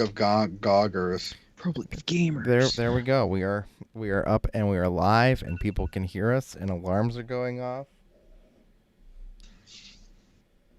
of goggers. Public of gamers. There we go. We are up and we are live, and people can hear us, and alarms are going off.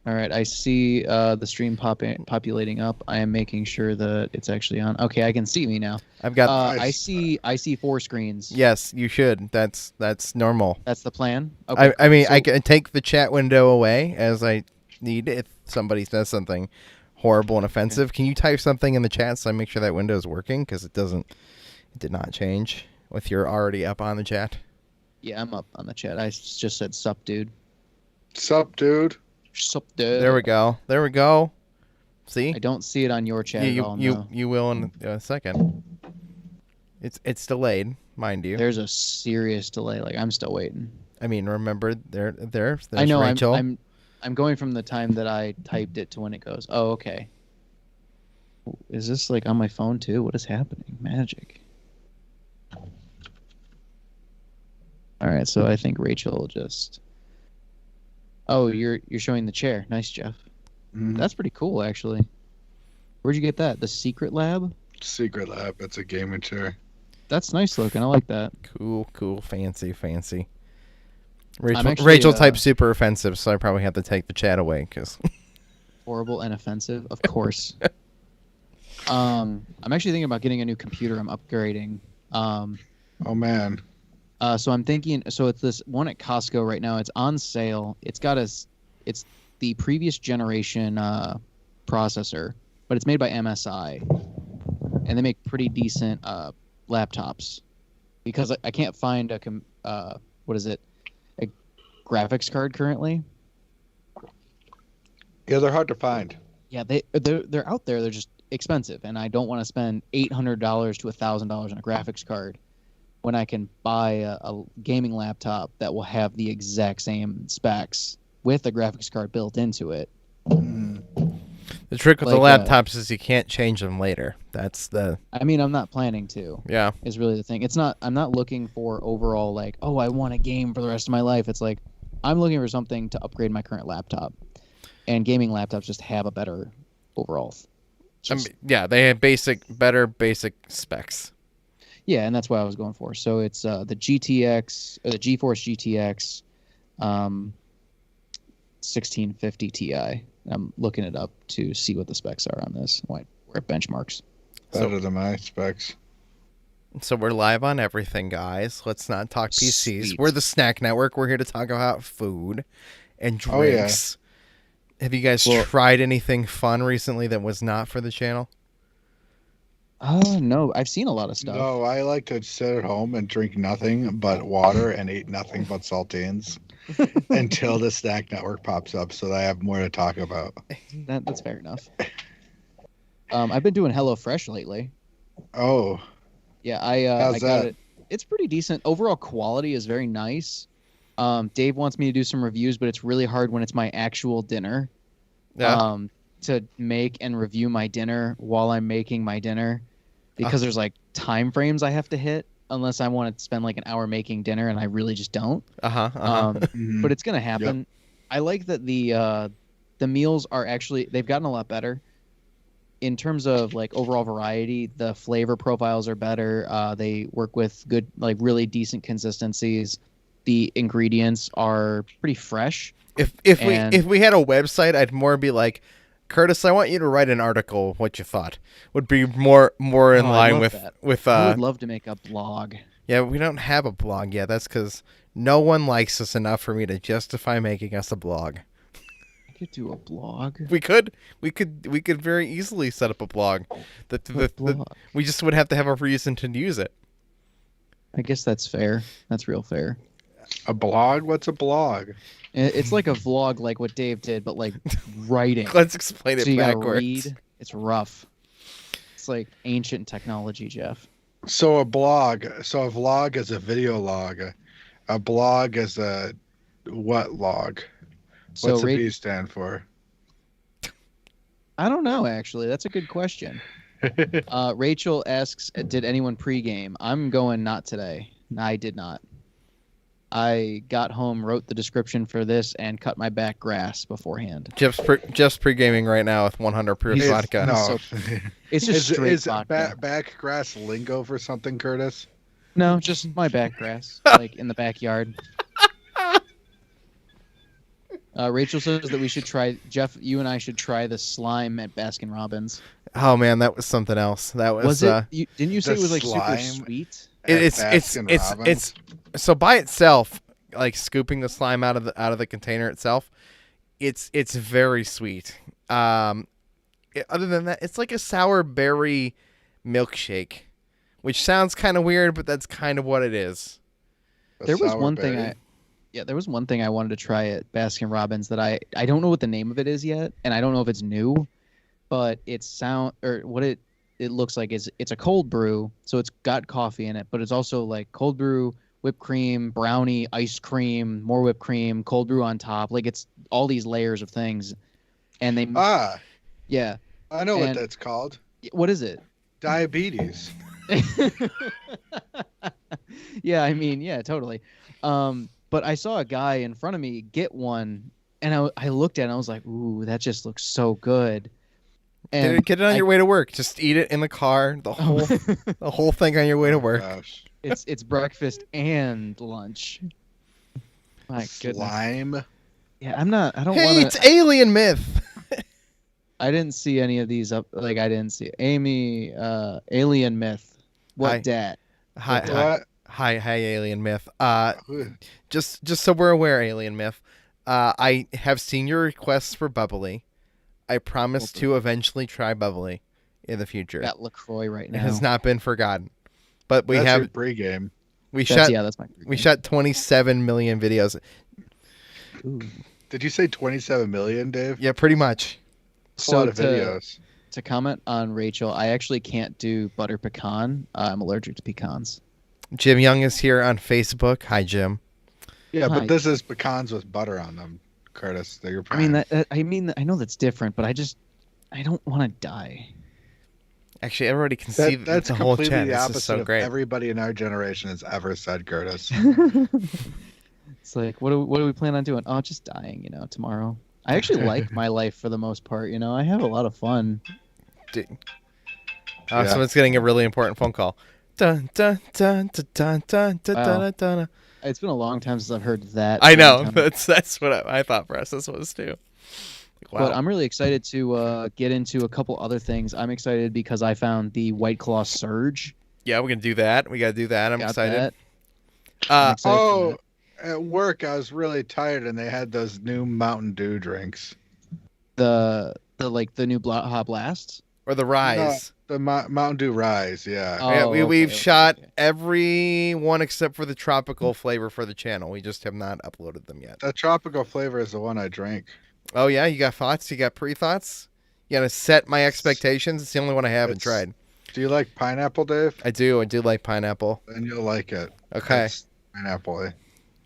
All right, I see the stream populating up. I am making sure that it's actually on. Okay, I can see me now. I've got. I see 4 screens. Yes, you should. That's normal. That's the plan. Okay. I mean, I can take the chat window away as I need if somebody says something horrible and offensive. Okay. Can you type something in the chat so I make sure that window is working? Because it did not change with you're already up on the chat. Yeah, I'm up on the chat. I just said sup, dude. Sup, dude. Sup, dude. There we go. There we go. See? I don't see it on your chat at all. No. You will in a second. It's delayed, mind you. There's a serious delay. Like I'm still waiting. I mean, remember there's I know. Rachel. I'm going from the time that I typed it to when it goes. Oh, okay. Is this like on my phone too? What is happening? Magic. All right, so I think Rachel just. Oh, you're showing the chair. Nice, Jeff. Mm. That's pretty cool, actually. Where'd you get that? The Secret Lab? Secret Lab. It's a gaming chair. That's nice looking. I like that. Cool, fancy. Actually, Rachel typed super offensive, so I probably have to take the chat away because horrible and offensive, of course. I'm actually thinking about getting a new computer. I'm upgrading. Oh man. So I'm thinking. So it's this one at Costco right now. It's on sale. It's the previous generation processor, but it's made by MSI, and they make pretty decent laptops. Because I can't find a graphics card currently. Yeah, they're hard to find. Yeah, they're out there. They're just expensive, and I don't want to spend $800 to $1,000 on a graphics card when I can buy a gaming laptop that will have the exact same specs with a graphics card built into it. Mm. The trick with Like, the laptops is you can't change them later. That's the. I mean, I'm not planning to. Yeah. Is really the thing. It's not. I'm not looking for overall like, oh, I want a game for the rest of my life. It's like I'm looking for something to upgrade my current laptop, and gaming laptops just have a better overall. I mean, yeah, they have better basic specs. Yeah, and that's what I was going for. So it's the GTX, or the GeForce GTX, 1650 Ti. I'm looking it up to see what the specs are on this. Where it benchmarks. Better than my specs. So we're live on everything, guys. Let's not talk PCs. Sweet. We're the Snack Network. We're here to talk about food and drinks. Oh, yeah. Have you guys tried anything fun recently that was not for the channel? No. I've seen a lot of stuff. No, I like to sit at home and drink nothing but water and eat nothing but saltines until the Snack Network pops up so that I have more to talk about. That's fair enough. I've been doing HelloFresh lately. Oh. Yeah, I How's got that? it. It's pretty decent. Overall quality is very nice. Dave wants me to do some reviews, but it's really hard when it's my actual dinner. Yeah. To make and review my dinner while I'm making my dinner, because there's like time frames I have to hit unless I want to spend like an hour making dinner, and I really just don't. But it's gonna happen. Yep. I like that the meals are actually, they've gotten a lot better in terms of like overall variety. The flavor profiles are better. They work with good, like really decent consistencies. The ingredients are pretty fresh. If we had a website, I'd more be like, Curtis, I want you to write an article. What you thought would be more in line with that. with. I would love to make a blog. Yeah, we don't have a blog yet. That's because no one likes us enough for me to justify making us a blog. I could do a blog. We could very easily set up a blog. We just would have to have a reason to use it. I guess that's fair. That's real fair. A blog? What's a blog? It's like a vlog, like what Dave did, but like writing. Let's explain it so you backwards. Gotta read. It's rough. It's like ancient technology, Jeff. So a vlog is a video log. A blog is a what log? What's the B stand for? I don't know, actually. That's a good question. Rachel asks, did anyone pregame? I'm going not today. I did not. I got home, wrote the description for this, and cut my back grass beforehand. Just pre-gaming right now with 100 proof vodka. No, it's just straight vodka. Back grass lingo for something, Curtis? No, just my back grass, like in the backyard. Rachel says that we should try. Jeff, you and I should try the slime at Baskin Robbins. Oh man, that was something else. That was. Didn't you say it was like super sweet? It's so by itself, like scooping the slime out of the container itself, it's very sweet. Other than that, it's like a sour berry milkshake, which sounds kind of weird, but that's kind of what it is. There was one thing I wanted to try at Baskin Robbins that I don't know what the name of it is yet, and I don't know if it's new, but it looks like it's a cold brew, so it's got coffee in it, but it's also like cold brew, whipped cream, brownie, ice cream, more whipped cream, cold brew on top. Like it's all these layers of things, and they yeah. I know what that's called. What is it? Diabetes. Yeah, I mean, yeah, totally. But I saw a guy in front of me get one, and I looked at it and I was like, ooh, that just looks so good. And get it on your way to work. Just eat it in the car. The whole thing on your way to work. Gosh. It's breakfast and lunch. My slime. Goodness. Yeah, I don't want to. Hey, it's Alien Myth. I didn't see any of these up. Like I didn't see Amy. Alien Myth. What dat? Hi, Alien Myth. Just so we're aware, Alien Myth. I have seen your requests for bubbly. I promise to eventually try bubbly in the future. Got LaCroix right now. It has not been forgotten. But we that's have your pregame. That's my pregame. We shot 27 million videos. Ooh. Did you say 27 million, Dave? Yeah, pretty much. That's a lot of videos. To comment on Rachel, I actually can't do butter pecan. I'm allergic to pecans. Jim Young is here on Facebook. Hi, Jim. Yeah, but this is pecans with butter on them, Curtis. They're your prime. I know that's different, but I don't want to die. Actually, everybody can see that's the whole completely chat. the This opposite is so of great. everybody in our generation has ever said, Curtis. It's like, what do we plan on doing? Oh, just dying, tomorrow. I actually like my life for the most part. I have a lot of fun. Someone's getting a really important phone call. Dun, dun, dun, dun, dun, dun, dun, dun, dun. It's been a long time since I've heard that. I know. That's what I thought process was too. Wow. But I'm really excited to get into a couple other things. I'm excited because I found the White Claw Surge. Yeah, we're going to do that. We got to do that. I'm excited. At work, I was really tired, and they had those new Mountain Dew drinks. The new Hot Blasts? Or the Rise. No, the Mountain Dew Rise, yeah. Oh, yeah, we've shot every one except for the tropical flavor for the channel. We just have not uploaded them yet. The tropical flavor is the one I drank. Oh, yeah? You got thoughts? You got pre-thoughts? You got to set my expectations? It's the only one I haven't tried. Do you like pineapple, Dave? I do. I do like pineapple. Then you'll like it. Okay. It's pineapple.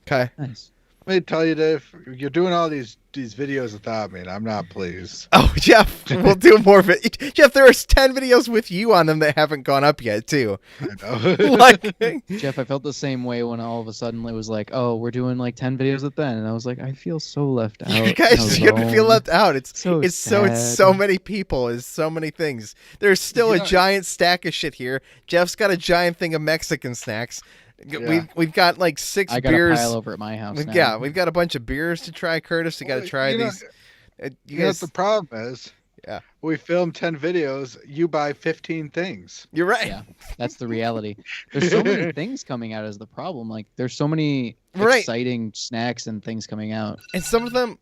Okay. Nice. Let me tell you, Dave, you're doing all these videos without me, and I'm not pleased. Oh, Jeff, we'll do more of it. Jeff, there are 10 videos with you on them that haven't gone up yet, too. I know. Jeff, I felt the same way when all of a sudden it was like, oh, we're doing like 10 videos with Ben. And I was like, I feel so left out. You guys shouldn't feel left out. It's sad. so many people. It's so many things. There's still a giant stack of shit here. Jeff's got a giant thing of Mexican snacks. Yeah. We've got like 6 I got beers. a pile over at my house. Yeah, we've got a bunch of beers to try, Curtis. You got to try these. You guys, what the problem is? Yeah. We film 10 videos. You buy 15 things. You're right. Yeah, that's the reality. There's so many things coming out as the problem. Like there's so many exciting snacks and things coming out. And some of them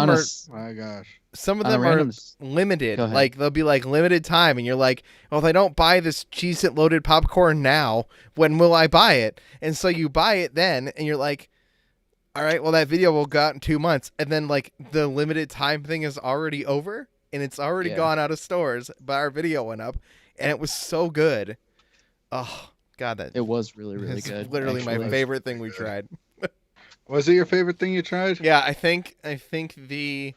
are. My gosh. Some of them are limited. Like they'll be like limited time, and you're like, well, if I don't buy this Cheez-It loaded popcorn now, when will I buy it? And so you buy it then, and you're like, all right, well, that video will go out in 2 months, and then like the limited time thing is already over, and it's already gone out of stores, but our video went up, and it was so good. Oh God, it was really, really good. Literally my favorite thing we tried. Was it your favorite thing you tried? Yeah, I think the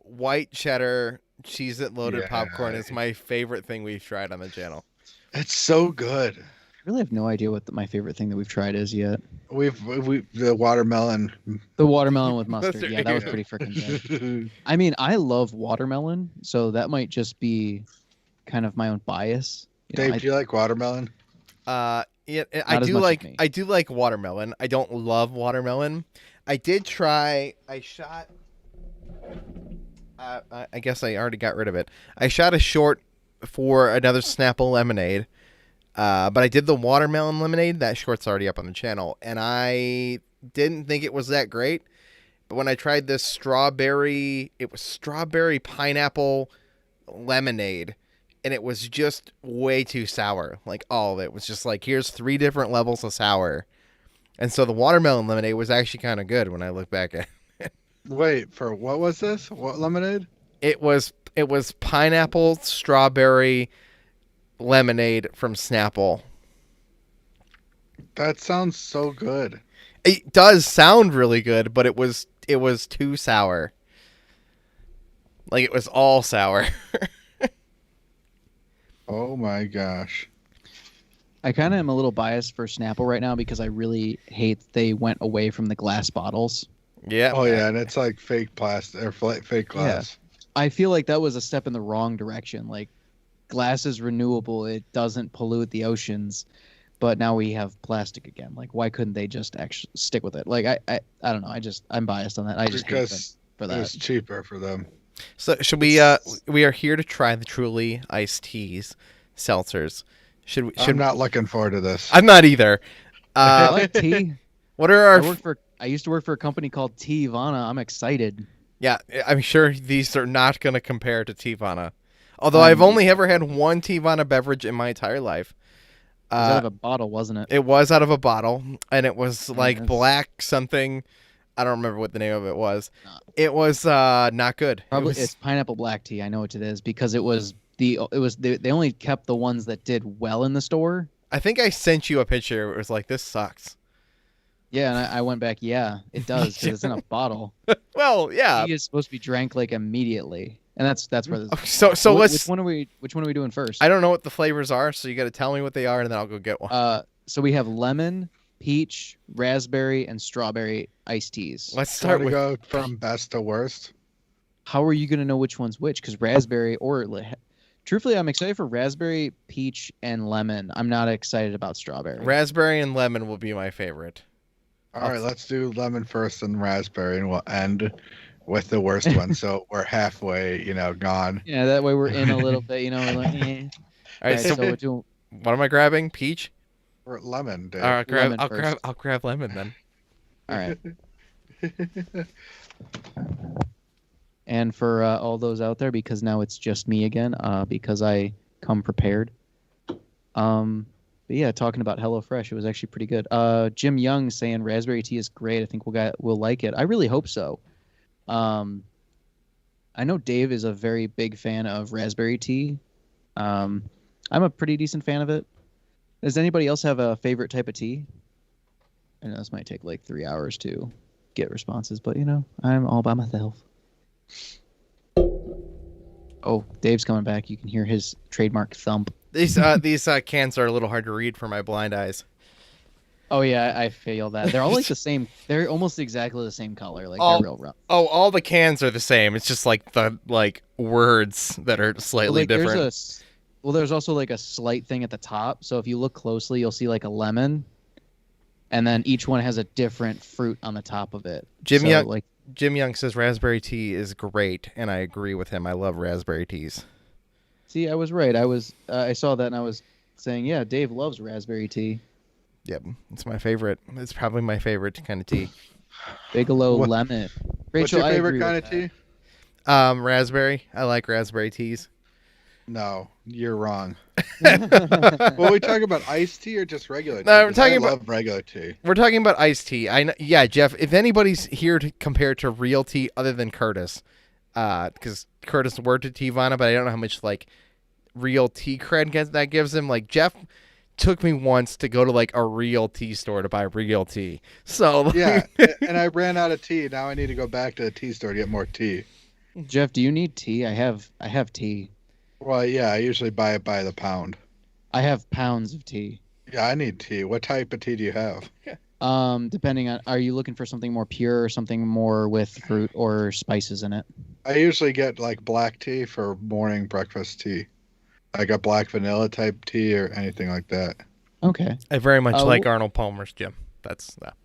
white cheddar Cheez-It loaded popcorn is my favorite thing we've tried on the channel. It's so good. really have no idea what my favorite thing that we've tried is yet. The watermelon. The watermelon with mustard. Yeah, that was pretty freaking good. I mean, I love watermelon, so that might just be kind of my own bias. Dave, do you like watermelon? Yeah, I do like watermelon. I don't love watermelon. I did try. I shot. I guess I already got rid of it. I shot a short for another Snapple lemonade, but I did the watermelon lemonade. That short's already up on the channel, and I didn't think it was that great. But when I tried this strawberry pineapple lemonade, and it was just way too sour. Like, all of it was just like, here's 3 different levels of sour. And so the watermelon lemonade was actually kind of good when I look back at it. Wait, for what was this? What lemonade? It was pineapple strawberry lemonade from Snapple. That sounds so good. It does sound really good, but it was too sour. Like, it was all sour. Oh my gosh. I kind of am a little biased for Snapple right now because I really hate they went away from the glass bottles. Yeah. Oh yeah, and it's like fake plastic or fake glass. Yeah. I feel like that was a step in the wrong direction. Like, glass is renewable; it doesn't pollute the oceans. But now we have plastic again. Like, why couldn't they just actually stick with it? Like, I don't know. I'm biased on that. I just hate them for that. It's cheaper for them. So should we are here to try the Truly iced teas, seltzers. I'm not looking forward to this. I'm not either. I like tea. What are our I used to work for a company called Teavana. I'm excited. Yeah, I'm sure these are not going to compare to Teavana. Although I've only ever had one Teavana beverage in my entire life. It was out of a bottle, wasn't it? It was out of a bottle, and it was like black something. I don't remember what the name of it was. It was not good. Probably it's pineapple black tea. I know what it is because they only kept the ones that did well in the store. I think I sent you a picture. It was like, this sucks. Yeah, and I went back. Yeah, it does because it's in a bottle. Well, yeah. Tea is supposed to be drank like immediately, and that's where this. So which one are we doing first? I don't know what the flavors are, so you got to tell me what they are, and then I'll go get one. So we have lemon, peach, raspberry, and strawberry iced teas. Let's start with go from best to worst. How are you gonna know which one's which? Because raspberry truthfully, I'm excited for raspberry, peach, and lemon. I'm not excited about strawberry. Raspberry and lemon will be my favorite. All right, let's do lemon first and raspberry, and we'll end with the worst one. So we're halfway, gone. Yeah, that way we're in a little bit, We're like, eh. All right, so we're doing... What am I grabbing? Peach? Or lemon, dude. All right, I'll grab lemon then. All right. And for all those out there, because now it's just me again, because I come prepared. But yeah, talking about HelloFresh, it was actually pretty good. Jim Young saying raspberry tea is great. I think we'll like it. I really hope so. I know Dave is a very big fan of raspberry tea. I'm a pretty decent fan of it. Does anybody else have a favorite type of tea? I know this might take like 3 hours to get responses, but I'm all by myself. Oh, Dave's coming back. You can hear his trademark thump. These cans are a little hard to read for my blind eyes. Oh yeah, I feel that. They're all like the same. They're almost exactly the same color. Like they're real rough. Oh, all the cans are the same. It's just like the words that are slightly different. There's also like a slight thing at the top. So if you look closely, you'll see like a lemon, and then each one has a different fruit on the top of it. Jim Young says raspberry tea is great, and I agree with him. I love raspberry teas. See, I was right. I saw that and I was saying, yeah, Dave loves raspberry tea. Yep, it's my favorite. It's probably my favorite kind of tea. Bigelow lemon. What's Rachel, your favorite kind of tea? Raspberry. I like raspberry teas. No, you're wrong. Well, we talking about iced tea or just regular tea? No, I love regular tea. We're talking about iced tea. Yeah, Jeff. If anybody's here to compare to real tea other than Curtis, because Curtis worked at Teavana, but I don't know how much like real tea cred that gives him. Like Jeff took me once to go to like a real tea store to buy real tea. So yeah, and I ran out of tea. Now I need to go back to the tea store to get more tea. Jeff, do you need tea? I have tea. Well, yeah, I usually buy it by the pound. I have pounds of tea. Yeah, I need tea. What type of tea do you have? Depending on, are you looking for something more pure or something more with fruit or spices in it? I usually get like black tea for morning breakfast tea. Like a black vanilla type tea or anything like that. Okay. I very much like Arnold Palmer's, Jim. That's that.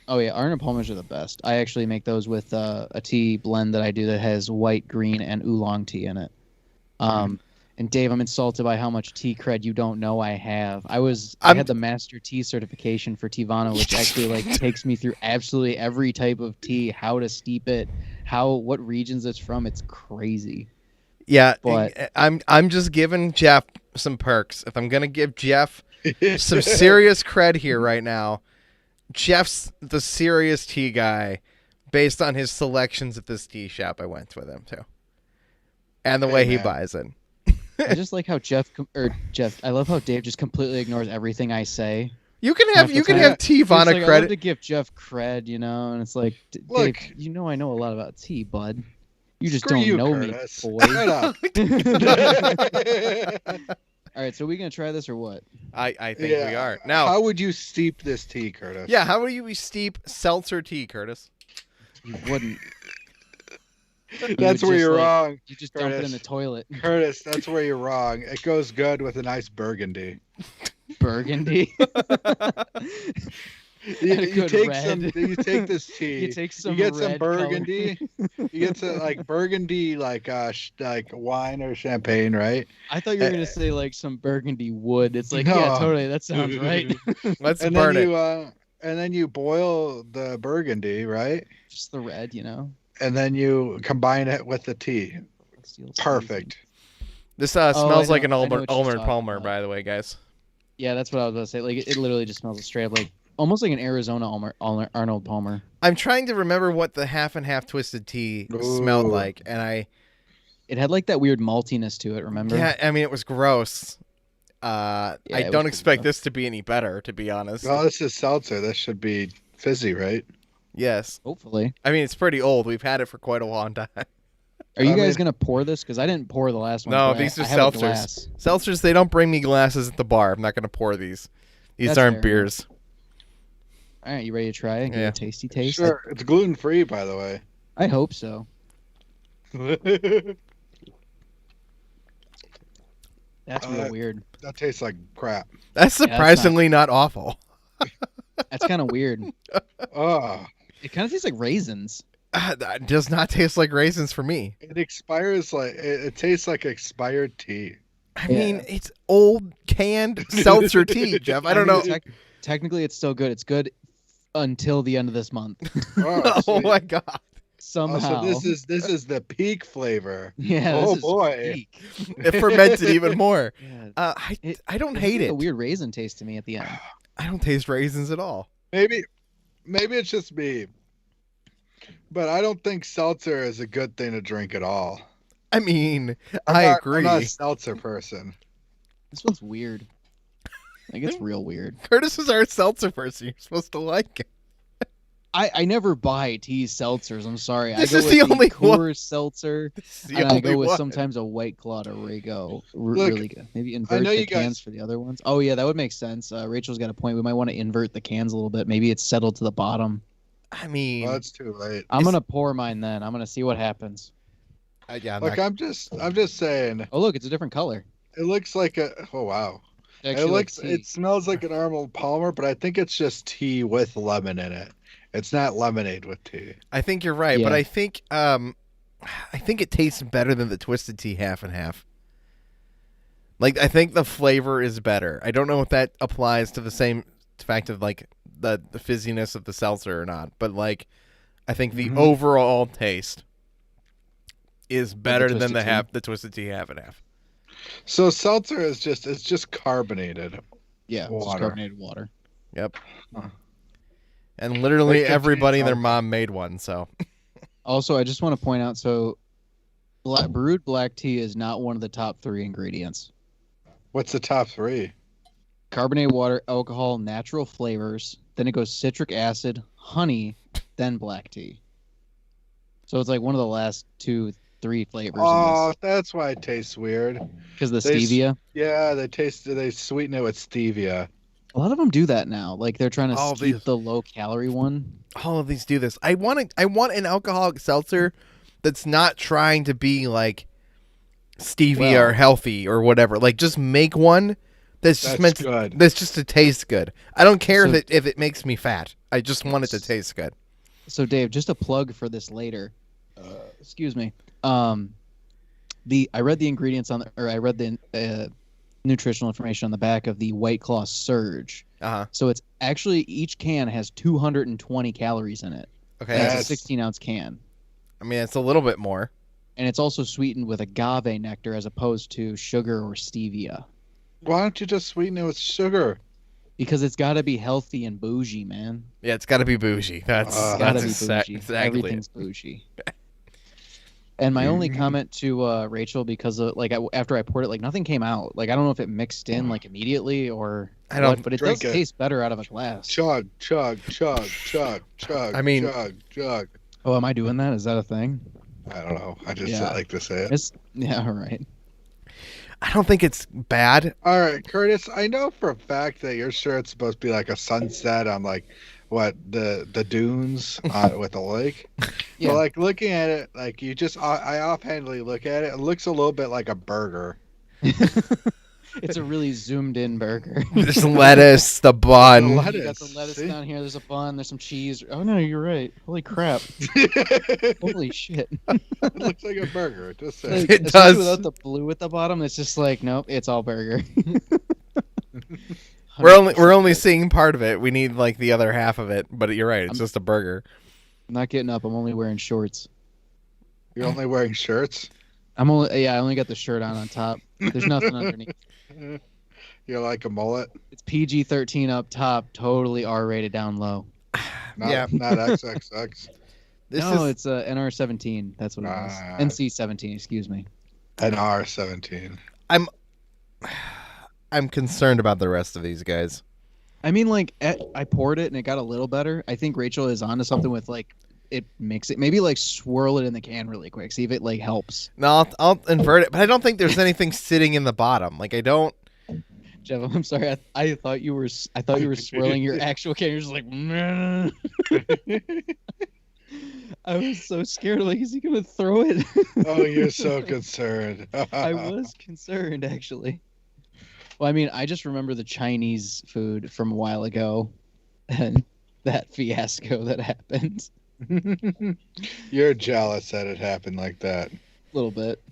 Oh yeah, Arnold Palmer's are the best. I actually make those with a tea blend that I do that has white, green, and oolong tea in it. And Dave, I'm insulted by how much tea cred you don't know I have. I had the master tea certification for Teavana, which actually like takes me through absolutely every type of tea, how to steep it, what regions it's from. It's crazy. Yeah, but I'm just giving Jeff some perks. If I'm gonna give Jeff some serious cred here right now, Jeff's the serious tea guy based on his selections at this tea shop I went with him to, and the way he buys it. I just like how Jeff. I love how Dave just completely ignores everything I say. You can have Teavana like, credit. I love to give Jeff cred, and it's like, Dave, I know a lot about tea, bud. You just don't know Curtis. Me, boy. Shut up. All right, so are we gonna try this or what? I think we are. Now, how would you steep this tea, Curtis? Yeah, how would you steep seltzer tea, Curtis? You wouldn't. That's where you're wrong. You just dump it in the toilet. Curtis, that's where you're wrong. It goes good with a nice burgundy. Burgundy? You take this tea. You take some. You get some burgundy. You get some like burgundy, like wine or champagne, right? I thought you were gonna say like some burgundy wood. It's like yeah, totally. That sounds right. Let's burn it. And then you boil the burgundy, right? Just the red, And then you combine it with the tea. Perfect. This smells like an Arnold Palmer, by the way, guys. Yeah, that's what I was going to say. Like it literally just smells straight up like almost like an Arizona Arnold Palmer. I'm trying to remember what the half and half twisted tea smelled like, and it had like that weird maltiness to it. Remember? Yeah, I mean it was gross. I don't expect this to be any better, to be honest. Well, this is seltzer. This should be fizzy, right? Yes. Hopefully. I mean, it's pretty old. We've had it for quite a long time. Are you guys going to pour this? Because I didn't pour the last one. No, these are seltzers. Seltzers, they don't bring me glasses at the bar. I'm not going to pour these. These aren't beers. All right, you ready to try it? Give it a tasty taste? Sure. It's gluten-free, by the way. I hope so. That's real weird. That tastes like crap. That's surprisingly not awful. That's kind of weird. Oh. It kind of tastes like raisins. That does not taste like raisins for me. It expires like it tastes like expired tea. I mean, it's old canned seltzer tea, Jeff. I don't know. Technically, it's still good. It's good until the end of this month. Oh my god! Somehow, so this is the peak flavor. Yeah. Oh boy! It fermented even more. Yeah. I don't hate it. A weird raisin taste to me at the end. I don't taste raisins at all. Maybe it's just me, but I don't think seltzer is a good thing to drink at all. I mean, I agree. I'm not a seltzer person. This one's weird. Like it's real weird. Curtis is our seltzer person. You're supposed to like it. I never buy tea seltzers. I'm sorry. This I go is with the only Coors seltzer, and I go with one. sometimes a White Claw to Rego. Really good. Maybe invert the cans for the other ones. Oh yeah, that would make sense. Rachel's got a point. We might want to invert the cans a little bit. Maybe it's settled to the bottom. I mean, well, that's too late. I'm gonna pour mine then. I'm gonna see what happens. I'm just saying. Oh look, it's a different color. It looks like a. Oh wow. It smells like an Arnold Palmer, but I think it's just tea with lemon in it. It's not lemonade with tea. I think you're right, but I think it tastes better than the twisted tea half and half. Like I think the flavor is better. I don't know if that applies to the same fact of like the fizziness of the seltzer or not, but like I think the overall taste is better than the twisted tea half and half. So seltzer is just carbonated. Yeah, it's just carbonated water. Yep. And literally everybody and their mom made one, so. Also, I just want to point out, so brewed black tea is not one of the top 3 ingredients. What's the top 3? Carbonated water, alcohol, natural flavors. Then it goes citric acid, honey, then black tea. So it's like one of the last 2, 3 flavors. Oh, that's why it tastes weird. Because the stevia? Yeah, they sweeten it with stevia. A lot of them do that now. Like they're trying to keep the low calorie one. All of these do this. I want an alcoholic seltzer that's not trying to be like stevia or healthy or whatever. Like just make one that's just to taste good. I don't care if it makes me fat. I just want it to taste good. So Dave, just a plug for this later. Excuse me. I read the ingredients I read the nutritional information on the back of the White Claw Surge. So it's actually each can has 220 calories in it. Okay, it's a 16-ounce can. I mean, it's a little bit more. And it's also sweetened with agave nectar as opposed to sugar or stevia. Why don't you just sweeten it with sugar? Because it's got to be healthy and bougie, man. Yeah, it's got to be bougie. That's got to be bougie. Exactly. Everything's bougie. And my only comment to Rachel, because after I poured it, like nothing came out. Like I don't know if it mixed in like immediately or but it does taste better out of a glass. Chug, chug, chug, chug, chug. I mean, chug. Oh, am I doing that? Is that a thing? I don't know. I just like to say it. All right. I don't think it's bad. All right, Curtis. I know for a fact that your shirt's supposed to be like a sunset on like the dunes with the lake. Yeah. But like looking at it, like I offhandedly look at it. It looks a little bit like a burger. It's a really zoomed in burger. There's lettuce, the bun. You got the lettuce down here. There's a bun. There's some cheese. Oh no, you're right. Holy crap! Holy shit! It looks like a burger. Just saying. It does. Without the blue at the bottom, it's just like nope. It's all burger. We're only seeing part of it. We need like the other half of it. But you're right. It's just a burger. I'm not getting up. I'm only wearing shorts. You're only wearing shirts? I only got the shirt on top. There's nothing underneath. You're like a mullet? It's PG-13 up top, totally R-rated down low. Not XXX. It's NR-17. That's what it was. NC-17, excuse me. NR-17. I'm concerned about the rest of these guys. I mean, like, I poured it and it got a little better. I think Rachel is onto something with, like, it makes it. Maybe, like, swirl it in the can really quick. See if it, like, helps. No, I'll invert it. But I don't think there's anything sitting in the bottom. Like, I don't... Jeff, I'm sorry. I thought you were swirling your actual can. You're just like, man. I was so scared. Like, is he going to throw it? Oh, you're so concerned. I was concerned, actually. Well, I mean, I just remember the Chinese food from a while ago and that fiasco that happened. You're jealous that it happened like that. A little bit.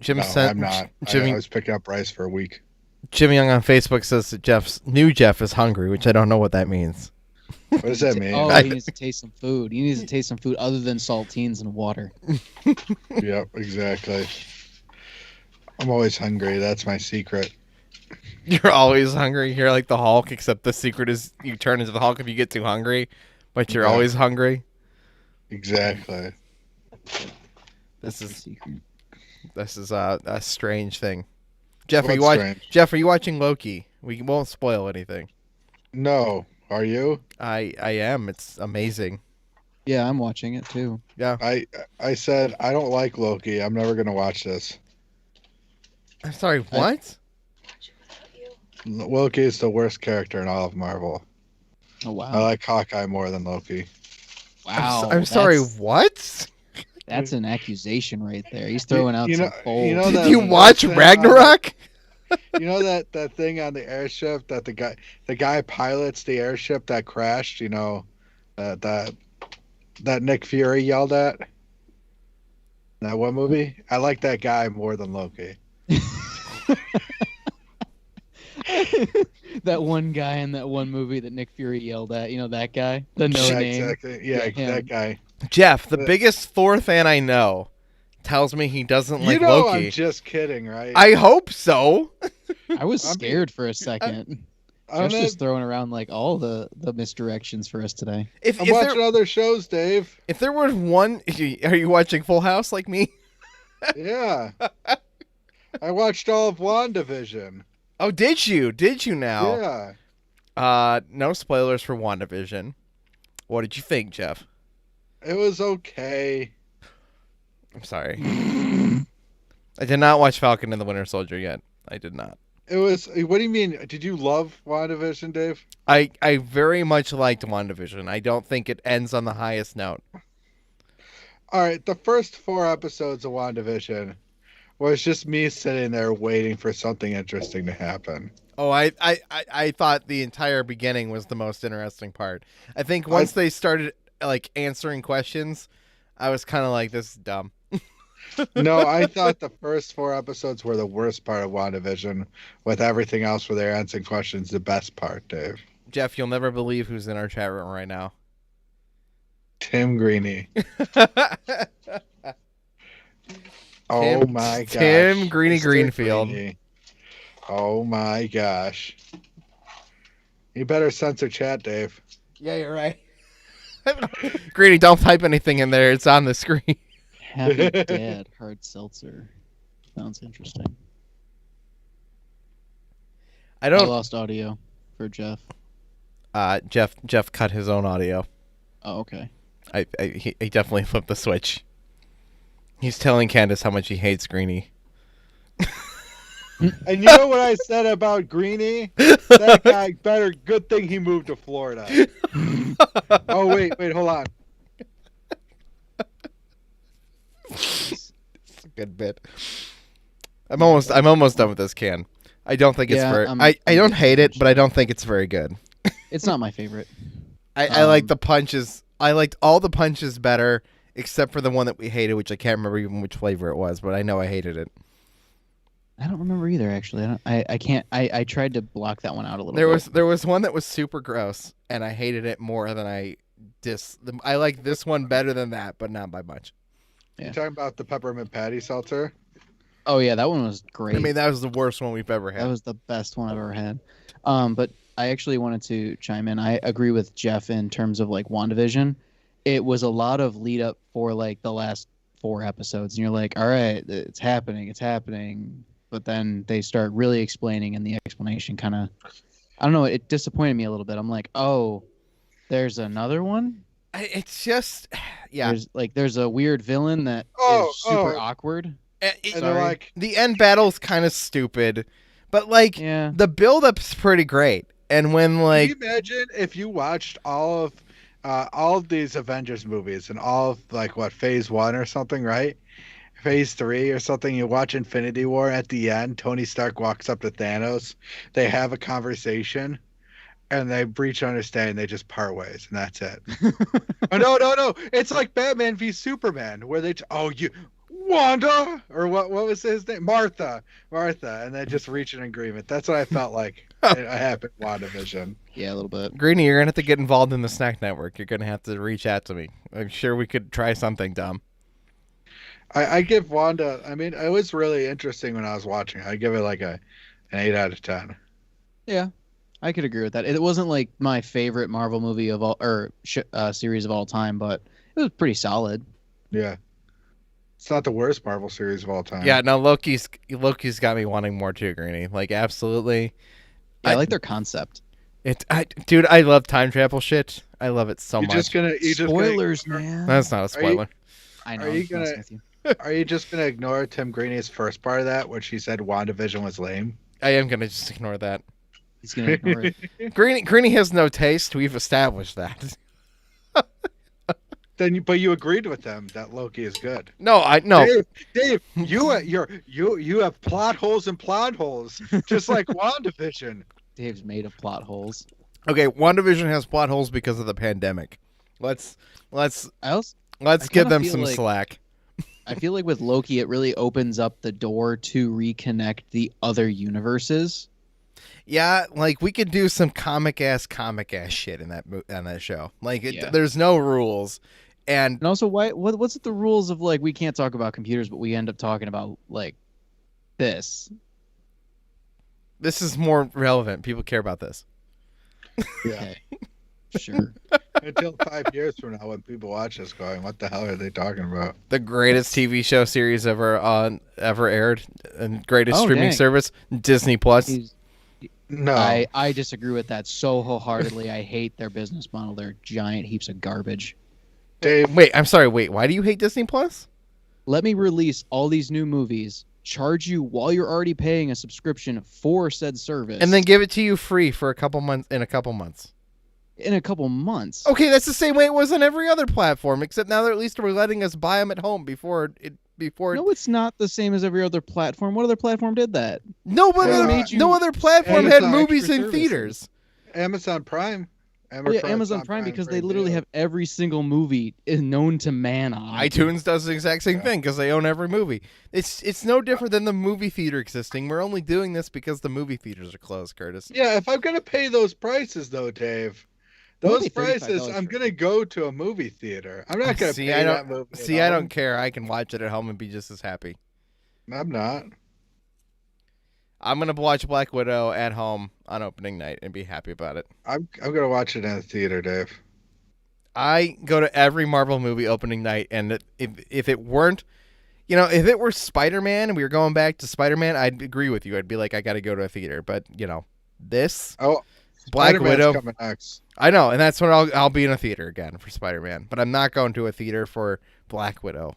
I'm not. I was picking up rice for a week. Jimmy Young on Facebook says that Jeff is hungry, which I don't know what that means. What does that mean? Oh, he needs to taste some food. He needs to taste some food other than saltines and water. Yep, exactly. I'm always hungry. That's my secret. You're always hungry. You're like the Hulk, except the secret is you turn into the Hulk if you get too hungry, but you're always hungry. Exactly. This is a strange thing. Jeff, are you watching Loki? We won't spoil anything. No, are you? I am. It's amazing. Yeah, I'm watching it too. Yeah. I said I don't like Loki. I'm never gonna watch this. I'm sorry. What? Loki is the worst character in all of Marvel. Oh wow. I like Hawkeye more than Loki. Wow. I'm sorry. What? That's an accusation right there. He's throwing out some bold. Did you watch Ragnarok? You know that thing on the airship that the guy pilots the airship that crashed. You know, that Nick Fury yelled at. That one movie. I like that guy more than Loki. That one guy in that one movie that Nick Fury yelled at. You know that guy, the name. Exactly. Yeah, that guy. Jeff, the biggest Thor fan I know, tells me he doesn't like Loki. I'm just kidding, right? I hope so. I was scared for a second. I was just throwing around like all the misdirections for us today. I'm watching other shows, Dave. If there was one, are you watching Full House like me? Yeah. I watched all of WandaVision. Oh, did you? Did you now? Yeah. No spoilers for WandaVision. What did you think, Jeff? It was okay. I'm sorry. I did not watch Falcon and the Winter Soldier yet. I did not. It was. What do you mean? Did you love WandaVision, Dave? I very much liked WandaVision. I don't think it ends on the highest note. All right, the first 4 episodes of WandaVision was just me sitting there waiting for something interesting to happen. Oh, I thought the entire beginning was the most interesting part. I think once they started like answering questions, I was kind of like, this is dumb. No, I thought the first 4 episodes were the worst part of WandaVision, with everything else where they're answering questions the best part, Dave. Jeff, you'll never believe who's in our chat room right now. Tim Greeny. Oh my gosh. Tim Greeny Greenfield. Greeny. Oh my gosh. You better censor chat, Dave. Yeah, you're right. Greeny, don't type anything in there. It's on the screen. Happy Dad Hard Seltzer. Sounds interesting. I lost audio for Jeff. Jeff cut his own audio. Oh, okay. He definitely flipped the switch. He's telling Candace how much he hates Greeny. And you know what I said about Greeny? That guy good thing he moved to Florida. Oh wait, hold on. It's a good bit. I'm almost done with this can. I don't think it's very. I don't hate it, but I don't think it's very good. It's not my favorite. I like the punches. I liked all the punches better, except for the one that we hated, which I can't remember even which flavor it was, but I know I hated it. I don't remember either, actually. I can't. I tried to block that one out a little bit. There was one that was super gross, and I hated it more than I like this one better than that, but not by much. Yeah. You talking about the peppermint patty seltzer? Oh yeah, that one was great. I mean, that was the worst one we've ever had. That was the best one I've ever had. But I actually wanted to chime in. I agree with Jeff in terms of like WandaVision. It was a lot of lead up for like the last 4 episodes, and you're like, all right, it's happening. But then they start really explaining, and the explanation kind of, I don't know, it disappointed me a little bit. I'm like, oh, there's another one? It's just, yeah. There's a weird villain that is super awkward. And they're like, the end battle's kind of stupid, but like the build-up's pretty great. And when like, can you imagine if you watched all of these Avengers movies and all of like phase 1 or something, right? Phase 3 or something, you watch Infinity War. At the end, Tony Stark walks up to Thanos. They have a conversation, and they breach understanding. They just part ways, and that's it. Oh, no! It's like Batman v Superman, where they Wanda, or what was his name? Martha, and they just reach an agreement. That's what I felt like it happened in WandaVision. Yeah, a little bit. Greeny, you're gonna have to get involved in the Snack Network. You're gonna have to reach out to me. I'm sure we could try something dumb. I give Wanda. I mean, it was really interesting when I was watching. I give it like an 8 out of 10. Yeah, I could agree with that. It wasn't like my favorite Marvel movie of all or series of all time, but it was pretty solid. Yeah, it's not the worst Marvel series of all time. Yeah, no, Loki's got me wanting more too, Greeny. Like, absolutely. Yeah, I like their concept. Dude, I love time travel shit. I love it so much. Spoilers, man. That's not a spoiler. I know. Are you just gonna ignore Tim Greeny's first part of that, which he said WandaVision was lame? I am gonna just ignore that. He's gonna ignore it. Greeny has no taste. We've established that. But you agreed with them that Loki is good. No. Dave, you have plot holes and plot holes, just like WandaVision. Dave's made of plot holes. Okay, WandaVision has plot holes because of the pandemic. Let's give them some slack. I feel like with Loki, it really opens up the door to reconnect the other universes. Yeah, like we could do some comic ass shit in that show. Like there's no rules, and also what's the rules of like we can't talk about computers, but we end up talking about like this. This is more relevant. People care about this. Yeah. Okay. Sure. Until 5 years from now, when people watch this, going, "What the hell are they talking about?" The greatest TV show series ever aired, and greatest streaming service, Disney Plus. No, I disagree with that so wholeheartedly. I hate their business model. They're giant heaps of garbage. Dave, wait, I'm sorry. Wait, why do you hate Disney Plus? Let me release all these new movies charge you while you're already paying a subscription for said service, and then give it to you free for a couple months. In a couple months. Okay, that's the same way it was on every other platform, except now that at least we're letting us buy them at home before. No, it's not the same as every other platform. What other platform did that? No other platform had movies in theaters. Amazon Prime. Amazon Prime, because they literally have every single movie known to man on it. iTunes does the exact same thing because they own every movie. It's no different than the movie theater existing. We're only doing this because the movie theaters are closed, Curtis. Yeah, if I'm gonna pay those prices though, Dave, those prices, I'm gonna go to a movie theater. I'm not gonna pay that movie. I don't care. I can watch it at home and be just as happy. I'm not. I'm gonna watch Black Widow at home on opening night and be happy about it. I'm gonna watch it in the theater, Dave. I go to every Marvel movie opening night, and if it weren't, if it were Spider-Man and we were going back to Spider-Man, I'd agree with you. I'd be like, I got to go to a theater. But this Black Widow coming next. I know, and that's when I'll be in a theater again for Spider-Man. But I'm not going to a theater for Black Widow.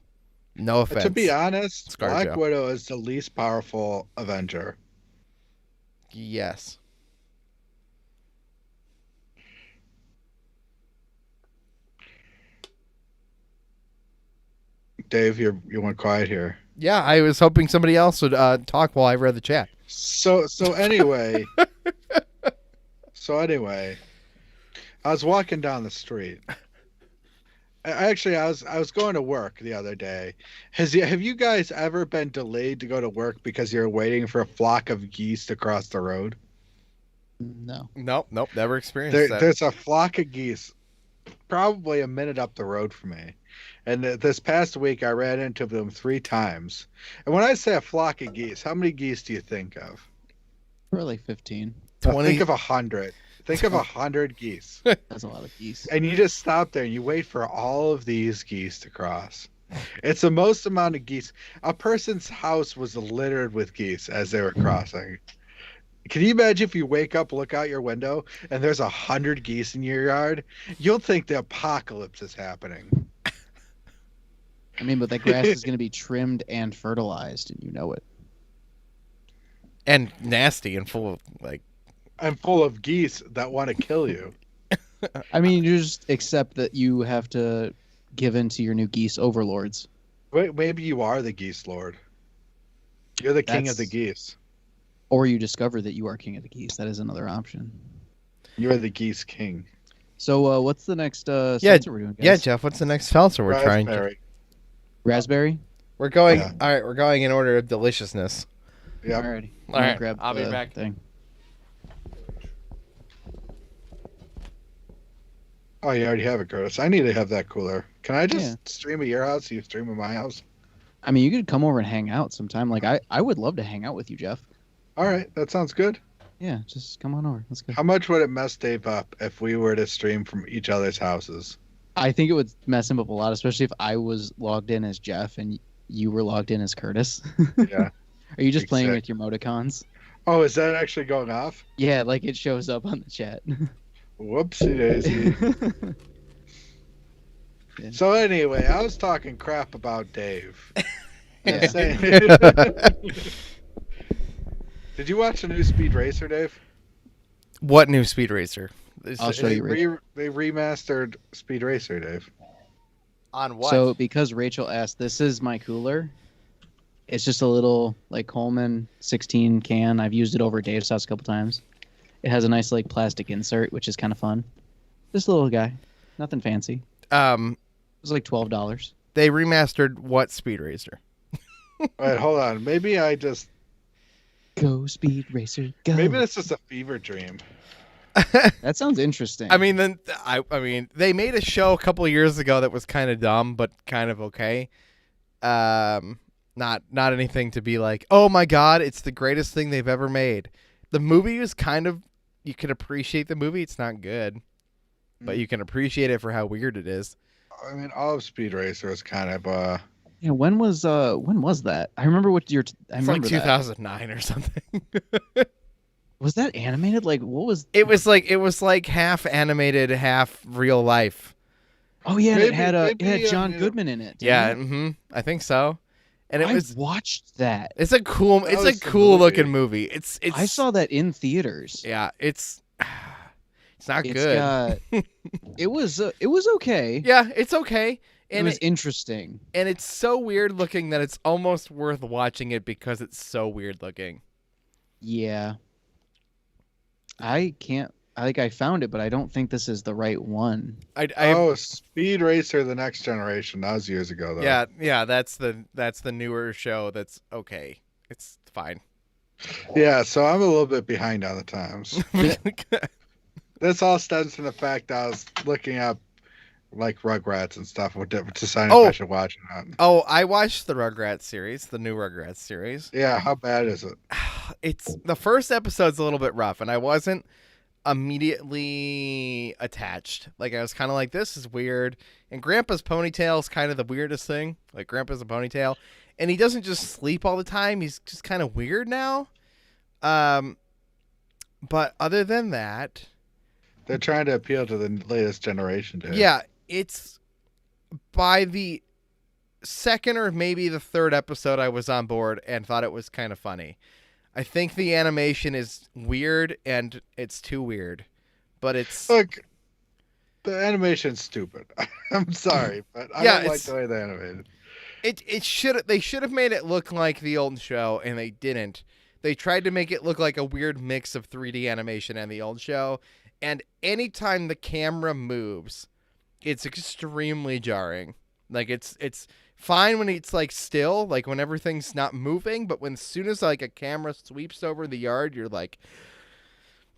No offense. To be honest, ScarJo. Black Widow is the least powerful Avenger. Yes. Dave, you went quiet here. Yeah, I was hoping somebody else would talk while I read the chat. So anyway, I was walking down the street. Actually, I was going to work the other day. Have you guys ever been delayed to go to work because you're waiting for a flock of geese to cross the road? No. Nope, never experienced that. There's a flock of geese probably a minute up the road from me. And this past week, I ran into them 3 times. And when I say a flock of geese, how many geese do you think of? Probably 15. 20. Think of 100. Think of 100 geese. That's a lot of geese. And you just stop there and you wait for all of these geese to cross. It's the most amount of geese. A person's house was littered with geese as they were crossing. Can you imagine if you wake up, look out your window, and there's 100 geese in your yard? You'll think the apocalypse is happening. I mean, but that grass is going to be trimmed and fertilized, and you know it. And nasty and full of, I'm full of geese that want to kill you. I mean, you just accept that you have to give in to your new geese overlords. Wait, maybe you are the geese lord. You're the king of the geese. Or you discover that you are king of the geese. That is another option. You're the geese king. So what's the next seltzer we're doing, guys? Yeah, Jeff, what's the next seltzer we're trying to... Raspberry? We're going... Yeah. All right, we're going in order of deliciousness. Yeah. Alrighty. All right, grab I'll be back. Thing. Oh, you already have it, Curtis. I need to have that cooler. Can I just stream at your house? You stream at my house? I mean, you could come over and hang out sometime. Like, I would love to hang out with you, Jeff. All right, that sounds good. Yeah, just come on over. Let's go. How much would it mess Dave up if we were to stream from each other's houses? I think it would mess him up a lot, especially if I was logged in as Jeff and you were logged in as Curtis. Yeah. Are you just playing with your emoticons? Oh, is that actually going off? Yeah, like it shows up on the chat. Whoopsie daisy. Yeah. So anyway, I was talking crap about Dave. Yeah. Did you watch the new Speed Racer, Dave? What new Speed Racer? I'll show you. They remastered Speed Racer, Dave. On what? So because Rachel asked, this is my cooler. It's just a little Coleman 16 can. I've used it over at Dave's house a couple times. It has a nice plastic insert, which is kind of fun. Just a little guy, nothing fancy. It was $12. They remastered what Speed Racer? All right, hold on. Maybe I just go Speed Racer. Go. Maybe that's just a fever dream. That sounds interesting. I mean, they made a show a couple of years ago that was kind of dumb, but kind of okay. Not anything to be like, oh my god, it's the greatest thing they've ever made. The movie is kind of, you can appreciate the movie. It's not good, but you can appreciate it for how weird it is. I mean, all of Speed Racer is kind of Yeah, when was that? I remember what year. It's like 2009 or something. Was that animated? Like, what was? It was like half animated, half real life. Oh yeah, it had John Goodman in it. Yeah, I think so. and I watched that. It's a cool looking movie. It's I saw that in theaters. Yeah, it's not good. It was okay. Yeah, it's okay. And it was interesting. And it's so weird looking that it's almost worth watching it because it's so weird looking. Yeah. I found it, but I don't think this is the right one. Speed Racer: The Next Generation. That was years ago, though. Yeah, that's the newer show. That's okay. It's fine. Yeah, so I'm a little bit behind on the times. This all stems from the fact that I was looking up like Rugrats and stuff deciding if I should watch or not. Oh, I watched the Rugrats series, the new Rugrats series. Yeah, how bad is it? It's the first episode's a little bit rough, and I wasn't immediately attached. Like I was kind of like, this is weird. And Grandpa's ponytail is kind of the weirdest thing. Like Grandpa's a ponytail, and he doesn't just sleep all the time. He's just kind of weird now. But other than that, they're trying to appeal to the latest generation, dude. Yeah, it's by the second or maybe the third episode I was on board and thought it was kind of funny. I think the animation is weird and it's too weird, but it's look. The animation's stupid. I'm sorry, but I don't like the way they animated. They should have made it look like the old show, and they didn't. They tried to make it look like a weird mix of 3D animation and the old show, and anytime the camera moves, it's extremely jarring. Like it's fine when it's like still, like when everything's not moving, but as soon as like a camera sweeps over the yard, you're like,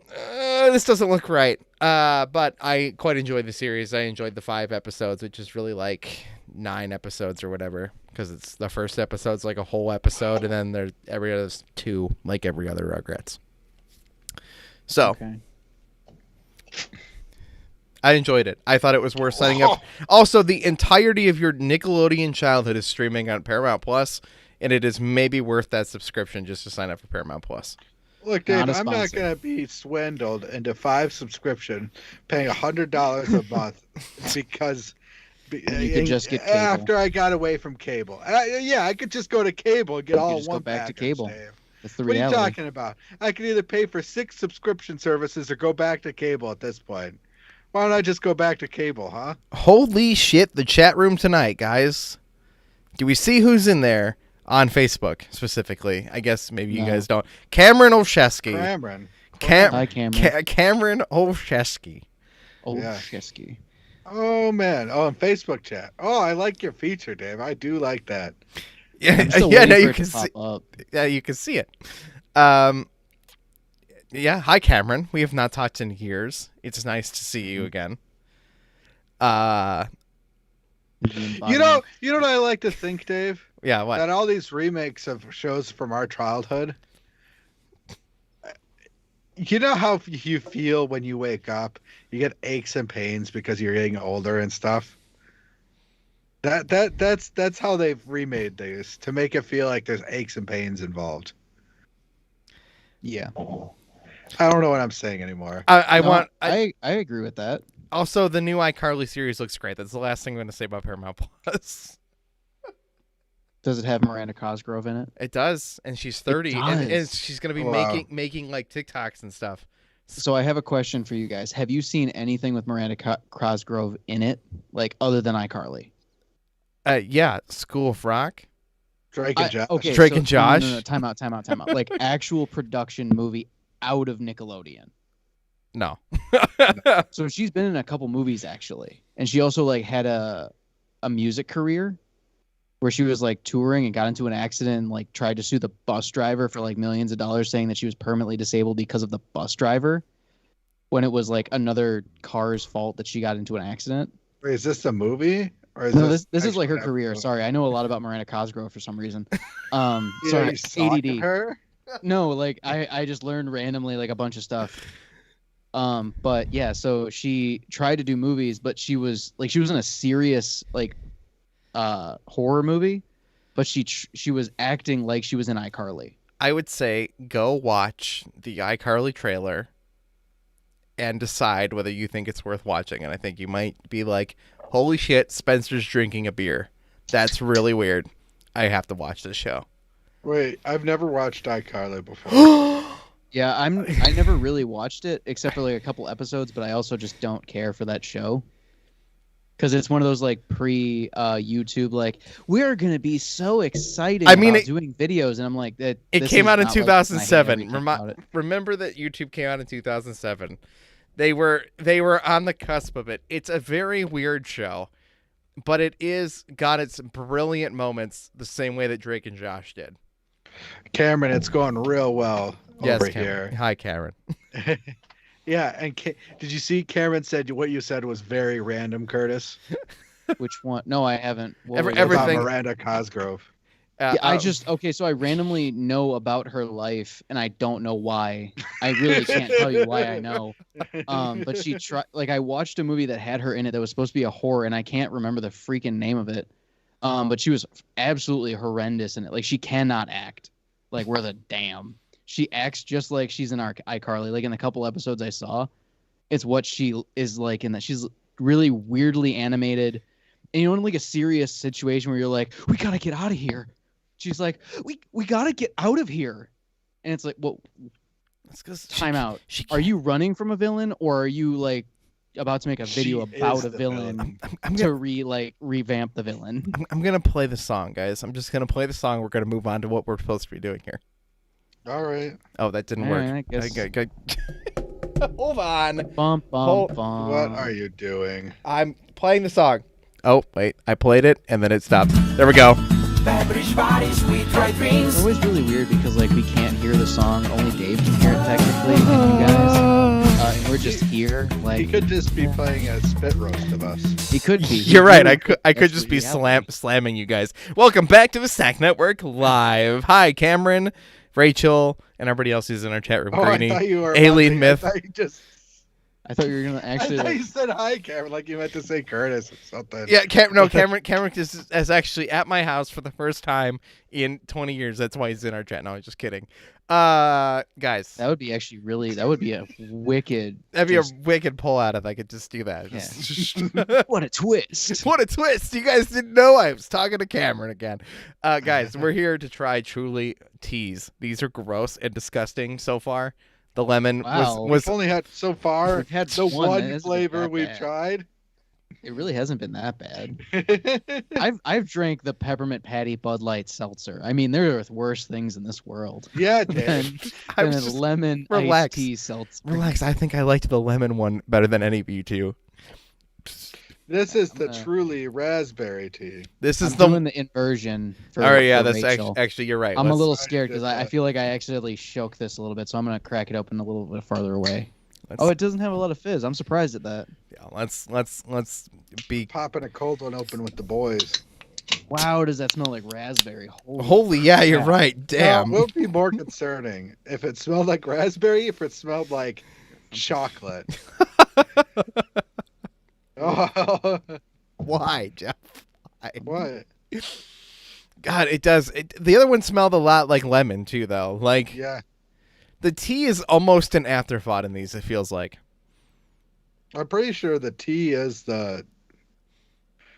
this doesn't look right. But I quite enjoyed the series. I enjoyed the 5 episodes, which is really like 9 episodes or whatever, because it's the first episode's like a whole episode, and then there's every other 2, like every other Rugrats. So. Okay. I enjoyed it. I thought it was worth signing up. Also, the entirety of your Nickelodeon childhood is streaming on Paramount Plus, and it is maybe worth that subscription just to sign up for Paramount Plus. Look, Dave, I'm not going to be swindled into 5 subscription, paying $100 a month because you could just get cable. After I got away from cable. I could just go to cable and get all just one go back package, to cable. Dave. That's the reality. reality. What are you talking about? I could either pay for 6 subscription services or go back to cable at this point. Why don't I just go back to cable, huh? Holy shit, the chat room tonight, guys. Do we see who's in there on Facebook specifically? I guess maybe you guys don't. Cameron Olszewski. Hi, Cameron. Cameron Olszewski. Olszewski. Oh, man. Oh, in Facebook chat. Oh, I like your feature, Dave. I do like that. Yeah, now you can see. Yeah, you can see it. Yeah, hi Cameron. We have not talked in years. It's nice to see you again. You know what I like to think, Dave? Yeah, what? That all these remakes of shows from our childhood. You know how you feel when you wake up? You get aches and pains because you're getting older and stuff. That's how they've remade these to make it feel like there's aches and pains involved. Yeah. I don't know what I'm saying anymore. I agree with that. Also, the new iCarly series looks great. That's the last thing I'm going to say about Paramount Plus. Does it have Miranda Cosgrove in it? It does, and she's 30, and she's going to be making like TikToks and stuff. So I have a question for you guys. Have you seen anything with Miranda Cosgrove in it, like other than iCarly? Yeah, School of Rock. Drake and Josh. Okay, Drake and Josh. No, time out. Like actual production movie out of Nickelodeon. No. So she's been in a couple movies actually, and she also like had a music career where she was like touring and got into an accident and like tried to sue the bus driver for like millions of dollars, saying that she was permanently disabled because of the bus driver, when it was like another car's fault that she got into an accident. Wait, is this a movie? Or is no, this is like her career. Sorry, I know a lot about Miranda Cosgrove for some reason. Sorry, ADD. Her? No, like I just learned randomly like a bunch of stuff. But yeah, so she tried to do movies, but she was in a serious like horror movie, but she was acting like she was in iCarly. I would say go watch the iCarly trailer and decide whether you think it's worth watching. And I think you might be like, holy shit, Spencer's drinking a beer. That's really weird. I have to watch this show. Wait, I've never watched iCarly before. Yeah, I never really watched it except for like a couple episodes, but I also just don't care for that show. Because it's one of those like pre YouTube like we're gonna be so excited about doing videos, and I'm like that. It came out in 2007. Remember that YouTube came out in 2007. They were on the cusp of it. It's a very weird show, but it is got its brilliant moments the same way that Drake and Josh did. Cameron, it's going real well over here. Hi, Cameron. Yeah, and did you see Cameron said what you said was very random, Curtis? Which one? No, I haven't. Everything about Miranda Cosgrove. So I randomly know about her life, and I don't know why. I really can't tell you why I know. But she I watched a movie that had her in it that was supposed to be a horror, and I can't remember the freaking name of it. But she was absolutely horrendous in it. Like, she cannot act. Like, where the damn. She acts just like she's in iCarly. Like, in the couple episodes I saw, it's what she is like in that. She's really weirdly animated. And in like a serious situation where you're like, we got to get out of here. She's like, we got to get out of here. And it's like, well, time out. Are you running from a villain, or are you like about to make a video about a villain to revamp the villain? I'm going to play the song, guys. I'm just going to play the song. We're going to move on to what we're supposed to be doing here. All right. Oh, that didn't work. I guess. Hold on. Bum. What are you doing? I'm playing the song. Oh, wait. I played it, and then it stopped. There we go. Beverage Buddies, it's always really weird because like we can't hear the song. Only Dave can hear it technically, and you guys. And we're just here. Like, he could just be playing a spit roast of us. He could be. You're right. I could just be slamming you guys. Welcome back to the Stack Network Live. Hi, Cameron, Rachel, and everybody else who's in our chat room. Greeny, I thought you were Alien Myth. I thought you were gonna actually. I thought you said hi, Cameron, like you meant to say Curtis or something. Yeah, Cameron is actually at my house for the first time in 20 years. That's why he's in our chat. No, I'm just kidding. Guys, that would be actually really. That would be a wicked. That'd be a wicked pull out if I could just do that. Yeah. What a twist! What a twist! You guys didn't know I was talking to Cameron again. Guys, we're here to try Truly Teas. These are gross and disgusting so far. The lemon was we've only had so far. We've had the one flavor we've tried. It really hasn't been that bad. I've drank the peppermint patty Bud Light Seltzer. I mean, there are worse things in this world. Yeah, Dan. than a lemon iced tea seltzer. Relax. I think I liked the lemon one better than any of you two. This is the Truly raspberry tea. I'm doing the inversion. All right, yeah, that's actually you're right. I'm a little scared because I feel like I accidentally shook this a little bit, so I'm gonna crack it open a little bit farther away. It doesn't have a lot of fizz. I'm surprised at that. Yeah, let's be popping a cold one open with the boys. Wow, does that smell like raspberry? Holy yeah, you're right. Damn. Well, it would be more concerning if it smelled like raspberry. If it smelled like chocolate. Oh. Why, Jeff? What? God, it does. The other one smelled a lot like lemon too, though. Like, yeah, the tea is almost an afterthought in these. It feels like. I'm pretty sure the tea is the.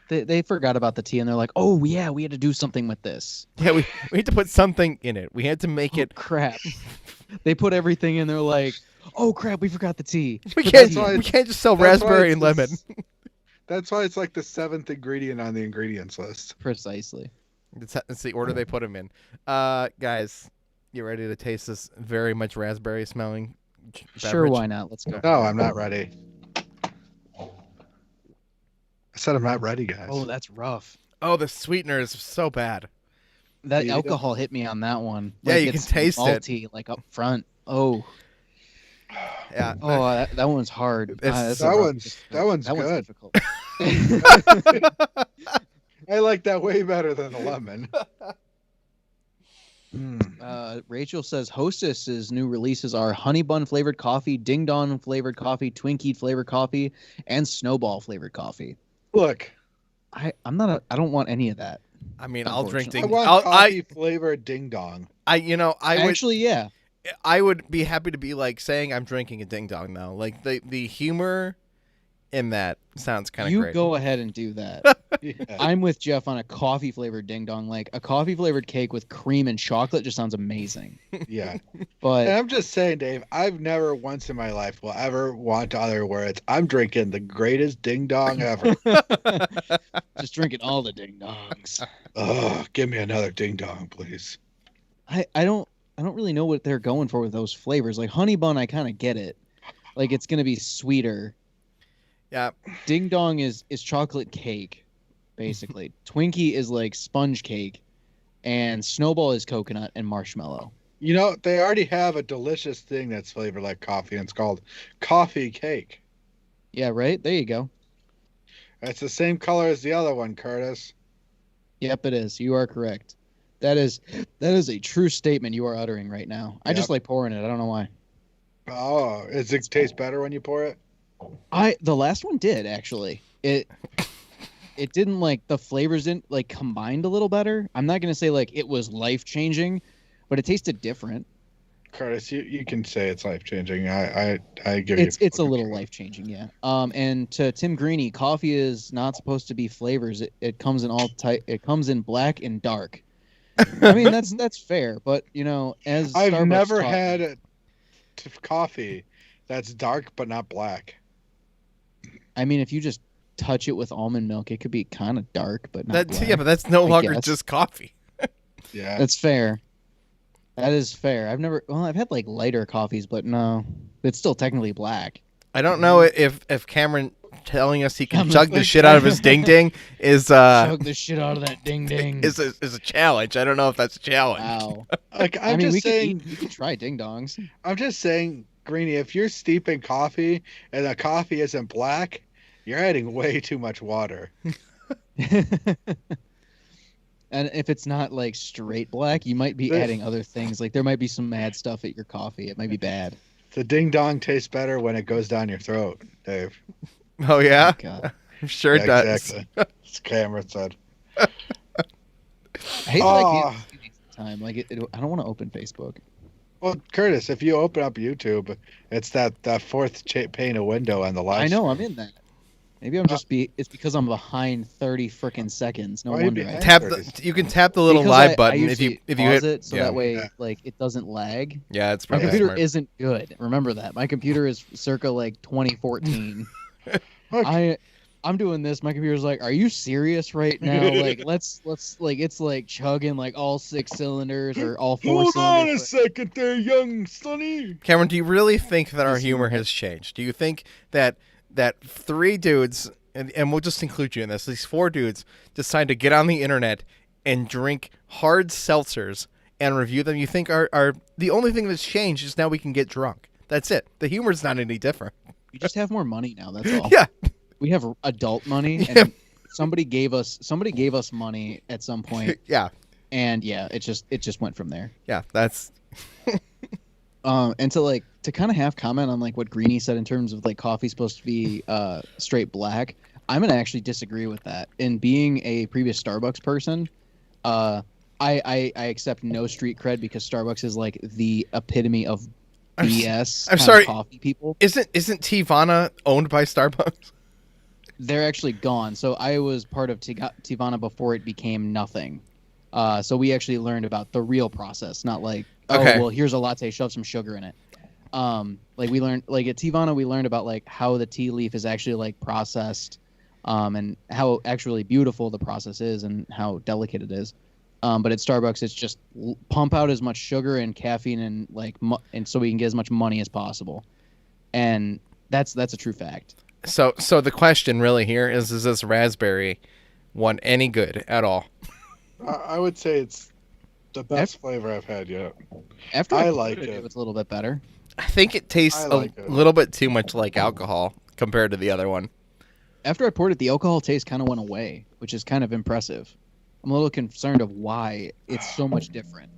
They forgot about the tea and they're like, oh yeah, we had to do something with this. Yeah, we had to put something in it. We had to make it. Crap. They put everything in. They're like. Oh crap! We forgot the tea. We can't just sell raspberry and lemon. That's why it's like the 7th ingredient on the ingredients list. Precisely. It's the order they put them in. Guys, you ready to taste this very much raspberry smelling beverage? Sure, why not? Let's go. No, I'm not ready. I said I'm not ready, guys. Oh, that's rough. Oh, the sweetener is so bad. That alcohol hit me on that one. Yeah, you can taste malty, it. Like up front. Oh. Yeah. Oh, that one's hard. That one's good. Difficult. I like that way better than the lemon. Rachel says Hostess's new releases are honey bun flavored coffee, ding dong flavored coffee, Twinkie flavored coffee, and snowball flavored coffee. Look, I don't want any of that. I mean, I'll drink ding. I want coffee flavored ding dong. I would be happy to be like saying I'm drinking a ding dong now. Like the humor in that sounds kind of great. You go ahead and do that. Yeah. I'm with Jeff on a coffee flavored ding dong. Like a coffee flavored cake with cream and chocolate just sounds amazing. Yeah. But And I'm just saying, Dave, I've never once in my life will ever want to utter words. I'm drinking the greatest ding dong ever. just drinking all the ding dongs. Oh, give me another ding dong, please. I don't really know what they're going for with those flavors. Like honey bun, I kind of get it. Like it's gonna be sweeter. Yeah. Ding dong is chocolate cake, basically. Twinkie is like sponge cake, and Snowball is coconut and marshmallow. You know, they already have a delicious thing that's flavored like coffee, and it's called coffee cake. Yeah, right? There you go. It's the same color as the other one, Curtis. Yep, it is. You are correct. That is a true statement you are uttering right now. I just like pouring it. I don't know why. Oh, does it taste better when you pour it? The last one did actually. It didn't like the flavors didn't like combined a little better. I'm not gonna say like it was life changing, but it tasted different. Curtis, you can say it's life changing. I give you. It's a little life changing, yeah. And to Tim Greeny, coffee is not supposed to be flavors. It comes in all type. It comes in black and dark. I mean that's fair, but you know, as I've Starbucks never taught had me, coffee that's dark but not black. I mean, if you just touch it with almond milk, it could be kind of dark, but not black. Yeah, but that's no longer guess. just coffee. Yeah, That's fair. That is fair. I've had like lighter coffees, but no, it's still technically black. I don't know if Cameron telling us he can chug the shit out of his ding ding is chug the shit out of that ding ding is a challenge. I don't know if that's a challenge. Wow. like I mean, we could try ding dongs. I'm just saying, Greeny, if you're steeping coffee and the coffee isn't black, you're adding way too much water. And if it's not like straight black, you might be adding other things. Like there might be some mad stuff at your coffee. It might be bad. The ding dong tastes better when it goes down your throat, Dave. Oh yeah, God. I'm sure it does. Exactly. As Cameron said. I hate that I can't see these at the time. Like I don't want to open Facebook. Well, Curtis, if you open up YouTube, it's that fourth pane of window on the live. I know I'm in that. Maybe I'm it's because I'm behind 30 frickin' seconds. No wonder. You can tap the little live button if you hit it, so that way like it doesn't lag. Yeah, it's my pretty computer smart. isn't good. Remember that. My computer is circa like 2014. I'm doing this. My computer's like, "Are you serious right now? Like, let's like it's like chugging like all 6 cylinders or all 4 cylinders." Hold on a second there, young Sonny. Cameron, do you really think that our humor has changed? Do you think that 3 dudes, and we'll just include you in this, these 4 dudes decide to get on the internet and drink hard seltzers and review them? You think are the only thing that's changed is now we can get drunk. That's it. The humor's not any different. We just have more money now. That's all. Yeah. We have adult money, and somebody gave us money at some point. Yeah. And yeah, it just went from there. Yeah, that's. And to kind of have comment on like what Greeny said in terms of like coffee's supposed to be straight black. I'm gonna actually disagree with that. In being a previous Starbucks person, I accept no street cred because Starbucks is like the epitome of BS. I'm sorry, coffee people. Isn't Teavana owned by Starbucks? They're actually gone. So I was part of Teavana before it became nothing. So we actually learned about the real process, not like, well, here's a latte, shove some sugar in it. Like we learned, like at Teavana, we learned about like how the tea leaf is actually like processed, and how actually beautiful the process is and how delicate it is. But at Starbucks, it's just pump out as much sugar and caffeine and like, and so we can get as much money as possible. And that's a true fact. So the question really here is this raspberry one any good at all? I would say it's the best flavor I've had yet. After I like it. It was a little bit better. I think it tastes a little bit too much like alcohol compared to the other one. After I poured it, the alcohol taste kind of went away, which is kind of impressive. I'm a little concerned of why it's so much different.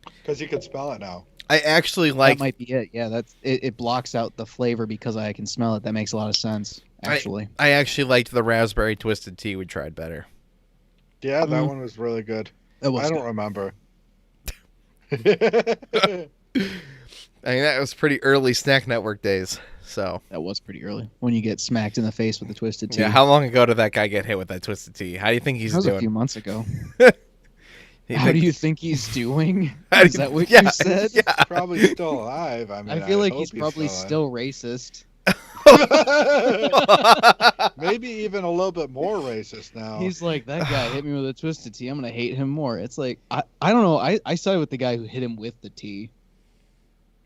Because you can smell it now. I actually like. That might be it. Yeah, it blocks out the flavor because I can smell it. That makes a lot of sense. Actually, I actually liked the raspberry twisted tea we tried better. Yeah, that one was really good. I don't remember. I mean, that was pretty early Snack Network days. So that was pretty early when you get smacked in the face with the twisted tea. Yeah, how long ago did that guy get hit with that twisted tea? How do you think he's doing? That was a few months ago. How do you think he's doing? Is that what you said? Yeah. He's probably still alive. I mean, I feel like he's probably still racist. Maybe even a little bit more racist now. He's like, that guy hit me with a twisted tea. I'm gonna hate him more. It's like I don't know. I sided with the guy who hit him with the tea.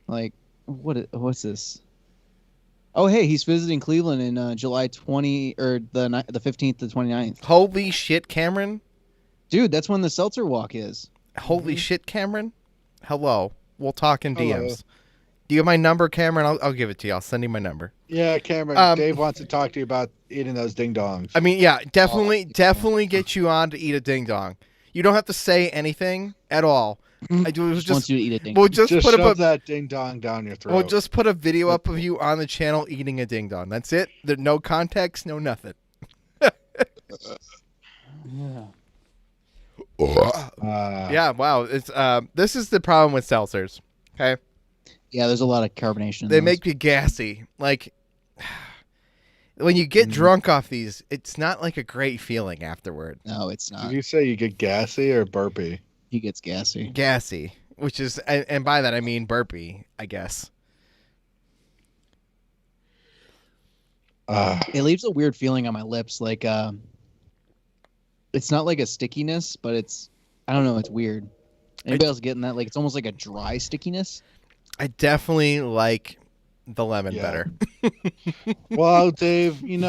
Like, what's this? Oh, hey, he's visiting Cleveland in July 20 or the 15th to 29th. Holy shit, Cameron! Dude, that's when the Seltzer Walk is. Holy shit, Cameron! Hello, we'll talk in DMs. Do you have my number, Cameron? I'll give it to you. I'll send you my number. Yeah, Cameron. Dave wants to talk to you about eating those ding dongs. I mean, yeah, definitely get you on to eat a ding dong. You don't have to say anything at all. I just want you to eat a ding. We'll just put up that ding dong down your throat. We'll just put a video up of you on the channel eating a ding dong. That's it. There's no context, no nothing. Yeah. Yeah. Wow. It's this is the problem with seltzers. Okay. Yeah, there's a lot of carbonation. They make you gassy. Like when you get drunk off these, it's not like a great feeling afterward. No, it's not. Did you say you get gassy or burpy? He gets gassy. Gassy, which is, and by that I mean burpy, I guess. It leaves a weird feeling on my lips, like it's not like a stickiness, but it's, I don't know, it's weird. Anybody else getting that? Like, it's almost like a dry stickiness. I definitely like the lemon better. Well, Dave, you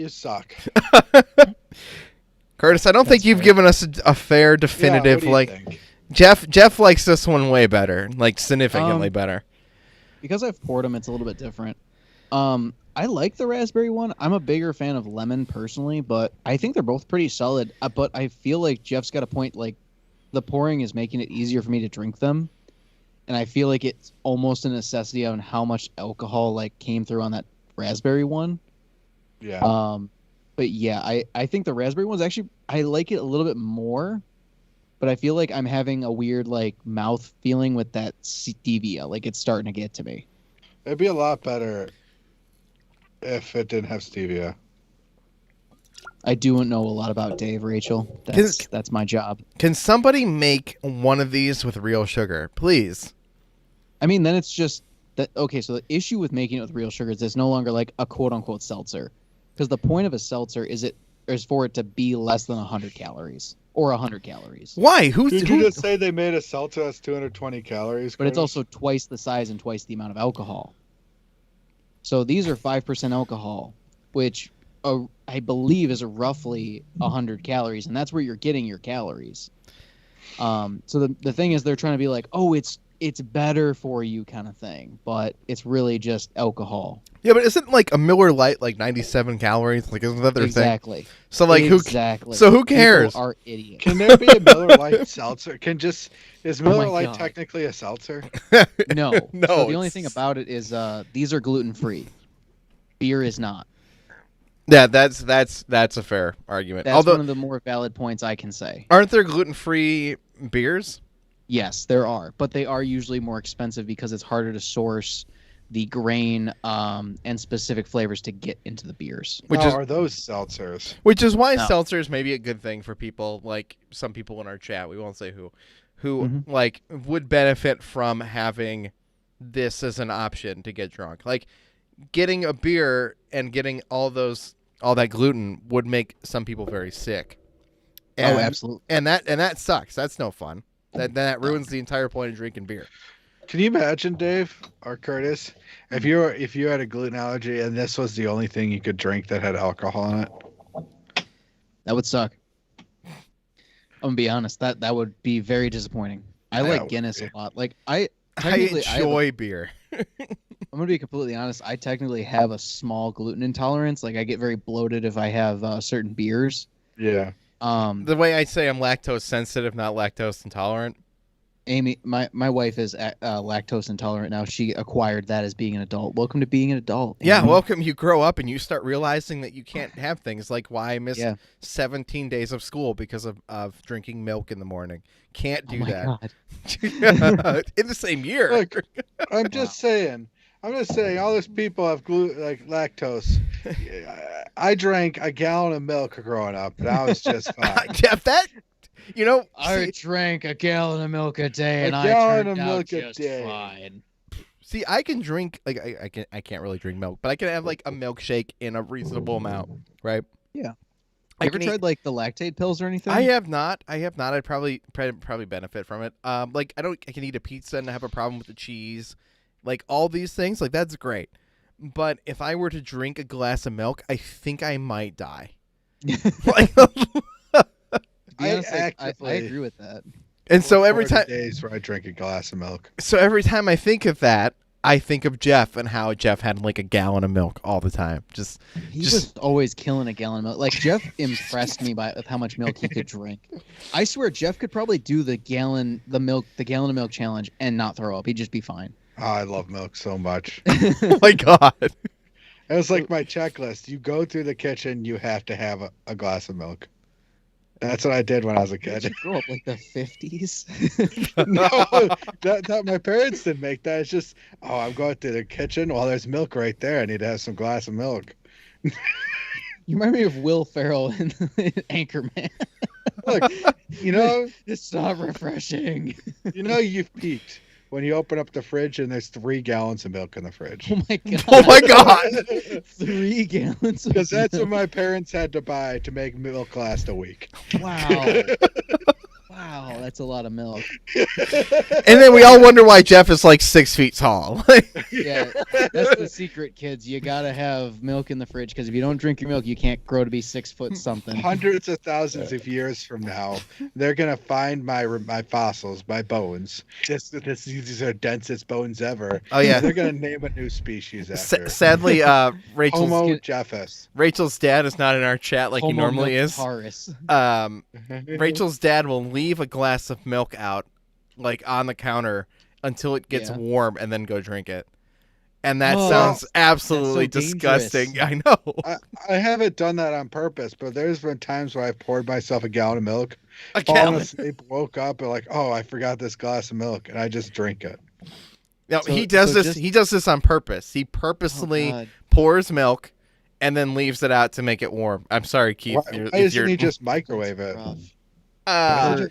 suck. Curtis, I don't think you've given us a fair, definitive, think? Jeff likes this one way better, like significantly better. Because I've poured them, it's a little bit different. I like the raspberry one. I'm a bigger fan of lemon personally, but I think they're both pretty solid. But I feel like Jeff's got a point, like the pouring is making it easier for me to drink them. And I feel like it's almost a necessity on how much alcohol like came through on that raspberry one. Yeah. But yeah, I think the raspberry one's actually, I like it a little bit more, but I feel like I'm having a weird like mouth feeling with that stevia. Like it's starting to get to me. It'd be a lot better if it didn't have stevia. I do know a lot about Dave, Rachel. That's my job. Can somebody make one of these with real sugar, please? I mean, then it's just that. Okay, so the issue with making it with real sugar is it's no longer like a quote unquote seltzer, because the point of a seltzer is for it to be less than 100 calories or 100 calories. Why? Did you just say they made a seltzer that's 220 calories? But it's also twice the size and twice the amount of alcohol. So these are 5% alcohol, which I believe is roughly 100 calories, and that's where you're getting your calories. So the thing is, they're trying to be like, oh, it's better for you kind of thing, but it's really just alcohol. Yeah, but isn't like a Miller Lite like 97 calories? Like, isn't that their thing? So like, who cares? People are idiots. Can there be a Miller Lite seltzer? Is Miller Lite technically a seltzer? No. No. So the only thing about it is these are gluten free. Beer is not. Yeah, that's a fair argument. That's one of the more valid points I can say. Aren't there gluten-free beers? Yes, there are, but they are usually more expensive because it's harder to source the grain and specific flavors to get into the beers. Are those seltzers? Which is why seltzers may be a good thing for people like some people in our chat. We won't say who like would benefit from having this as an option to get drunk. Like getting a beer and getting all that gluten would make some people very sick. And, absolutely. And that sucks. That's no fun. That ruins the entire point of drinking beer. Can you imagine, Dave or Curtis, if you had a gluten allergy and this was the only thing you could drink that had alcohol in it? That would suck. I'm gonna be honest. That would be very disappointing. I like Guinness a lot. Like I enjoy beer. I'm gonna be completely honest. I technically have a small gluten intolerance. Like I get very bloated if I have certain beers. Yeah. The way I say I'm lactose sensitive, not lactose intolerant. Amy, my wife is lactose intolerant now. She acquired that as being an adult. Welcome to being an adult. Yeah, welcome. You grow up and you start realizing that you can't have things like why I missed 17 days of school because of drinking milk in the morning. Can't do that. God. In the same year. Look, I'm just saying. All these people have lactose. I drank a gallon of milk growing up, and I was just fine. Jeff, I drank a gallon of milk a day, and I turned out just fine. See, I can drink I can't really drink milk, but I can have like a milkshake in a reasonable amount, right? Yeah. You ever tried like the lactate pills or anything? I have not. I'd probably benefit from it. I can eat a pizza and have a problem with the cheese, like all these things. Like that's great, but if I were to drink a glass of milk, I think I might die. I agree with that. And so every time days where I drink a glass of milk. So every time I think of that, I think of Jeff and how Jeff had like a gallon of milk all the time. He was always killing a gallon of milk. Like Jeff impressed me with how much milk he could drink. I swear Jeff could probably do the gallon of milk challenge and not throw up. He'd just be fine. Oh, I love milk so much. Oh my God. It was like my checklist. You go through the kitchen, you have to have a glass of milk. That's what I did when I was a kid. Did you grow up like the 50s? No, that my parents didn't make that. It's just, I'm going to the kitchen. Well, there's milk right there. I need to have some glass of milk. You remind me of Will Ferrell in Anchorman. Look, it's not refreshing. You've peaked when you open up the fridge and there's 3 gallons of milk in the fridge. Oh my God. Oh my God. 3 gallons. Because that's what my parents had to buy to make milk last a week. Wow. Wow, that's a lot of milk. And then we all wonder why Jeff is like 6 feet tall. Yeah, that's the secret, kids. You gotta have milk in the fridge because if you don't drink your milk, you can't grow to be 6 foot something. Hundreds of thousands of years from now, they're gonna find my fossils, my bones. These are densest bones ever. Oh yeah, they're gonna name a new species after. Sadly, Rachel's Homo Jeffus. Rachel's dad is not in our chat like Homo he normally is. Rachel's dad will leave a glass of milk out, like on the counter, until it gets warm, and then go drink it. And that sounds absolutely disgusting. I know. I haven't done that on purpose, but there's been times where I've poured myself a gallon of milk, fallen asleep, woke up, and like, I forgot this glass of milk, and I just drink it. No, he does this. He does this on purpose. He purposely pours milk and then leaves it out to make it warm. I'm sorry, Keith. Why doesn't he just microwave it? God,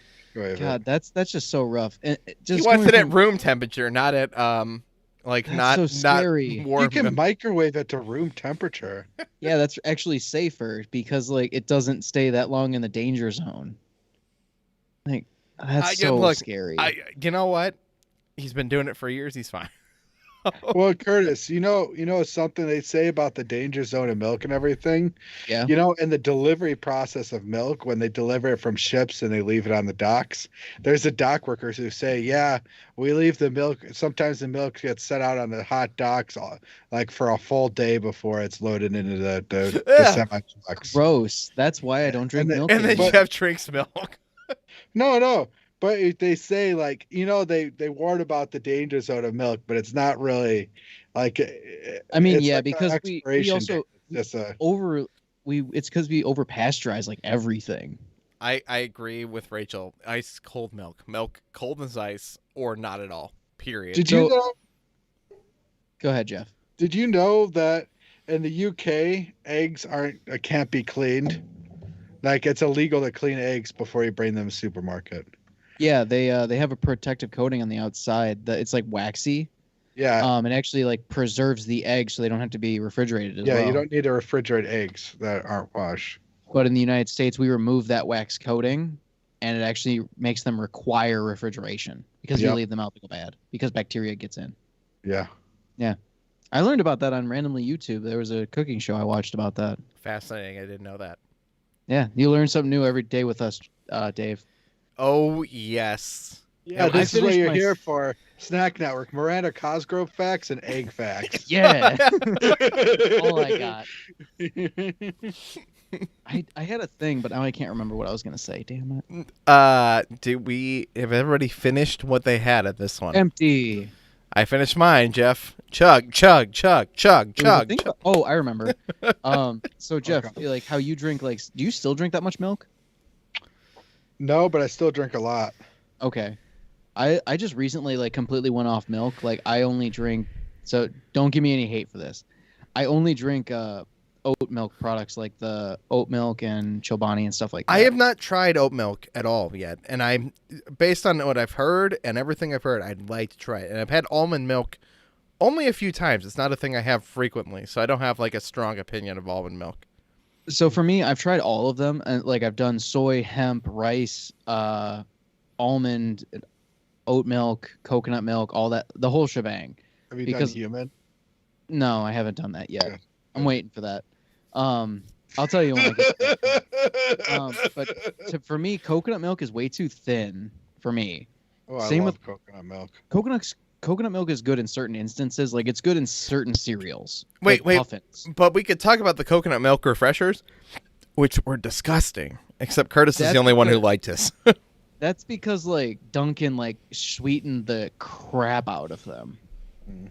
that's just so rough. And he wants it at room temperature, not at not scary. Warm. You can microwave it to room temperature. Yeah, that's actually safer because it doesn't stay that long in the danger zone. Like that's scary. You know what? He's been doing it for years. He's fine. Well, Curtis, something they say about the danger zone of milk and everything? Yeah. In the delivery process of milk, when they deliver it from ships and they leave it on the docks, there's the dock workers who say, we leave the milk. Sometimes the milk gets set out on the hot docks like for a full day before it's loaded into the semi-trucks. Gross. That's why I don't drink milk. And then Jeff drinks milk. No. But they say they warn about the danger zone of milk, but it's not really like. I mean, because we also it's because we over pasteurize like everything. I agree with Rachel. Ice cold milk cold as ice, or not at all. Period. Did you know? Go ahead, Jeff. Did you know that in the UK eggs can't be cleaned? Like it's illegal to clean eggs before you bring them to the supermarket. Yeah, they have a protective coating on the outside that it's like waxy. Yeah. It actually preserves the eggs so they don't have to be refrigerated as well. Yeah, you don't need to refrigerate eggs that aren't washed. But in the United States, we remove that wax coating, and it actually makes them require refrigeration because you leave them out, they go bad because bacteria gets in. Yeah. Yeah. I learned about that on randomly YouTube. There was a cooking show I watched about that. Fascinating. I didn't know that. Yeah, you learn something new every day with us, Dave. Oh, yes. Yeah, this is what you're here for. Snack Network, Miranda Cosgrove facts and egg facts. Yeah. All I got. I had a thing, but now I can't remember what I was gonna say. Damn it. Have everybody finished what they had at this one? Empty. I finished mine, Jeff. Chug, chug, chug, chug, chug. Oh, I remember. So Jeff, like how you drink, like, do you still drink that much milk? No, but I still drink a lot. Okay. I just recently like completely went off milk. Like I only drink, so don't give me any hate for this. I only drink oat milk products like the oat milk and Chobani and stuff like that. I have not tried oat milk at all yet, and I'm based on what I've heard and everything I've heard, I'd like to try it. And I've had almond milk only a few times. It's not a thing I have frequently, so I don't have like a strong opinion of almond milk. So for me, I've tried all of them, and like I've done soy, hemp, rice, almond, oat milk, coconut milk, all that, the whole shebang. Have you done human? No, I haven't done that yet. I'm waiting for that. I'll tell you when I get but for me, coconut milk is way too thin for me. Oh, Same with coconut milk. Coconut milk is good in certain instances. Like it's good in certain cereals. Wait, muffins. But we could talk about the coconut milk refreshers, which were disgusting. Except Curtis is the only one who liked us. That's because like Dunkin' like sweetened the crap out of them.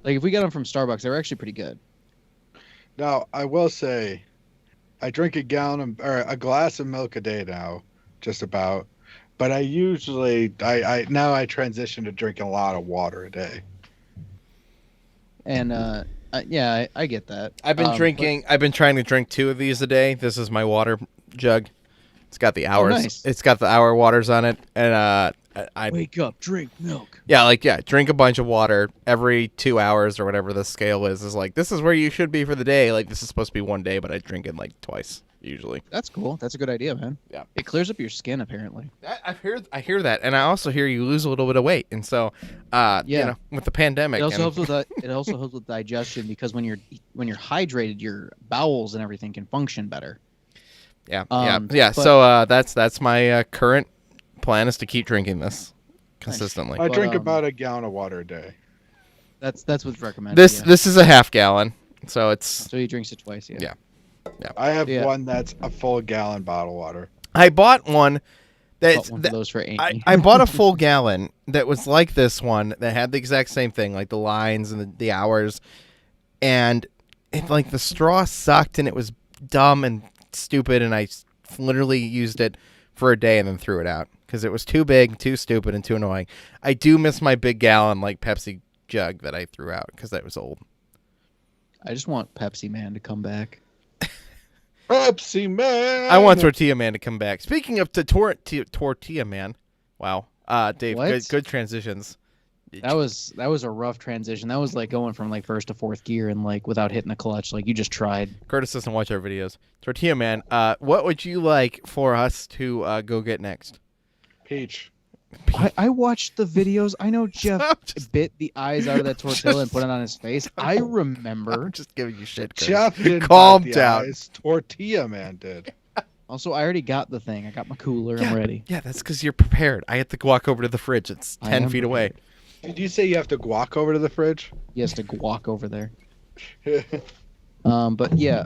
Like if we got them from Starbucks, they were actually pretty good. Now I will say, I drink a glass of milk a day now, just about. But I usually I transition to drinking a lot of water a day. And yeah, I get that. I've been drinking. I've been trying to drink 2 of these a day. This is my water jug. It's got the hours. Oh, nice. It's got the hour waters on it, and I wake up, drink milk. Yeah, drink a bunch of water every 2 hours or whatever the scale is. Is like this is where you should be for the day. Like this is supposed to be one day, but I drink it like twice usually. That's cool. That's a good idea, man. Yeah, it clears up your skin apparently. I hear that, and I also hear you lose a little bit of weight, and so you know, with the pandemic, it also helps with that. It also helps with digestion because when you're hydrated, your bowels and everything can function better. Yeah. So that's my current plan is to keep drinking this consistently. I drink about a gallon of water a day. That's what's recommended. This is a half gallon, so it's. So he drinks it twice. Yeah. I have one that's a full gallon bottle of water. I bought one. Those for Amy. I bought a full gallon that was like this one that had the exact same thing, like the lines and the hours, and it like the straw sucked and it was dumb and stupid, and I literally used it for a day and then threw it out because it was too big, too stupid, and too annoying. I do miss my big gallon like Pepsi jug that I threw out because that was old. I just want Pepsi Man to come back. Pepsi Man. I want Tortilla Man to come back. Speaking of Tortilla Man, wow, Dave, good transitions. That was a rough transition. That was like going from like first to fourth gear and like without hitting the clutch. Like you just tried. Curtis doesn't watch our videos. Tortilla Man, what would you like for us to go get next? Peach. I watched the videos. I know Jeff bit the eyes out of that tortilla and put it on his face. I remember. I'm just giving you shit, Curtis. Jeff did calm down. Eyes. Tortilla Man did. Also, I already got the thing. I got my cooler. I'm ready. Yeah, that's because you're prepared. I have to walk over to the fridge. It's 10 feet away. Did you say you have to walk over to the fridge? He has to walk over there. But yeah,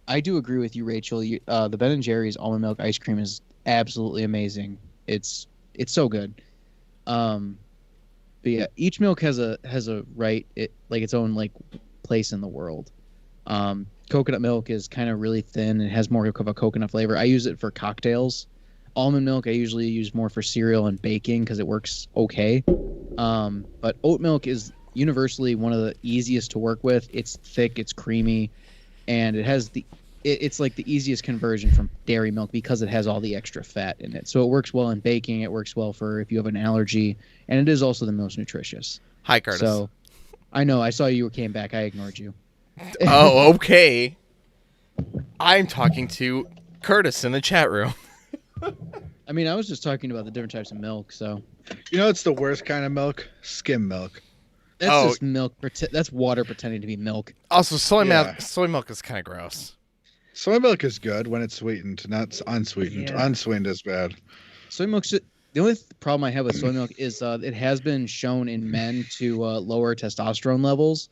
I do agree with you, Rachel. The Ben & Jerry's almond milk ice cream is absolutely amazing. It's so good. But yeah, each milk has a its own like place in the world. Coconut milk is kind of really thin and has more of a coconut flavor. I use it for cocktails. Almond milk I usually use more for cereal and baking because it works okay. But oat milk is universally one of the easiest to work with. It's thick, it's creamy, and it has it's like the easiest conversion from dairy milk because it has all the extra fat in it. So it works well in baking. It works well for if you have an allergy, and it is also the most nutritious. Hi, Curtis. So I know I saw you came back. I ignored you. Oh, okay. I'm talking to Curtis in the chat room. I mean, I was just talking about the different types of milk. So you know, it's the worst kind of milk. Skim milk. That's just milk. That's water pretending to be milk. Also, soy milk is kind of gross. Soy milk is good when it's sweetened, not unsweetened. Yeah. Unsweetened is bad. Soy milk. The only problem I have with soy milk is it has been shown in men to lower testosterone levels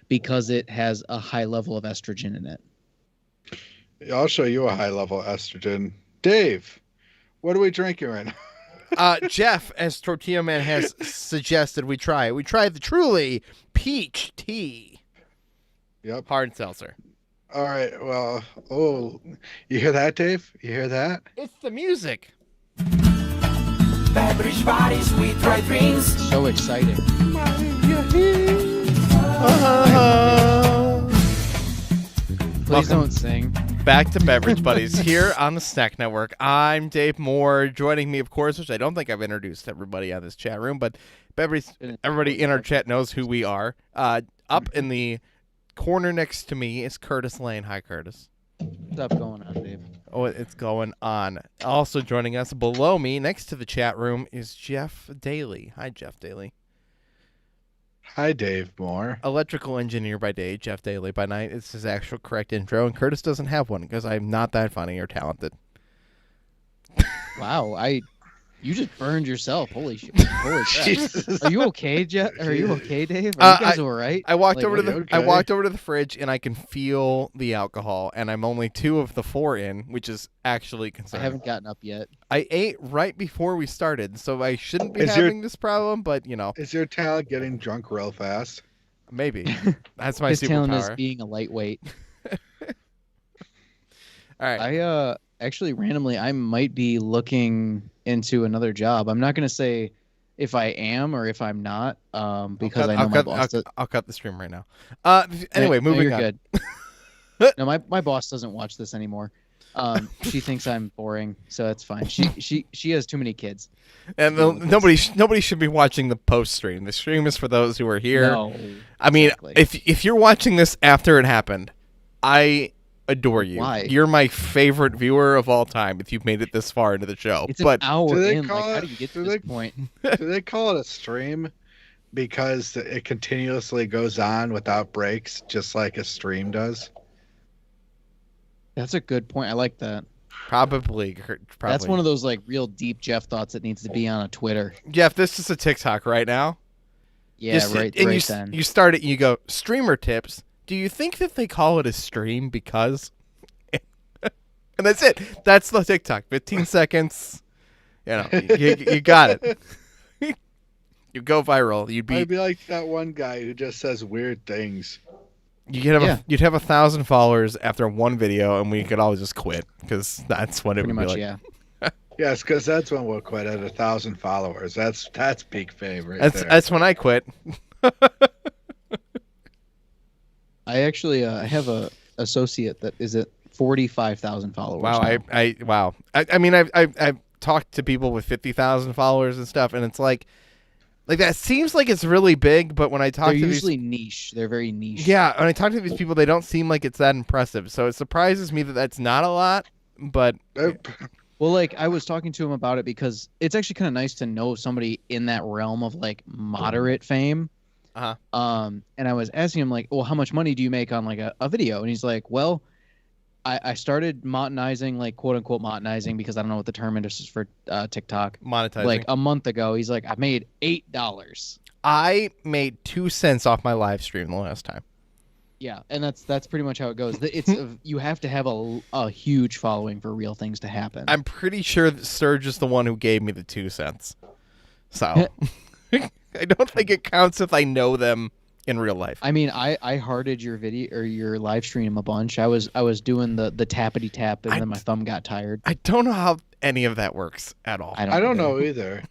because it has a high level of estrogen in it. I'll show you a high level estrogen. Dave, what are we drinking right now? Jeff, as Tortilla Man has suggested, we try the truly peach tea. Yep. Hard seltzer. All right. Well, you hear that, Dave? You hear that? It's the music. Beverage Buddies, we try drinks. So exciting. Please don't sing. Back to Beverage Buddies here on the Snack Network. I'm Dave Moore. Joining me, of course, which I don't think I've introduced everybody on this chat room, but everybody in our chat knows who we are. Up in the corner next to me is Curtis Lane. Hi, Curtis. What's up going on, Dave? Oh, it's going on. Also joining us below me, next to the chat room, is Jeff Daly. Hi, Jeff Daly. Hi, Dave Moore. Electrical engineer by day, Jeff Daly by night. It's his actual correct intro, and Curtis doesn't have one because I'm not that funny or talented. Wow, you just burned yourself. Holy shit! Holy shit! Are you okay, Jeff? Are you okay, Dave? Are you guys all right? I walked over to the fridge and I can feel the alcohol, and I'm only 2 of the 4 in, which is actually concerning. I haven't gotten up yet. I ate right before we started, so I shouldn't be having this problem. But is your talent getting drunk real fast? Maybe that's my His talent is superpower. being a lightweight. All right. I actually randomly I might be looking into another job. I'm not gonna say if I am or if I'm not, because I know my boss. I'll cut the stream right now. Anyway, moving on. Good. No, my boss doesn't watch this anymore. She thinks I'm boring, so it's fine. She has too many kids. And nobody should be watching the post stream. The stream is for those who are here. No, I mean, exactly. if you're watching this after it happened, I adore you. Why? You're my favorite viewer of all time if you've made it this far into the show. It's an hour in. Like, how do you get to this point? Do they call it a stream because it continuously goes on without breaks, just like a stream does? That's a good point. I like that. Probably. That's one of those like real deep Jeff thoughts that needs to be on a Twitter. Jeff, this is a TikTok right now. Yeah, right then. You start it and you go, streamer tips. Do you think that they call it a stream because? And that's it. That's the TikTok. 15 seconds. You got it. You go viral. I'd be like that one guy who just says weird things. You'd have 1,000 followers after one video, and we could all just quit because that's what it would be like. Yeah. Yes, because that's when we'll quit at 1,000 followers. That's peak fame right there. That's when I quit. I actually I have a associate that is at 45,000 followers. Wow, now. I mean, I've talked to people with 50,000 followers and stuff, and it's like that seems like it's really big, but when I talk They're to usually niche. They're very niche. Yeah, when I talk to these people, they don't seem like it's that impressive. So it surprises me that that's not a lot, but well, like I was talking to him about it because it's actually kind of nice to know somebody in that realm of like moderate fame. Uh-huh. And I was asking him like, well, how much money do you make on like a video? And he's like, well, I started monetizing, like quote unquote monetizing, because I don't know what the term is for TikTok. Monetizing. Like a month ago, he's like, I made $8. I made 2 cents off my live stream the last time. Yeah, and that's pretty much how it goes. It's you have to have a huge following for real things to happen. I'm pretty sure that Sturge is the one who gave me the 2 cents. So I don't think it counts if I know them in real life. I mean, I hearted your video or your live stream a bunch. I was doing the tappity tap, and then my thumb got tired. I don't know how any of that works at all. I don't know either.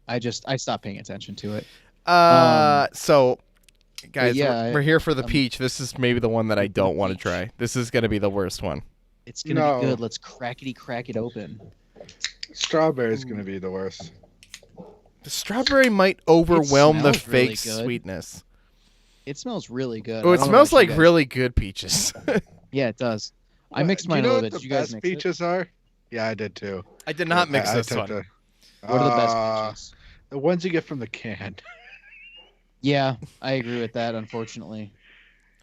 I stopped paying attention to it. So, guys, yeah, we're here for the peach. This is maybe the one that I don't want to try. This is going to be the worst one. It's going to be good. Let's crack it open. Strawberry's going to be the worst. The strawberry might overwhelm the fake sweetness. It smells really good. Oh, it smells like really good peaches. Yeah, it does. I mixed mine a little bit. Did you guys mix it? Peaches are? Yeah, I did too. I did not mix this one. What are the best peaches? The ones you get from the can. Yeah, I agree with that, unfortunately.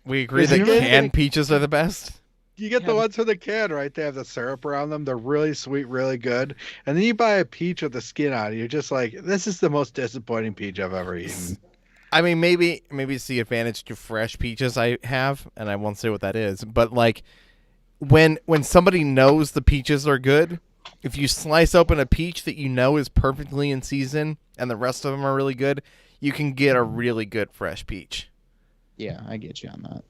We agree that canned peaches are the best? You get the ones from the can, right? They have the syrup around them. They're really sweet, really good. And then you buy a peach with the skin on it. You're just like, this is the most disappointing peach I've ever eaten. I mean, maybe it's the advantage to fresh peaches I have, and I won't say what that is. But, like, when somebody knows the peaches are good, if you slice open a peach that you know is perfectly in season and the rest of them are really good, you can get a really good fresh peach. Yeah, I get you on that.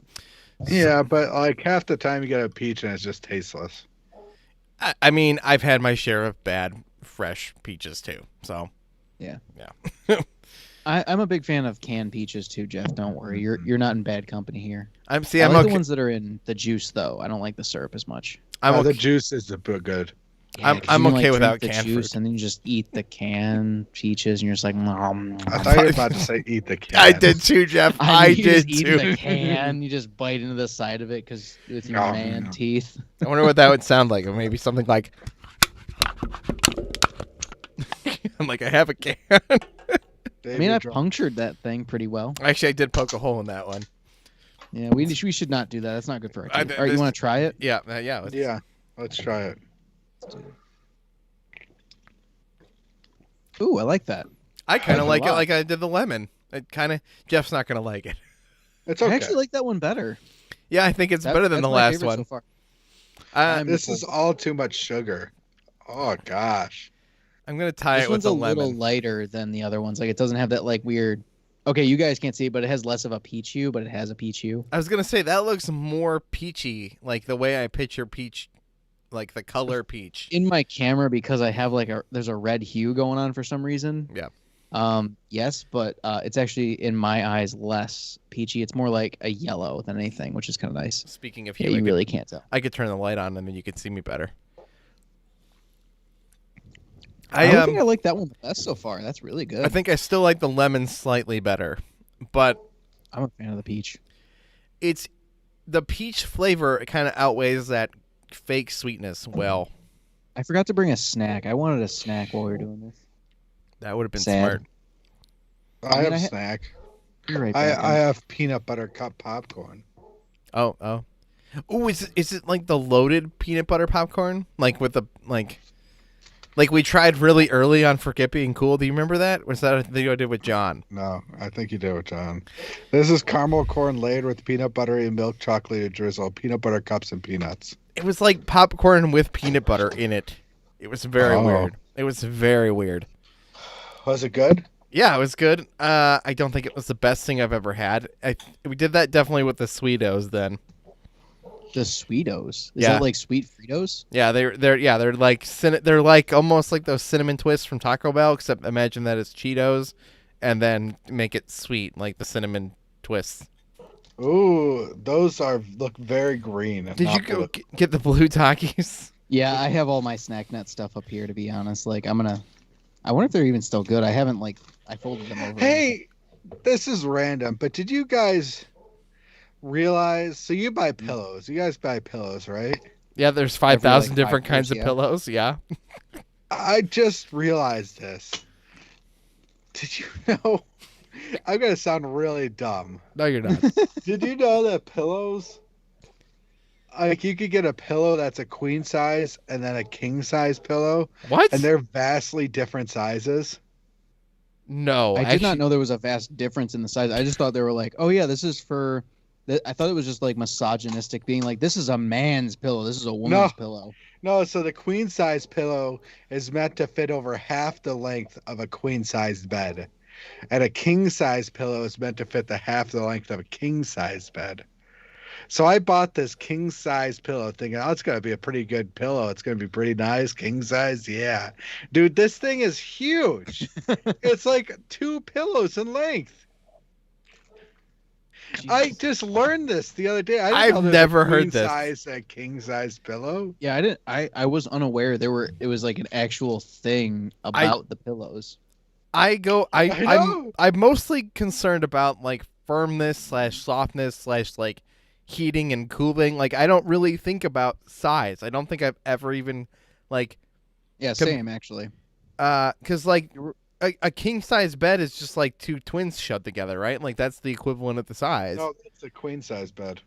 Yeah, but like half the time you get a peach and it's just tasteless. I mean, I've had my share of bad fresh peaches too. So yeah. I'm a big fan of canned peaches too, Jeff. Don't worry, you're not in bad company here. I like the ones that are in the juice though. I don't like the syrup as much. The juice is a bit good. Yeah, I'm okay without the canned juice, fruit. and then you just eat the canned peaches, and you're just like, I thought you were about to say eat the can. I did too, Jeff. I did too. Eat the can. You just bite into the side of it because with your man teeth. I wonder what that would sound like. Or maybe something like, I'm like, I have a can. I mean, I punctured that thing pretty well. Actually, I did poke a hole in that one. Yeah, we should not do that. That's not good for our teeth. All right, you want to try it? Yeah, Let's try it. Ooh, I like that. I kind of like it like I did the lemon. Jeff's not gonna like it. It's okay. I actually like that one better. Yeah, I think it's better than the last one. So far. This is all too much sugar. Oh gosh. I'm gonna tie it with the lemon. This one's a little lighter than the other ones. Like it doesn't have that like weird. Okay, you guys can't see it, but it has less of a peach hue, but it has a peach hue. I was gonna say that looks more peachy, like the way I picture peach, like the color peach. In my camera, because I have there's a red hue going on for some reason. Yeah. Yes, but it's actually in my eyes less peachy. It's more like a yellow than anything, which is kind of nice. Speaking of hue, you really can't tell. I could turn the light on and then you could see me better. I don't think I like that one the best so far. That's really good. I think I still like the lemon slightly better, but I'm a fan of the peach. It's the peach flavor kind of outweighs that fake sweetness well. I forgot to bring a snack. I wanted a snack while we were doing this. That would have been Sad. smart. I have a snack. You're right. I have peanut butter cup popcorn. Oh. Oh, is it like the loaded peanut butter popcorn? Like with the like we tried really early on For Get Being Cool. Do you remember that? Was that a video I did with John? No, I think you did with John. This is caramel corn laid with peanut butter and milk chocolate drizzle, peanut butter cups and peanuts. It was like popcorn with peanut butter in it. It was very weird. It was very weird. Was it good? Yeah, it was good. I don't think it was the best thing I've ever had. We did that definitely with the Sweetos then. The Sweetos? Is that like sweet Fritos? Yeah, they're like almost like those cinnamon twists from Taco Bell, except imagine that it's Cheetos, and then make it sweet like the cinnamon twists. Ooh, those look very green. Did you go get the blue Takis? Yeah, I have all my snack nut stuff up here. To be honest, I wonder if they're even still good. I haven't I folded them over. Hey, this is random, but did you guys realize? So you buy pillows. You guys buy pillows, right? Yeah, there's 5,000 different kinds of pillows. Yeah. I just realized this. Did you know? I'm gonna sound really dumb. No, you're not. Did you know that pillows? Like you could get a pillow that's a queen size and then a king size pillow. What? And they're vastly different sizes. No, I did not know there was a vast difference in the size. I just thought they were like, oh yeah, this is for. I thought it was just like misogynistic, being like, this is a man's pillow, this is a woman's pillow. No, so the queen size pillow is meant to fit over half the length of a queen sized bed, and a king size pillow is meant to fit half the length of a king size bed. So I bought this king size pillow thinking, oh, it's going to be a pretty good pillow. It's going to be pretty nice. King size. Yeah. Dude, this thing is huge. It's like 2 pillows in length. Jesus. I just learned this the other day. I've never heard this. Size and king size pillow. Yeah, I didn't. I was unaware it was like an actual thing about the pillows. I'm mostly concerned about like firmness / softness / like heating and cooling. Like I don't really think about size. I don't think I've ever even like. Yeah, same actually. Because like a king size bed is just like 2 twins shoved together, right? Like that's the equivalent of the size. No, it's a queen size bed.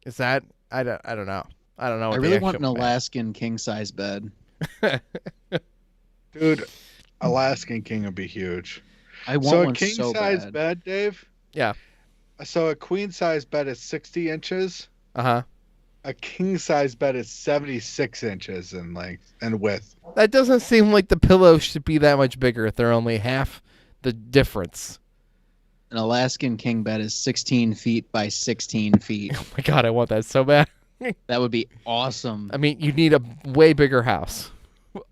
Is that? I don't know. I don't know. I really want an Alaskan king size bed. Dude, Alaskan king would be huge. I want one so a king size bed, Dave. Yeah. So a queen size bed is 60 inches. Uh-huh. A king size bed is 76 inches in length and width. That doesn't seem like the pillow should be that much bigger if they're only half the difference. An Alaskan king bed is 16 feet by 16 feet. Oh my God, I want that so bad. That would be awesome. I mean, you need a way bigger house.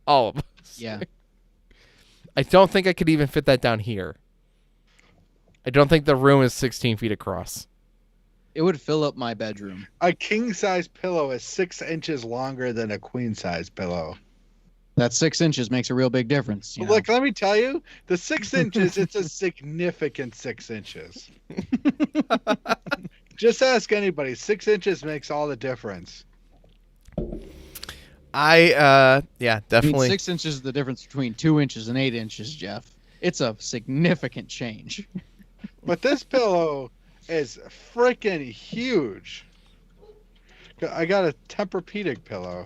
All of us. Yeah. I don't think I could even fit that down here. I don't think the room is 16 feet across. It would fill up my bedroom. A king size pillow is 6 inches longer than a queen size pillow. That 6 inches makes a real big difference. You know? Look, let me tell you, the 6 inches, it's a significant 6 inches. Just ask anybody. 6 inches makes all the difference. Yeah, definitely. I mean, 6 inches is the difference between 2 inches and 8 inches, Jeff. It's a significant change. But this pillow is freaking huge. I got a Tempur-Pedic pillow.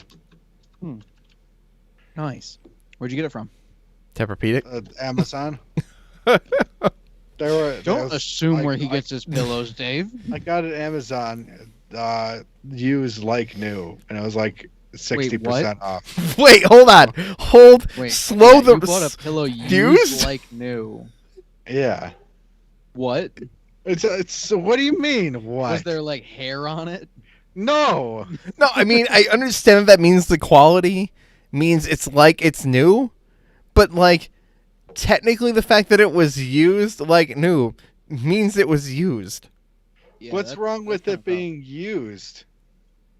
Nice. Where'd you get it from? Tempur-Pedic? Amazon. Don't assume where he gets his pillows, Dave. I got it Amazon used like new, and it was like 60% off. Wait, hold on. Slow the... You bought a pillow used like new. Yeah. What? It's what do you mean? What? Was there like hair on it? No. No, I mean, I understand that means the quality means it's like it's new, but like technically the fact that it was used like new means it was used. Yeah, what's wrong with it being used?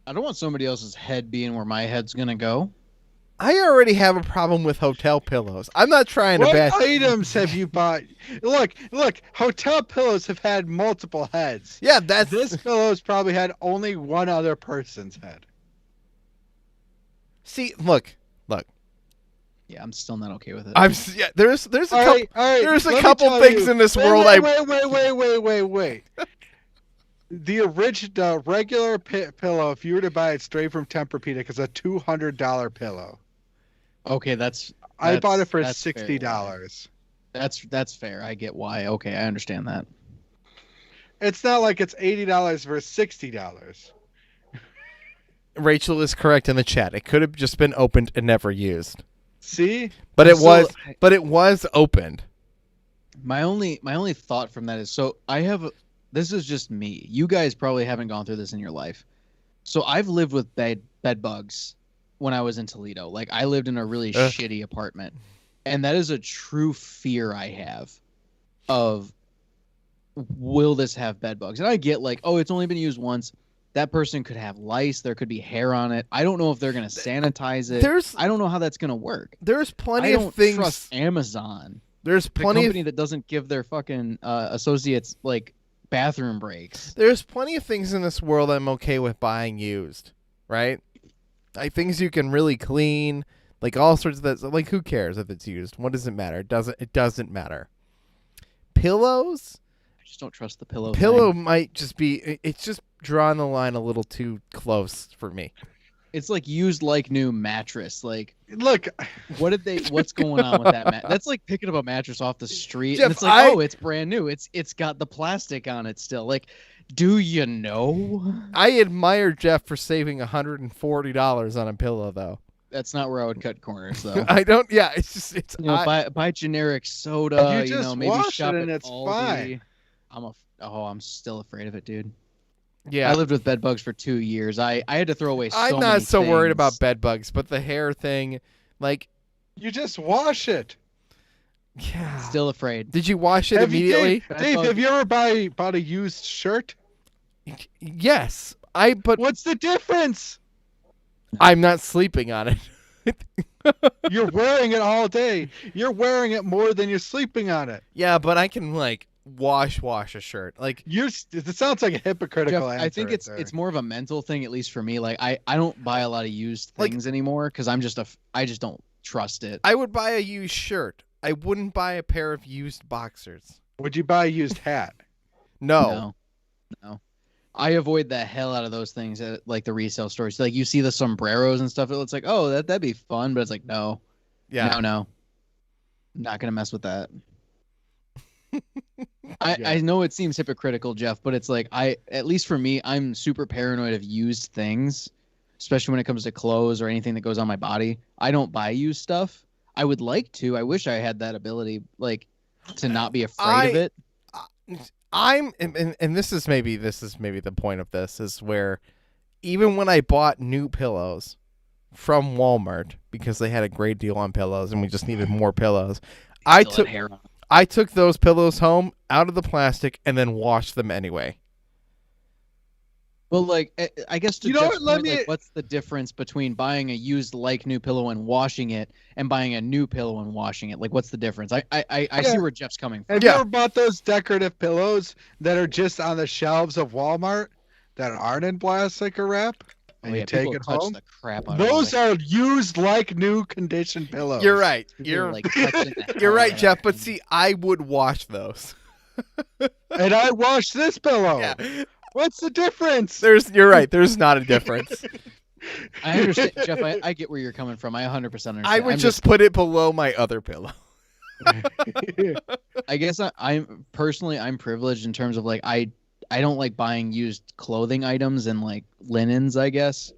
I don't want somebody else's head being where my head's gonna go. I already have a problem with hotel pillows. I'm not trying to bash. What items have you bought? Look, hotel pillows have had multiple heads. Yeah, this pillow's probably had only one other person's head. See, look. Yeah, I'm still not okay with it. There's a couple things in this world. Wait. The original regular pillow, if you were to buy it straight from Tempur-Pedic, is a $200 pillow. Okay, I bought it for $60. That's fair. I get why. Okay, I understand that. It's not like it's $80 versus $60. Rachel is correct in the chat. It could have just been opened and never used. See? But it was opened. My only thought from that is, so this is just me. You guys probably haven't gone through this in your life. So I've lived with bed bugs when I was in Toledo. Like, I lived in a really shitty apartment. And that is a true fear I have of, will this have bed bugs? And I get like, oh, it's only been used once. That person could have lice. There could be hair on it. I don't know if they're going to sanitize it. I don't know how that's going to work. There's plenty of things. I don't trust Amazon. There's plenty of company that doesn't give their fucking associates like bathroom breaks. There's plenty of things in this world I'm okay with buying used, right? Like things you can really clean, like all sorts of that. Like, who cares if it's used? What does it matter? It doesn't matter. Pillows? I just don't trust the pillow. Pillow might just be. It's just drawing the line a little too close for me. It's like used like new mattress. Like, look, what's going on with that that's like picking up a mattress off the street. Jeff, and it's like, oh, it's brand new. It's got the plastic on it still. Like, do you know? I admire Jeff for saving $140 on a pillow, though. That's not where I would cut corners, though. I don't. Yeah, it's buy generic soda. You just maybe wash shop it and at it's Aldi. fine. I'm still afraid of it, dude. Yeah, I lived with bed bugs for 2 years. I had to throw away so many I'm not so things. worried about bed bugs, but the hair thing, like, you just wash it. Yeah. Still afraid. Did you wash it immediately? Dave, have you ever bought a used shirt? Yes. But what's the difference? I'm not sleeping on it. You're wearing it all day. You're wearing it more than you're sleeping on it. Yeah, but I can like wash a shirt. Like, it sounds like a hypocritical answer. I think it's more of a mental thing, at least for me. Like, I don't buy a lot of used things anymore because I just don't trust it. I would buy a used shirt. I wouldn't buy a pair of used boxers. Would you buy a used hat? No. I avoid the hell out of those things at like the resale stores. Like, you see the sombreros and stuff. It's like, oh, that'd be fun, but it's like, no. Yeah. No. I'm not gonna mess with that. I know it seems hypocritical, Jeff, but it's like at least for me, I'm super paranoid of used things, especially when it comes to clothes or anything that goes on my body. I don't buy used stuff. I would like to. I wish I had that ability, like to not be afraid of it. And this is maybe the point of this is where even when I bought new pillows from Walmart because they had a great deal on pillows and we just needed more pillows, I took those pillows home out of the plastic and then washed them anyway. Well, like I guess to what's the difference between buying a used like new pillow and washing it and buying a new pillow and washing it? Like, what's the difference? I see where Jeff's coming from. Have you ever bought those decorative pillows that are just on the shelves of Walmart that aren't in plastic or wrap? And you take it home. The crap out those are used like new condition pillows. You're right. You're right, Jeff. But see, I would wash those. And I washed this pillow. Yeah. What's the difference? You're right. There's not a difference. I understand, Jeff. I get where you're coming from. I 100% understand. I would just put it below my other pillow. I guess I'm privileged in terms of like I don't like buying used clothing items and like linens, I guess,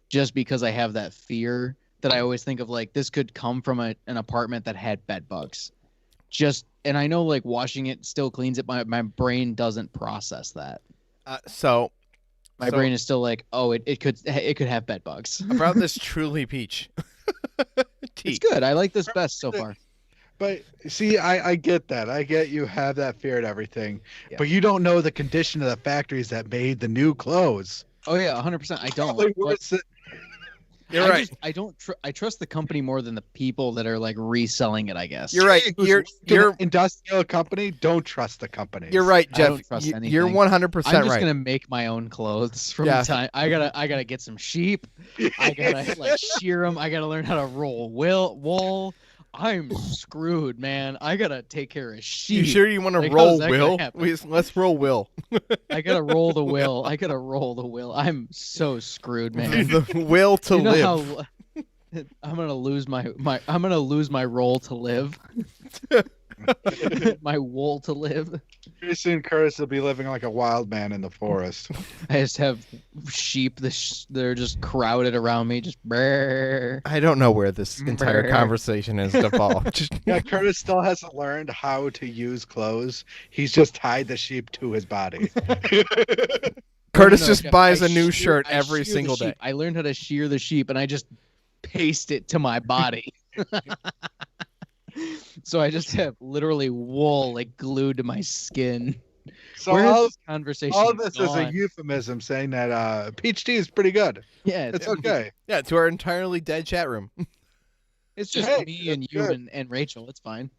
just because I have that fear that I always think of like this could come from an apartment that had bed bugs. And I know like washing it still cleans it. My brain doesn't process that. So my brain is still like, oh, it could have bed bugs. About this Truly Peach tea. It's good. I like this best so far. But see, I get that. I get you have that fear and everything, but you don't know the condition of the factories that made the new clothes. Oh yeah, 100%. I don't. You're right. I trust the company more than the people that are like reselling it, I guess. You're right. You're industrial company. Don't trust the company. You're right, Jeff. I don't trust anything. You're 100% right. I'm just gonna make my own clothes from time. I gotta get some sheep. I gotta like shear them. I gotta learn how to roll wool. I'm screwed, man. I gotta take care of sheep. You sure you want to roll Will? Let's roll Will. I gotta roll the will. I'm so screwed, man. The will to live. I'm gonna lose my role to live. My wool to live. Pretty soon, Curtis will be living like a wild man in the forest. I just have sheep. They're just crowded around me. Just brrr. I don't know where this entire conversation is devolved. Yeah, Curtis still hasn't learned how to use clothes. He's just tied the sheep to his body. Curtis just buys a new shirt every single day. I learned how to shear the sheep, and I just paste it to my body. So I just have literally wool like glued to my skin. So all this gone? is a euphemism saying that peach tea is pretty good. Yeah, it's okay. Yeah, to our entirely dead chat room. It's just me and you and Rachel. It's fine.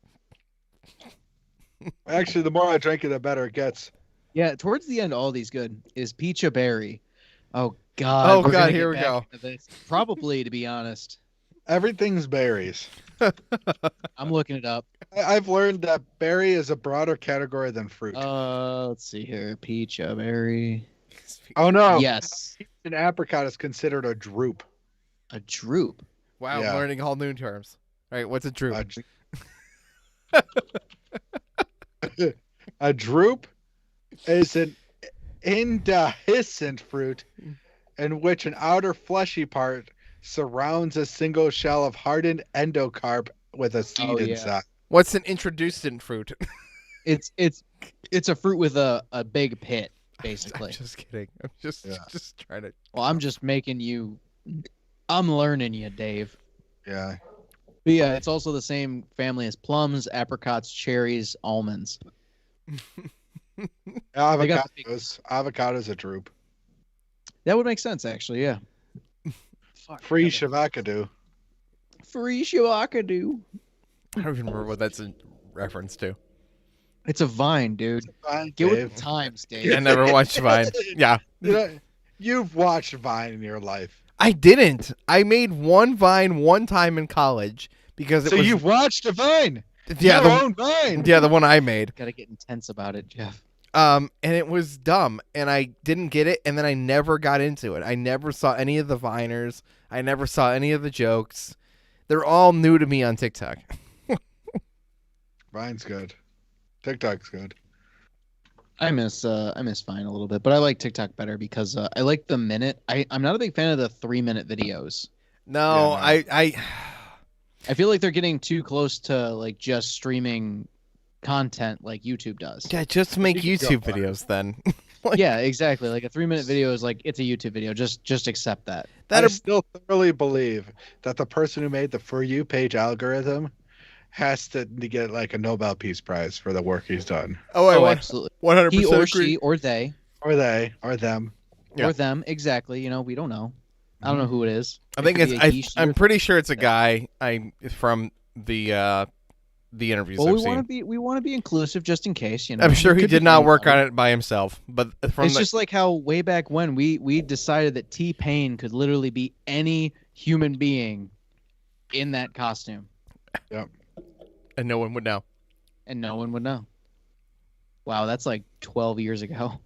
Actually, the more I drink it, the better it gets. Yeah, towards the end, all these good. Is peach a berry? Oh God. Oh God, here we go. Probably, to be honest. Everything's berries. I'm looking it up. I've learned that berry is a broader category than fruit. Let's see here. Peach, a berry. Oh no. Yes. An apricot is considered a drupe. A drupe. Wow, yeah. Learning all new terms. All right, what's a drupe? A drupe is an indehiscent fruit in which an outer fleshy part surrounds a single shell of hardened endocarp with a seed inside. What's an introducent fruit? It's a fruit with a big pit, basically. I'm just kidding. I'm just trying to. Well, I'm just making you. I'm learning you, Dave. Yeah. But yeah, it's also the same family as plums, apricots, cherries, almonds. Avocados a drupe. That would make sense, actually. Yeah. Free shavacado. Free shavacado. I don't even remember what that's in reference to. It's a Vine, dude. Get with the times, Dave. I never watched Vine. Yeah. You've watched Vine in your life. I didn't. I made one Vine one time in college because it was... So you've watched a Vine? Yeah, your own Vine. Yeah, the one I made. Gotta get intense about it, Jeff. And it was dumb, and I didn't get it, and then I never got into it. I never saw any of the Viners. I never saw any of the jokes. They're all new to me on TikTok. Vine's good. TikTok's good. I miss Vine a little bit, but I like TikTok better because I like the minute. I'm not a big fan of the 3-minute videos. No, Yeah, no. I feel like they're getting too close to like just streaming content like YouTube does. Yeah, just make You can YouTube go videos then. Yeah, exactly. Like a 3-minute video is like it's a YouTube video. Just accept that. I still thoroughly believe that the person who made the For You page algorithm has to get like a Nobel Peace Prize for the work he's done. Oh, absolutely. 100% He or agree. she or they Or they, or them. or them. Exactly. You know, we don't know. I don't know who it is. I think could be a he, she, I'm or pretty sure it's a guy. From the interviews well, I've we seen. want to be inclusive just in case, you know. I'm sure he Could did be not work anybody. on it by himself, but It's just like how way back when we decided that T-Pain could literally be any human being in that costume. Yep. and no one would know. And no one would know. Wow, that's like 12 years ago.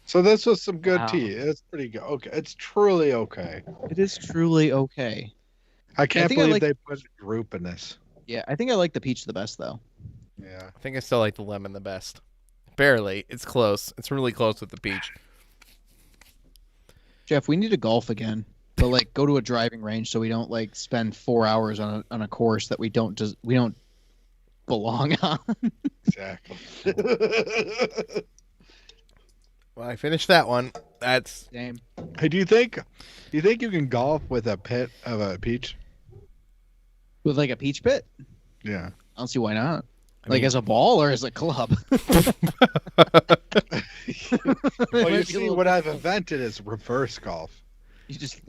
So this was some good Wow. tea. It's pretty good. Okay, it's truly okay. It is truly okay. I can't think I believe like- they put a group in this. Yeah, I think I like the peach the best though. Yeah. I think I still like the lemon the best. Barely. It's close. It's really close with the peach. Jeff, we need to golf again, but like go to a driving range so we don't like spend 4 hours on a course that we don't belong on. Exactly. Well, I finished that one. That's Damn. Hey, do you think you can golf with a pit of a peach? With like a peach pit? Yeah. I don't see why not. I Like mean- as a ball or as a club? Well, you Might be a see, little what I've invented is reverse golf. You just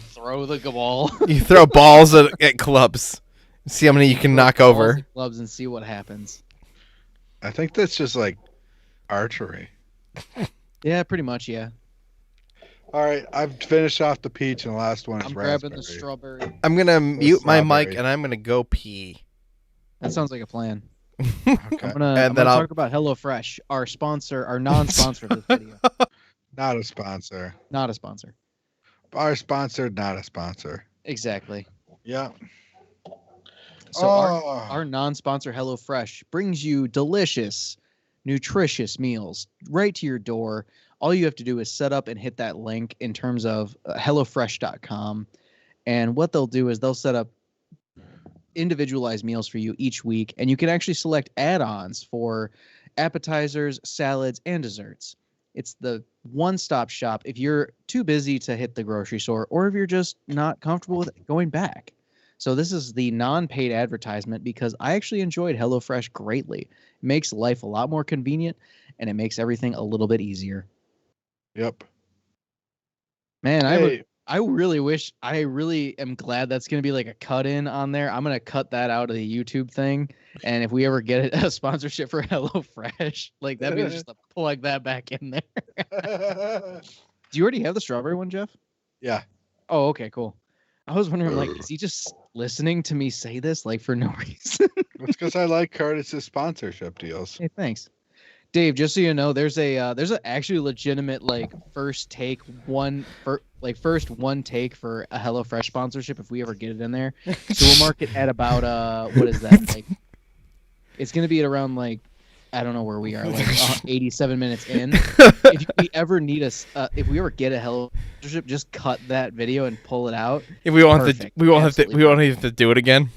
throw the ball. you throw balls at clubs. See how many you can knock Balls over. at clubs and see what happens. I think that's just like archery. Yeah, pretty much. Yeah. All right, I've finished off the peach, and the last one is I'm raspberry. grabbing the strawberry. I'm gonna mute my mic strawberry. and I'm gonna go pee. That sounds like a plan. Okay. I'm gonna then I'll- talk about HelloFresh, our sponsor, our non-sponsor of this video. Not a sponsor. Not a sponsor. Our sponsor, not a sponsor. Exactly. Yeah. So Oh. our non-sponsor HelloFresh brings you delicious, nutritious meals right to your door. All you have to do is set up and hit that link in terms of hellofresh.com. And what they'll do is they'll set up individualized meals for you each week, and you can actually select add-ons for appetizers, salads, and desserts. It's the one-stop shop if you're too busy to hit the grocery store or if you're just not comfortable with going back. So this is the non-paid advertisement because I actually enjoyed HelloFresh greatly. It makes life a lot more convenient and it makes everything a little bit easier. Yep. Man, Hey, I really am glad that's going to be like a cut in on there. I'm going to cut that out of the YouTube thing. And if we ever get a sponsorship for HelloFresh, like that'd be just to plug that back in there. Do you already have the strawberry one, Jeff? yeah. Oh, okay, cool. I was wondering, like, is he just listening to me say this, like, for no reason? It's because I like Curtis's sponsorship deals. Hey, thanks, Dave. Just so you know, there's a actually legitimate like first one take for a HelloFresh sponsorship if we ever get it in there. So we'll mark it at about what is that like? It's gonna be at around like I don't know where we are, like 87 minutes in. If we ever need if we ever get a Hello sponsorship, just cut that video and pull it out. If we won't Perfect. we won't Absolutely have to do it again.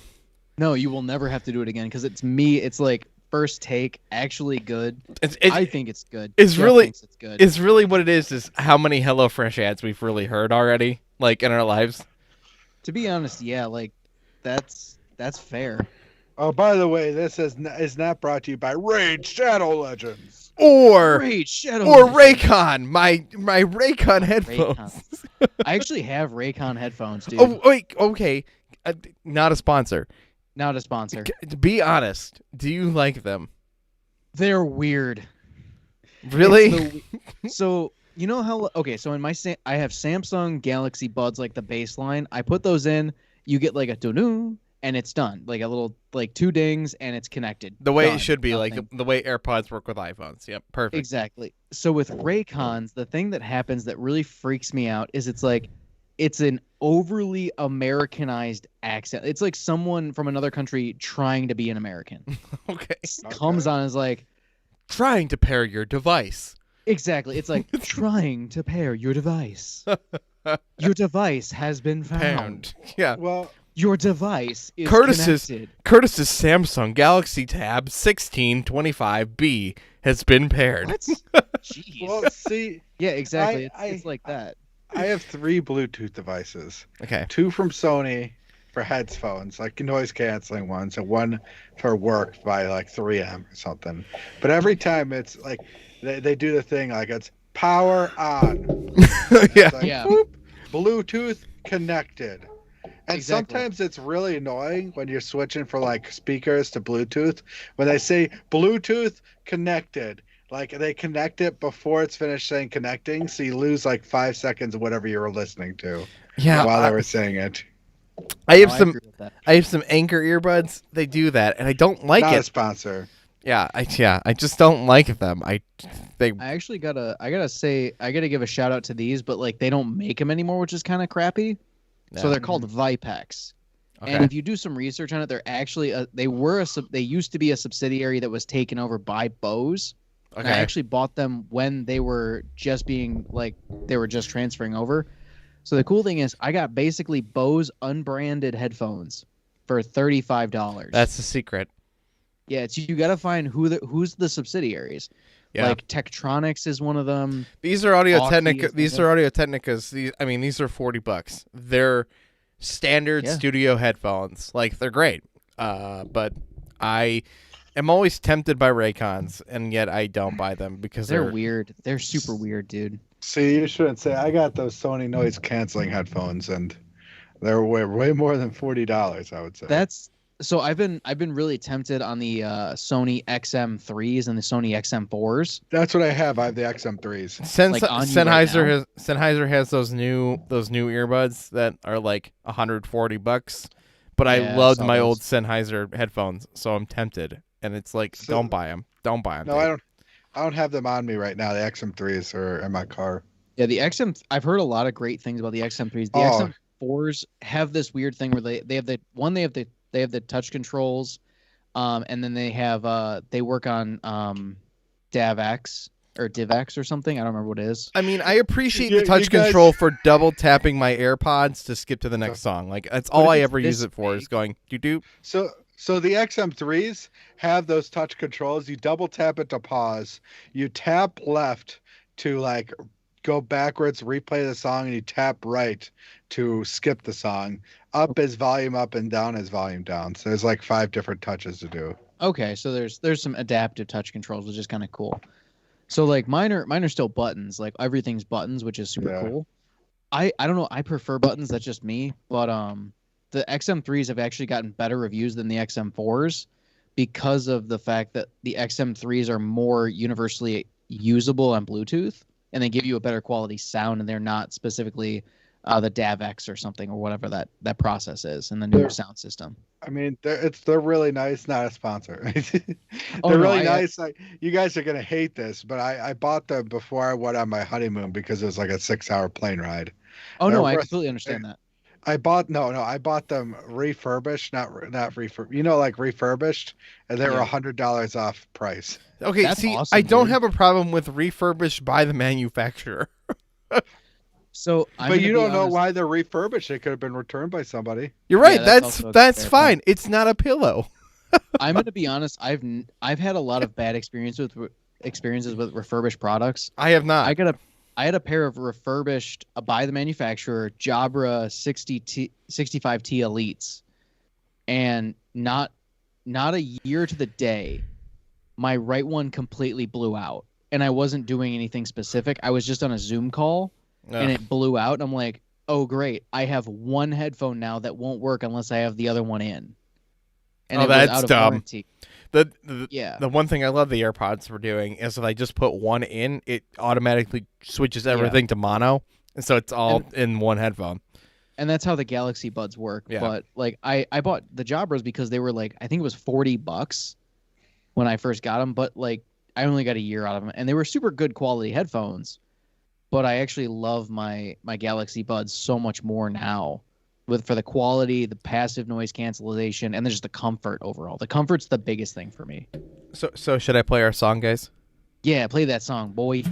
No, you will never have to do it again because it's me. It's like first take, actually good. It's I think it's good. it's Jeff really- thinks it's good. It's really what it is how many HelloFresh ads we've really heard already, like in our lives. To be honest, yeah, like that's fair. Oh, by the way, this is not brought to you by Raid Shadow Legends. Or Great Shadow. or Legends. Raycon, my Raycon headphones. Raycons. I actually have Raycon headphones, dude. Oh wait, okay, not a sponsor. Not a sponsor. To be honest, do you like them? They're weird. Really? So you know how? Okay, so in I have Samsung Galaxy Buds, like the baseline. I put those in. You get like a doo and it's done. Like a little, like 2 dings, and it's connected. The way Done. it should be, Nothing. like the way AirPods work with iPhones. Yep, perfect. Exactly. So with Raycons, the thing that happens that really freaks me out is it's an overly Americanized accent. It's like someone from another country trying to be an American. Okay. Comes on as like, trying to pair your device. Exactly. It's like trying to pair your device. Your device has been found. Yeah. Well, your device is connected. Curtis's Samsung Galaxy Tab 1625B has been paired. What? Jeez. well, see. Yeah, exactly. It's like that. I have 3 Bluetooth devices. Okay. 2 from Sony for headphones, like noise canceling ones, and 1 for work by like 3M or something. But every time it's like they do the thing like it's power on. Yeah. Like, Yeah. Boop, Bluetooth connected. And Exactly. sometimes it's really annoying when you're switching from like speakers to Bluetooth when they say Bluetooth connected. Like they connect it before it's finished saying connecting, so you lose like 5 seconds of whatever you were listening to. Yeah. While they were saying it. I have agree with that. I have some Anchor earbuds. They do that, and I don't like Not it. a sponsor. Yeah, I just don't like them. I actually gotta give a shout out to these, but like they don't make them anymore, which is kind of crappy. Yeah. So they're called Vipex. Okay. And if you do some research on it, they're actually they used to be a subsidiary that was taken over by Bose. Okay. And I actually bought them when they were just transferring over. So the cool thing is I got basically Bose unbranded headphones for $35. That's the secret. Yeah, you got to find who's the subsidiaries. Yeah. Like Tektronix is one of them. These are Audio Aukey Technica. is These one are Audio Technicas. These are $40. They're standard Yeah. studio headphones. Like they're great. But I am always tempted by Raycons, and yet I don't buy them because They're weird. They're super weird, dude. See, you shouldn't say. I got those Sony noise canceling headphones, and they're way more than $40. I would say. So I've been really tempted on the Sony XM3s and the Sony XM4s. That's what I have. I have the XM3s. Like on you right now? Sennheiser has those new earbuds that are like $140. But I Yeah, loved saw my those. old Sennheiser headphones, so I'm tempted. And it's like, don't buy them. Don't buy them. No, I don't. I don't have them on me right now. The XM3s are in my car. Yeah, the I've heard a lot of great things about the XM3s. The XM4s have this weird thing where they have the touch controls, and then they work on DAVX or DivX or something. I don't remember what it is. I mean, I appreciate the touch control for double tapping my AirPods to skip to the next song. Like that's all I ever use it for is going do. So the XM3s have those touch controls. You double tap it to pause. You tap left to like go backwards, replay the song, and you tap right to skip the song. Up is volume up and down is volume down. So there's like 5 different touches to do. Okay, so there's some adaptive touch controls, which is kind of cool. So like mine are still buttons. Like everything's buttons, which is super cool. I don't know. I prefer buttons. That's just me. But the XM3s have actually gotten better reviews than the XM4s because of the fact that the XM3s are more universally usable on Bluetooth, and they give you a better quality sound, and they're not specifically the DAVX or something or whatever that process is in the new sound system. I mean, they're really nice. Not a sponsor. Really nice. You guys are gonna hate this, but I bought them before I went on my honeymoon because it was like a 6-hour plane ride. Oh no, I completely understand that. I bought them refurbished, not refurbished. You know, like refurbished, and they were $100 off price. Okay, That's see, awesome, I don't dude. have a problem with refurbished by the manufacturer. So, but you don't know why they're refurbished. They could have been returned by somebody. You're right. Yeah, that's also a that's fair fine. point. It's not a pillow. I'm gonna be honest. I've had a lot of bad experiences with refurbished products. I have not. I had a pair of refurbished by the manufacturer Jabra 65T Elites, and not a year to the day, my right one completely blew out, and I wasn't doing anything specific. I was just on a Zoom call, and it blew out. And I'm like, oh great, I have one headphone now that won't work unless I have the other one in. And it was that's out of dumb. warranty. The one thing I love the AirPods for doing is if I just put one in, it automatically switches everything to mono, and so it's all in one headphone. And that's how the Galaxy Buds work. Yeah. But like I bought the Jabras because they were like, I think it was $40 when I first got them, but like I only got a year out of them, and they were super good quality headphones. But I actually love my Galaxy Buds so much more now, for the quality, the passive noise cancellation, and just the comfort overall. The comfort's the biggest thing for me. So should I play our song, guys? Yeah, play that song, boy.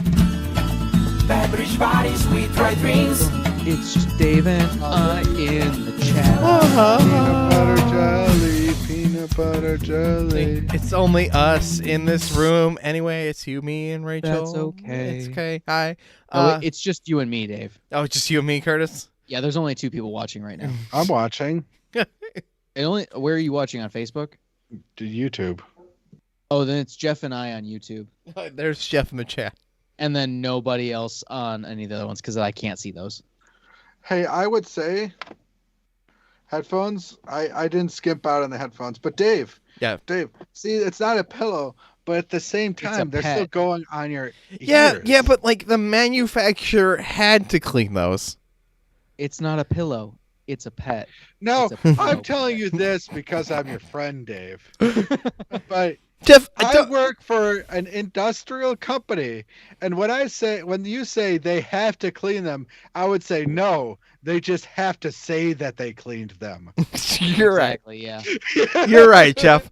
Beverage Buddies, we try drinks. It's just Dave and I in the chat. Peanut butter jelly. It's only us in this room. Anyway, it's you, me, and Rachel. That's okay. It's okay. Hi. No, it's just you and me, Dave. Oh, it's just you and me, Curtis? Yeah, there's only 2 people watching right now. I'm watching. Where are you watching, on Facebook? YouTube. Oh, then it's Jeff and I on YouTube. There's Jeff in the chat. And then nobody else on any of the other ones because I can't see those. Hey, I would say headphones. I didn't skimp out on the headphones, but Dave. Yeah. Dave, see, it's not a pillow, but at the same time, they're still going on your ears. Yeah, but like the manufacturer had to clean those. It's not a pillow. It's a pet. No, I'm telling you this because I'm your friend, Dave. But Jeff, I work for an industrial company, and when you say they have to clean them, I would say no. They just have to say that they cleaned them. You're exactly, right. Yeah. You're right, Jeff.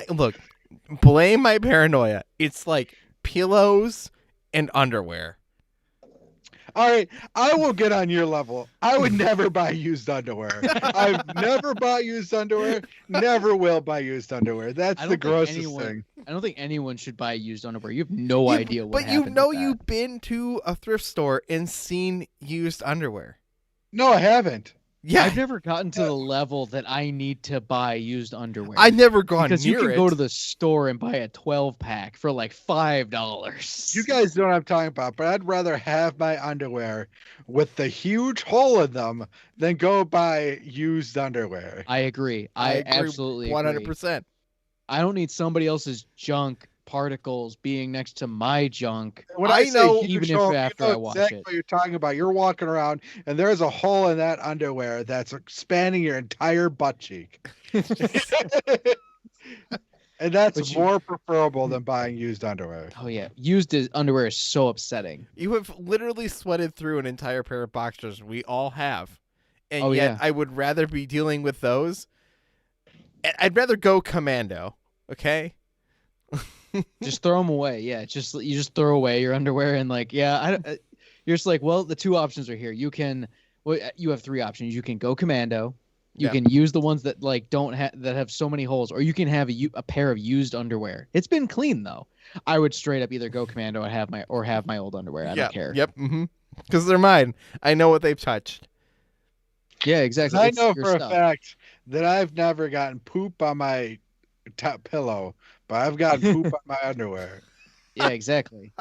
Look, blame my paranoia. It's like pillows and underwear. All right, I will get on your level. I would never buy used underwear. I've never bought used underwear. Never will buy used underwear. That's the grossest thing. I don't think anyone should buy used underwear. You have no idea what happened. But you've been to a thrift store and seen used underwear. No, I haven't. Yeah, I've never gotten to the level that I need to buy used underwear. I've never gone because near it. You can go to the store and buy a 12-pack for like $5. You guys know what I'm talking about, but I'd rather have my underwear with the huge hole in them than go buy used underwear. I agree. I absolutely 100%. I don't need somebody else's junk particles being next to my junk. When I know, even if after I wash exactly it. What you're talking about. You're walking around and there's a hole in that underwear that's spanning your entire butt cheek. And that's more preferable than buying used underwear. Oh yeah, used underwear is so upsetting. You have literally sweated through an entire pair of boxers. We all have. And yet I would rather be dealing with those. I'd rather go commando, okay? Just throw them away. Yeah, you just throw away your underwear and like, you're just like, well, the 2 options are here. You have 3 options. You can go commando. You can use the ones that like that have so many holes, or you can have a pair of used underwear. It's been clean though. I would straight up either go commando and have my old underwear. I don't care. Yep. Because they're mine. I know what they've touched. Yeah, exactly. I know for a fact that I've never gotten poop on my top pillow. But I've got poop on my underwear. Yeah, exactly.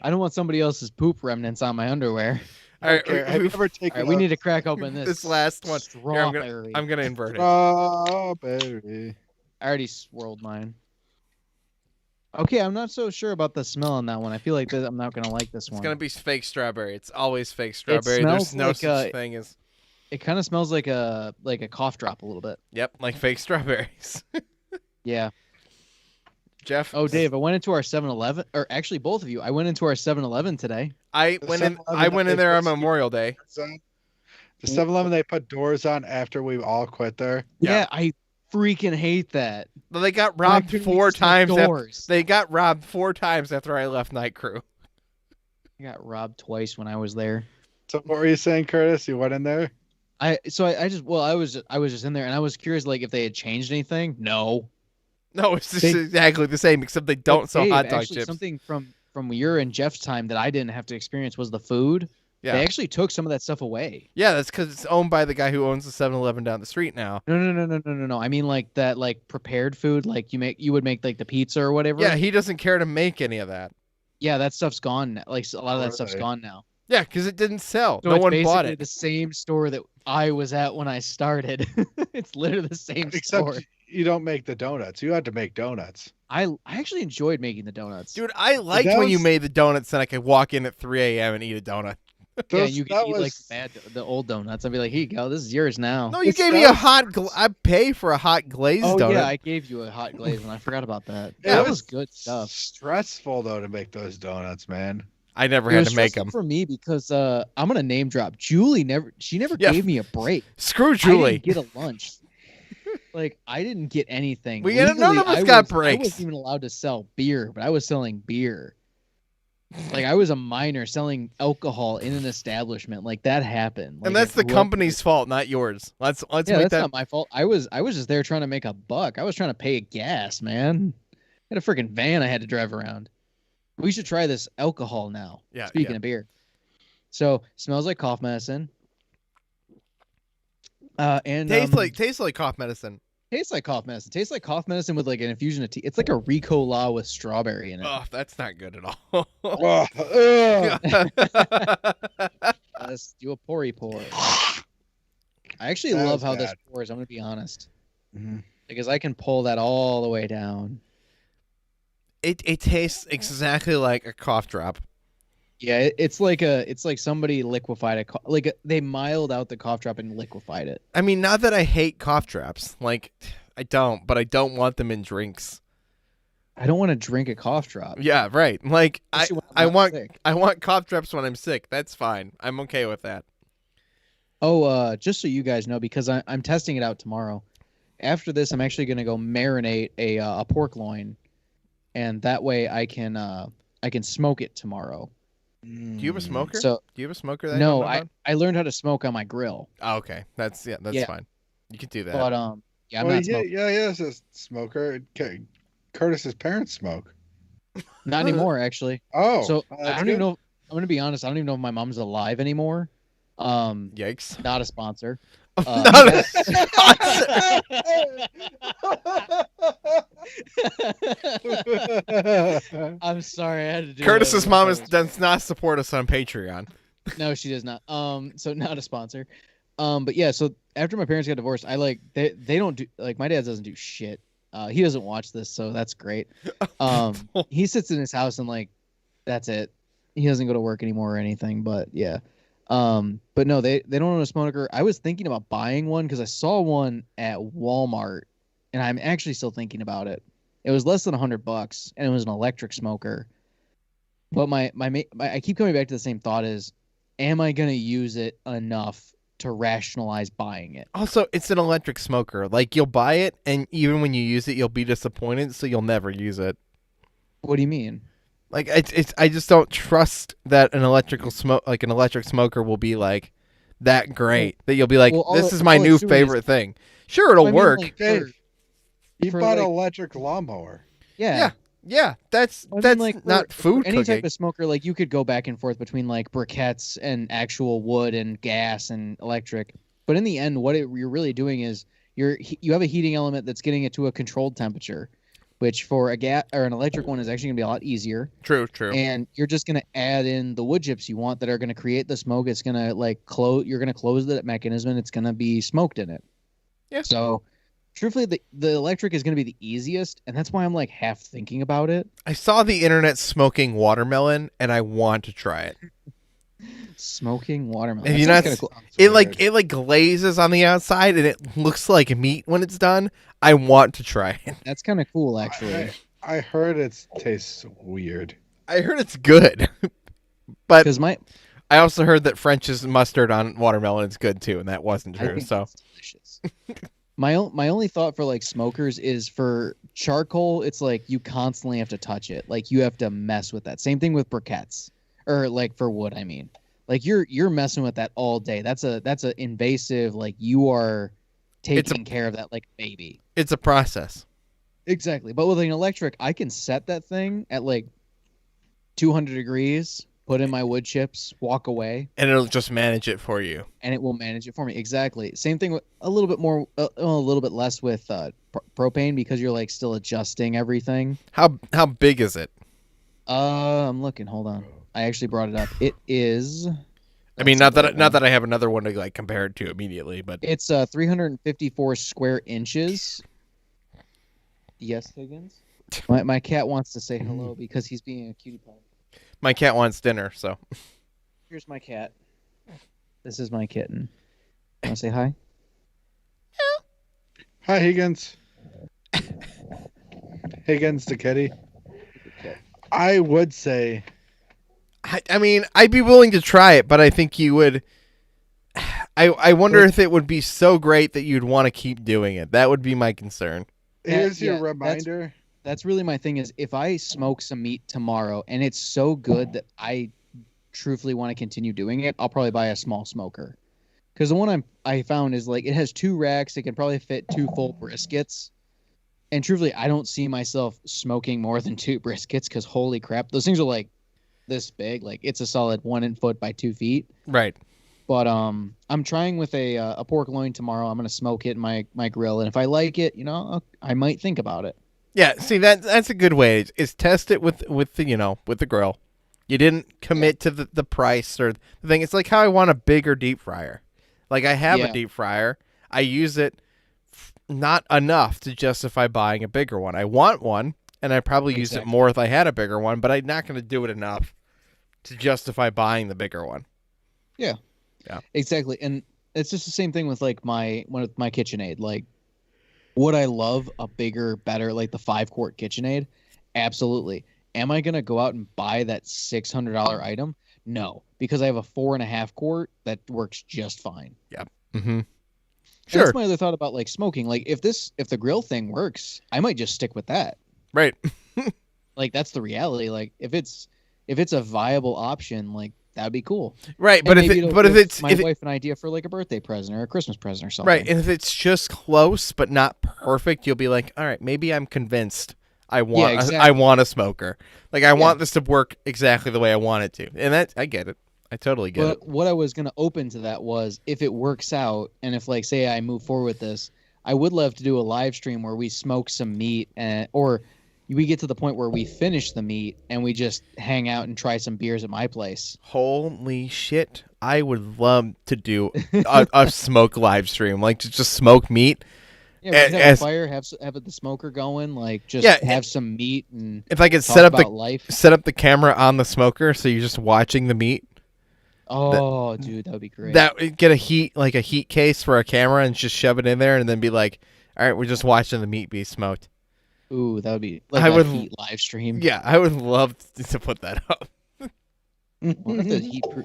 I don't want somebody else's poop remnants on my underwear. All right, have you ever taken? All right, we need to crack open this last one. Strawberry. I'm gonna invert it. Strawberry. I already swirled mine. Okay, I'm not so sure about the smell on that one. I feel like I'm not gonna like this one. It's gonna be fake strawberry. It's always fake strawberry. There's no such thing as. It kind of smells like a cough drop a little bit. Yep, like fake strawberries. Yeah. Jeff. Oh, Dave, I went into our 7-Eleven, or actually both of you. I went into our 7-Eleven today. I went in there on Memorial Day. The 7-Eleven, they put doors on after we all quit there. Yeah, I freaking hate that. Well, they got robbed 4 times. They got robbed 4 times after I left night crew. I got robbed twice when I was there. So what were you saying, Curtis? You went in there? I was just in there and I was curious like if they had changed anything. No, it's just exactly the same except they don't sell hot dog chips. Something from your and Jeff's time that I didn't have to experience was the food. Yeah. They actually took some of that stuff away. Yeah, that's because it's owned by the guy who owns the 7-Eleven down the street now. No. I mean like that prepared food like you would make like the pizza or whatever. Yeah, he doesn't care to make any of that. Yeah, that stuff's gone. Like a lot of that stuff's gone now. Yeah, because it didn't sell. So no one bought it. The same store that I was at when I started. It's literally the same store. Except you don't make the donuts. You had to make donuts. I actually enjoyed making the donuts. Dude, I liked when you made the donuts and I could walk in at 3 a.m. and eat a donut. Yeah, you could eat like the old donuts. I'd be like, here you go. This is yours now. No, you gave me a hot I pay for a hot glazed donut. Yeah, I gave you a hot glaze and I forgot about that. That was good stuff. Stressful, though, to make those donuts, man. I never had to make them. For me because I'm gonna name drop. Julie never gave me a break. Screw Julie. I didn't get a lunch. Like I didn't get anything. None of us got breaks. I wasn't even allowed to sell beer, but I was selling beer. Like I was a minor selling alcohol in an establishment. Like that happened. Like, and that's the company's fault, not yours. Let's make that's not my fault. I was just there trying to make a buck. I was trying to pay gas, man. I had a freaking van I had to drive around. We should try this alcohol now. Yeah. Speaking of beer. So smells like cough medicine. And tastes like cough medicine. Tastes like cough medicine. Tastes like cough medicine with like an infusion of tea. It's like a Ricola with strawberry in it. Oh, that's not good at all. Let's do a pourry pour. I actually love how this pours. I'm gonna be honest, because I can pull that all the way down. It tastes exactly like a cough drop. Yeah, it's like somebody liquefied they miled out the cough drop and liquefied it. I mean, not that I hate cough drops, like I don't, but I don't want them in drinks. I don't want to drink a cough drop. Yeah, right. Like I want sick. I want cough drops when I'm sick. That's fine. I'm okay with that. Oh, just so you guys know, because I'm testing it out tomorrow. After this, I'm actually gonna go marinate a pork loin, and that way I can smoke it tomorrow. Do you have a smoker? Do you have a smoker? No, I learned how to smoke on my grill. Oh, okay. That's fine. You can do that. But I'm not smoking. Yeah, it's a smoker. Curtis's parents smoke. Not anymore, actually. Oh, so I don't even know. I'm gonna be honest. I don't even know if my mom's alive anymore. Yikes! Not a sponsor. Not a sponsor. I'm sorry, I had to do Curtis's mom does not support us on Patreon. No, she does not. So not a sponsor. But yeah, so after my parents got divorced, they don't do, like, my dad doesn't do shit. He doesn't watch this, so that's great. He sits in his house and like that's it. He doesn't go to work anymore or anything, but yeah. But no, they don't own a smoker. I was thinking about buying one because I saw one at Walmart, and I'm actually still thinking about it. It was less than $100, and it was an electric smoker. But my I keep coming back to the same thought: is, am I gonna use it enough to rationalize buying it? Also, it's an electric smoker. Like, you'll buy it, and even when you use it, you'll be disappointed, so you'll never use it. What do you mean? Like, I just don't trust that an electric smoker will be like that great. That you'll be like, this is my new favorite thing. Sure, it'll work. Like, Dave, you bought an electric lawnmower. Yeah. Yeah, that's like, not food any cooking. Type of smoker. Like, you could go back and forth between like briquettes and actual wood and gas and electric. But in the end, what you're really doing is you have a heating element that's getting it to a controlled temperature, which for a gas or an electric one is actually gonna be a lot easier. True. And you're just gonna add in the wood chips you want that are gonna create the smoke. It's gonna like close. You're gonna close the mechanism, and it's gonna be smoked in it. Yeah. So, truthfully, the electric is gonna be the easiest, and that's why I'm like half thinking about it. I saw the internet smoking watermelon, and I want to try it. Smoking watermelon. Have you not? Cool. It like glazes on the outside, and it looks like meat when it's done. I want to try it. That's kind of cool, actually. I heard it tastes weird. I heard it's good, but because I also heard that French's mustard on watermelon is good too, and that wasn't true. So delicious. My only thought for like smokers is for charcoal. It's like you constantly have to touch it. Like you have to mess with that. Same thing with briquettes, or like for wood. I mean, like you're messing with that all day. That's a invasive. Like you are taking care of that like a baby. It's a process. Exactly. But with an electric, I can set that thing at like 200 degrees, put in my wood chips, walk away. And it'll just manage it for you. And it will manage it for me. Exactly. Same thing with a little bit more, a little bit less with propane because you're like still adjusting everything. How big is it? I'm looking. Hold on. I actually brought it up. It is... I mean, not that I have another one to like compare it to immediately, but it's 354 square inches. Yes, Higgins. My cat wants to say hello because he's being a cutie pie. My cat wants dinner, so. Here's my cat. This is my kitten. Want to say hi? Hi, Higgins. Higgins the kitty. I would say. I mean, I'd be willing to try it, but I think you would. I wonder if it would be so great that you'd want to keep doing it. That would be my concern. Here's your reminder. That's really my thing is if I smoke some meat tomorrow and it's so good that I truthfully want to continue doing it, I'll probably buy a small smoker. Because the one I found is like it has 2 racks. It can probably fit 2 full briskets. And truthfully, I don't see myself smoking more than 2 briskets because holy crap, those things are like this big. Like it's a solid 1 foot by 2 feet. Right. But I'm trying with a pork loin tomorrow. I'm gonna smoke it in my grill, and if I like it, I might think about it. Yeah, see that's a good way. Is test it with the grill. You didn't commit to the price or the thing. It's like how I want a bigger deep fryer. Like I have a deep fryer. I use it not enough to justify buying a bigger one. I want one, and I probably use it more if I had a bigger one, but I'm not going to do it enough to justify buying the bigger one. Yeah. Yeah. Exactly. And it's just the same thing with like my KitchenAid. Like, would I love a bigger, better, like the 5-quart KitchenAid? Absolutely. Am I going to go out and buy that $600 item? No, because I have a 4.5 quart that works just fine. Yeah. Mm-hmm. Sure. That's my other thought about like smoking. Like if the grill thing works, I might just stick with that. Right. Like that's the reality. Like if it's a viable option, like that'd be cool. Right, but if it's my wife an idea for like a birthday present or a Christmas present or something. Right, and if it's just close but not perfect, you'll be like, all right, maybe I'm convinced I want a smoker. Like I want this to work exactly the way I want it to, and I get it. I totally get it. But what I was going to open to that was if it works out, and if like say I move forward with this, I would love to do a live stream where we smoke some meat or we get to the point where we finish the meat and we just hang out and try some beers at my place. Holy shit. I would love to do a smoke live stream, like to just smoke meat. Yeah, we have a fire, have the smoker going, like just have some meat and if I could set up the camera on the smoker so you're just watching the meat. Oh, dude, that would be great. Get a heat case for a camera and just shove it in there and then be like, all right, we're just watching the meat be smoked. Ooh, that would be like a heat live stream. Yeah, I would love to put that up. What if the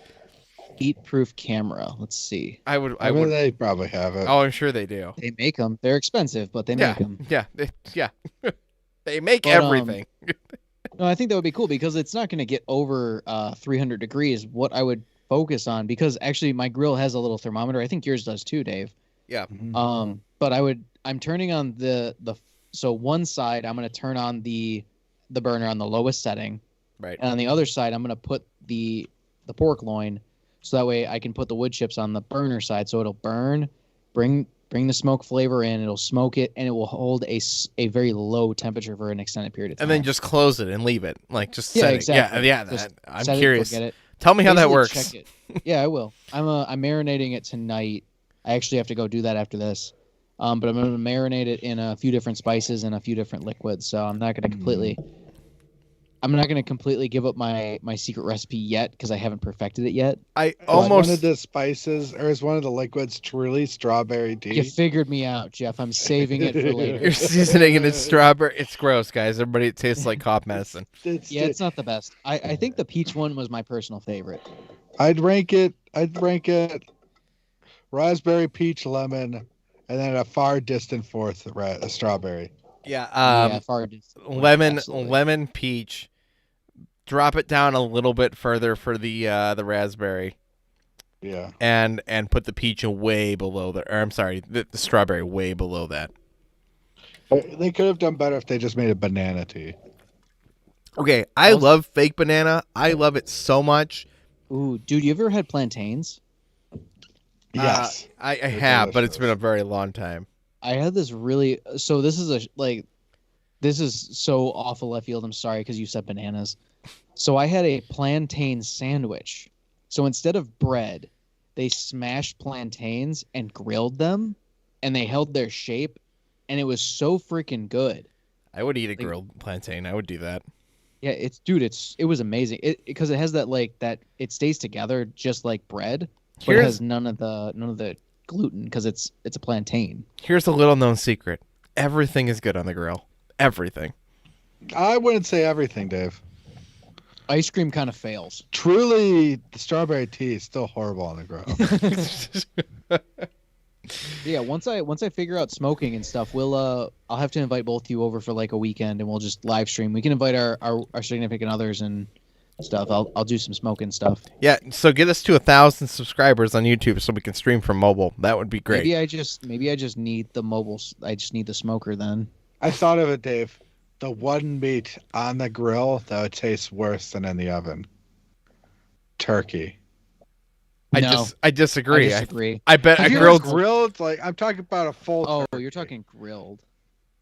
heat-proof camera? Let's see. I would. They probably have it. Oh, I'm sure they do. They make them. They're expensive, but they make them. Yeah, yeah. They make everything. No, I think that would be cool because it's not going to get over 300 degrees. What I would focus on, because actually my grill has a little thermometer. I think yours does too, Dave. Yeah. But I'm turning on so one side I'm going to turn on the burner on the lowest setting. Right. And on the other side I'm going to put the pork loin so that way I can put the wood chips on the burner side so it'll burn, bring the smoke flavor in, it'll smoke it, and it will hold a very low temperature for an extended period of time. And then just close it and leave it. Like just set exactly. Yeah. I'm curious. Forget it. Tell me how that works. Check it. Yeah, I will. I'm marinating it tonight. I actually have to go do that after this. But I'm going to marinate it in a few different spices and a few different liquids. So I'm not going to completely give up my secret recipe yet because I haven't perfected it yet. One of the spices or is one of the liquids truly strawberry tea? You figured me out, Jeff. I'm saving it for later. You're seasoning it in strawberry. It's gross, guys. Everybody, it tastes like cough medicine. It's not the best. I think the peach one was my personal favorite. I'd rank it raspberry, peach, lemon, and then a far distant fourth strawberry. Yeah. Far distant. Lemon, peach. Drop it down a little bit further for the raspberry. Yeah. And put the peach way below the strawberry way below that. They could have done better if they just made a banana tea. Okay, I love fake banana. I love it so much. Ooh, dude, you ever had plantains? Yes. I have, but it's been a very long time. I had this this is so awful left field. I'm sorry because you said bananas. So I had a plantain sandwich. So instead of bread, they smashed plantains and grilled them, and they held their shape, and it was so freaking good. I would eat a grilled plantain. I would do that. Yeah, it was amazing. Because it has that it stays together just like bread, but it has none of the gluten because it's a plantain. Here's a little known secret: everything is good on the grill. Everything. I wouldn't say everything, Dave. Ice cream kind of fails. Truly, the strawberry tea is still horrible on the grill. Yeah, once I figure out smoking and stuff, I'll have to invite both of you over for like a weekend, and we'll just live stream. We can invite our significant others and stuff. I'll do some smoking stuff. Yeah, so get us to 1,000 subscribers on YouTube so we can stream from mobile. That would be great. Maybe I just need the mobile. I just need the smoker then. I thought of it, Dave. The one meat on the grill that would taste worse than in the oven. Turkey. I disagree. I disagree. I bet Have a you grilled ever grilled, like I'm talking about a full. Oh, turkey. you're talking grilled.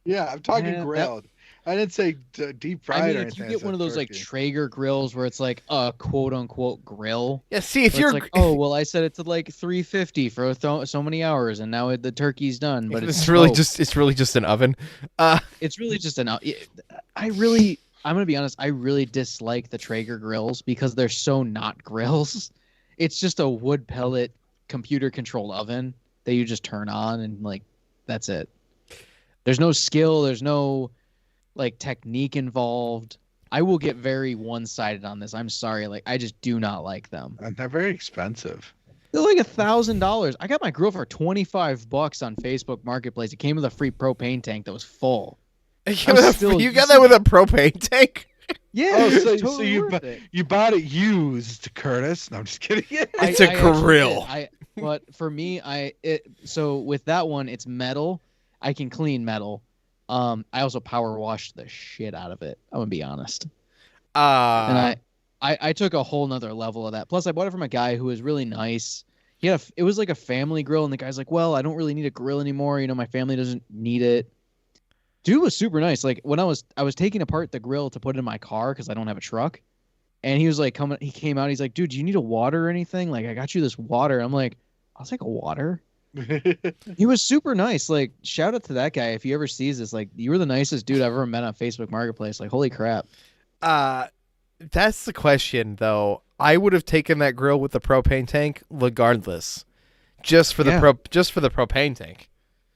Yeah, I'm talking grilled. I didn't say deep fried. I mean, or if anything. you get one of those turkey. like Traeger grills where it's like a quote unquote grill. Yeah, see if you're like, oh well, I set it to like 350 for so many hours, and now the turkey's done. But it's really just an oven. It's really just an. I'm gonna be honest. I really dislike the Traeger grills because they're so not grills. It's just a wood pellet computer controlled oven that you just turn on and like that's it. There's no skill. There's no like technique involved. I will get very one-sided on this. I'm sorry. Like I just do not like them. And they're very expensive. They're like $1,000. I got my grill for $25 on Facebook Marketplace. It came with a free propane tank that was full. You got that with a propane tank? Yeah. Oh, so you bought it used, Curtis. No, I'm just kidding. It's a grill. But for me, so with that one, it's metal. I can clean metal. I also power washed the shit out of it. I'm gonna be honest. And I took a whole nother level of that. Plus, I bought it from a guy who was really nice. It was like a family grill, and the guy's like, "Well, I don't really need a grill anymore. You know, my family doesn't need it." Dude was super nice. Like when I was taking apart the grill to put it in my car because I don't have a truck, and he was like he came out. He's like, "Dude, do you need a water or anything? Like, I got you this water." I'm like, "I'll take a water." He was super nice. Like, shout out to that guy if he ever sees this. Like, you were the nicest dude I've ever met on Facebook Marketplace. Like, holy crap. That's the question though. I would have taken that grill with the propane tank regardless, just for the propane tank.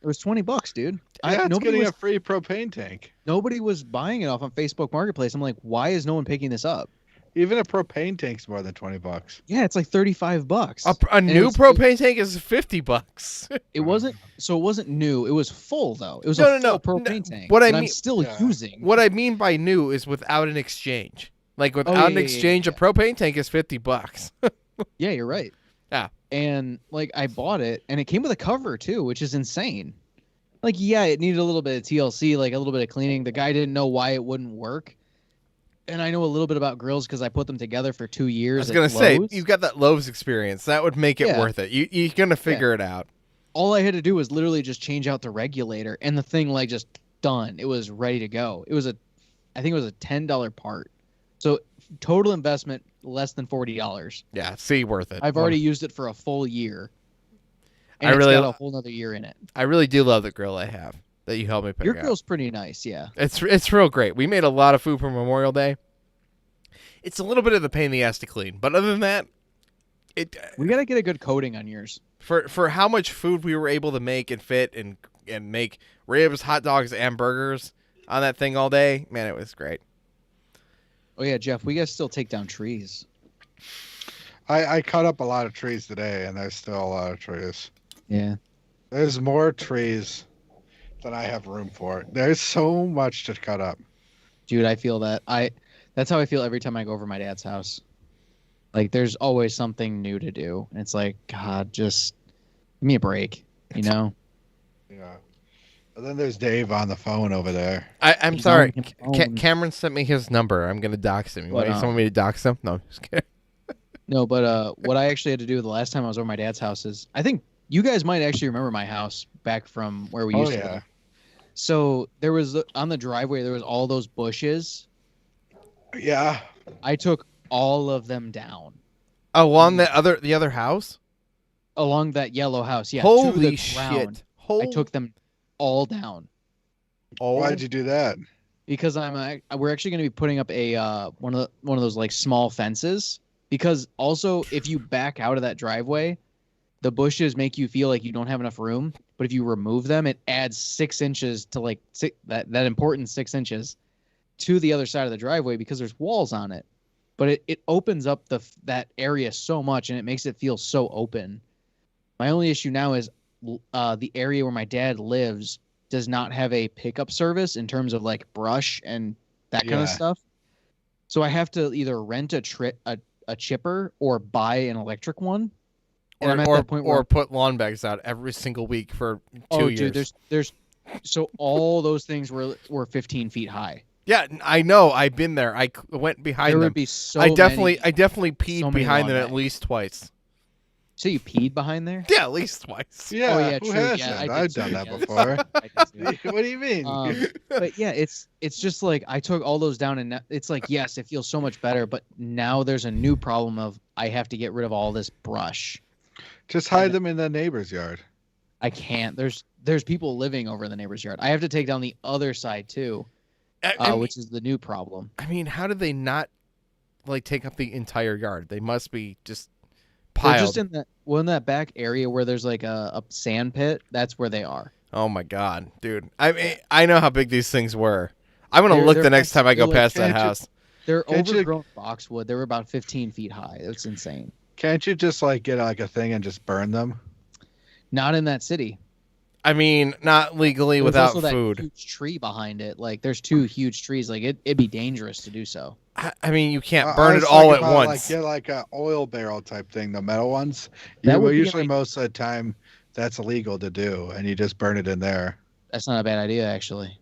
It was $20, dude. It's getting a free propane tank. Nobody was buying it off on Facebook Marketplace. I'm like, why is no one picking this up? Even a propane tank's more than $20. Yeah, it's like $35. A new propane tank is $50. It wasn't new. It was full though. It was a full propane tank. I'm still using. What I mean by new is without an exchange. Like without an exchange, a propane tank is $50. Yeah, you're right. Yeah. And like I bought it, and it came with a cover too, which is insane. Like, yeah, it needed a little bit of TLC, like a little bit of cleaning. The guy didn't know why it wouldn't work. And I know a little bit about grills because I put them together for 2 years. I was going to say, you've got that Lowe's experience. That would make it worth it. You're going to figure it out. All I had to do was literally just change out the regulator, and the thing like just done. It was ready to go. I think it was a $10 part. So total investment less than $40. Yeah, worth it. I've already used it for a full year. And it's got a whole nother year in it. I really do love the grill I have that you helped me pick Your out. grill's pretty nice, yeah. It's real great. We made a lot of food for Memorial Day. It's a little bit of the pain in the ass to clean, but other than that, we gotta get a good coating on yours. For how much food we were able to make and fit and make ribs, hot dogs, and burgers on that thing all day, man, it was great. Oh yeah, Jeff, we gotta still take down trees. I cut up a lot of trees today, and there's still a lot of trees. Yeah. There's more trees than I have room for. There's so much to cut up. Dude, I feel that. That's how I feel every time I go over my dad's house. Like, there's always something new to do. And it's like, God, just give me a break, you know? Yeah. And then there's Dave on the phone over there. I'm sorry. Cameron sent me his number. I'm going to dox him. You want me to dox him? No, just kidding. No, but what I actually had to do the last time I was over my dad's house is, I think you guys might actually remember my house back from where we used to live. So there was, on the driveway, there was all those bushes. Yeah. I took all of them down. Along the other house? Along that yellow house, yeah. Holy shit. I took them all down. Oh. Why did you do that? Because we're actually going to be putting up a one of those like small fences. Because also, if you back out of that driveway, the bushes make you feel like you don't have enough room. But if you remove them, it adds 6 inches to like that important 6 inches to the other side of the driveway because there's walls on it. But it opens up that area so much, and it makes it feel so open. My only issue now is the area where my dad lives does not have a pickup service in terms of like brush and that kind of stuff. So I have to either rent a chipper or buy an electric one. And I'm at that point where put lawn bags out every single week for 2 years. Dude, there's so all those things were 15 feet high. Yeah, I know. I've been there. I went behind them. There would be so I definitely peed behind them bags. at least twice. So you peed behind there? Yeah, at least twice. Yeah, true. Who has Yeah, that? I've done that before. What do you mean? But yeah, it's just like I took all those down, and it's like, yes, it feels so much better. But now there's a new problem of I have to get rid of all this brush. Just hide them in the neighbor's yard. I can't. There's people living over in the neighbor's yard. I have to take down the other side too, which is the new problem. I mean, how did they not like take up the entire yard? They must be just piled. They're just in that back area where there's like a sand pit. That's where they are. Oh my god, dude! I mean, I know how big these things were. I'm gonna look the next time I go past that house. They're overgrown boxwood. They were about 15 feet high. That's insane. Can't you just like get like a thing and just burn them? Not in that city. I mean, not legally without food. There's also that huge tree behind it. Like, there's 2 huge trees. Like, it'd be dangerous to do so. I mean, you can't burn it all at once. Like, get like a oil barrel type thing, the metal ones. Usually most of the time that's illegal to do, and you just burn it in there. That's not a bad idea, actually.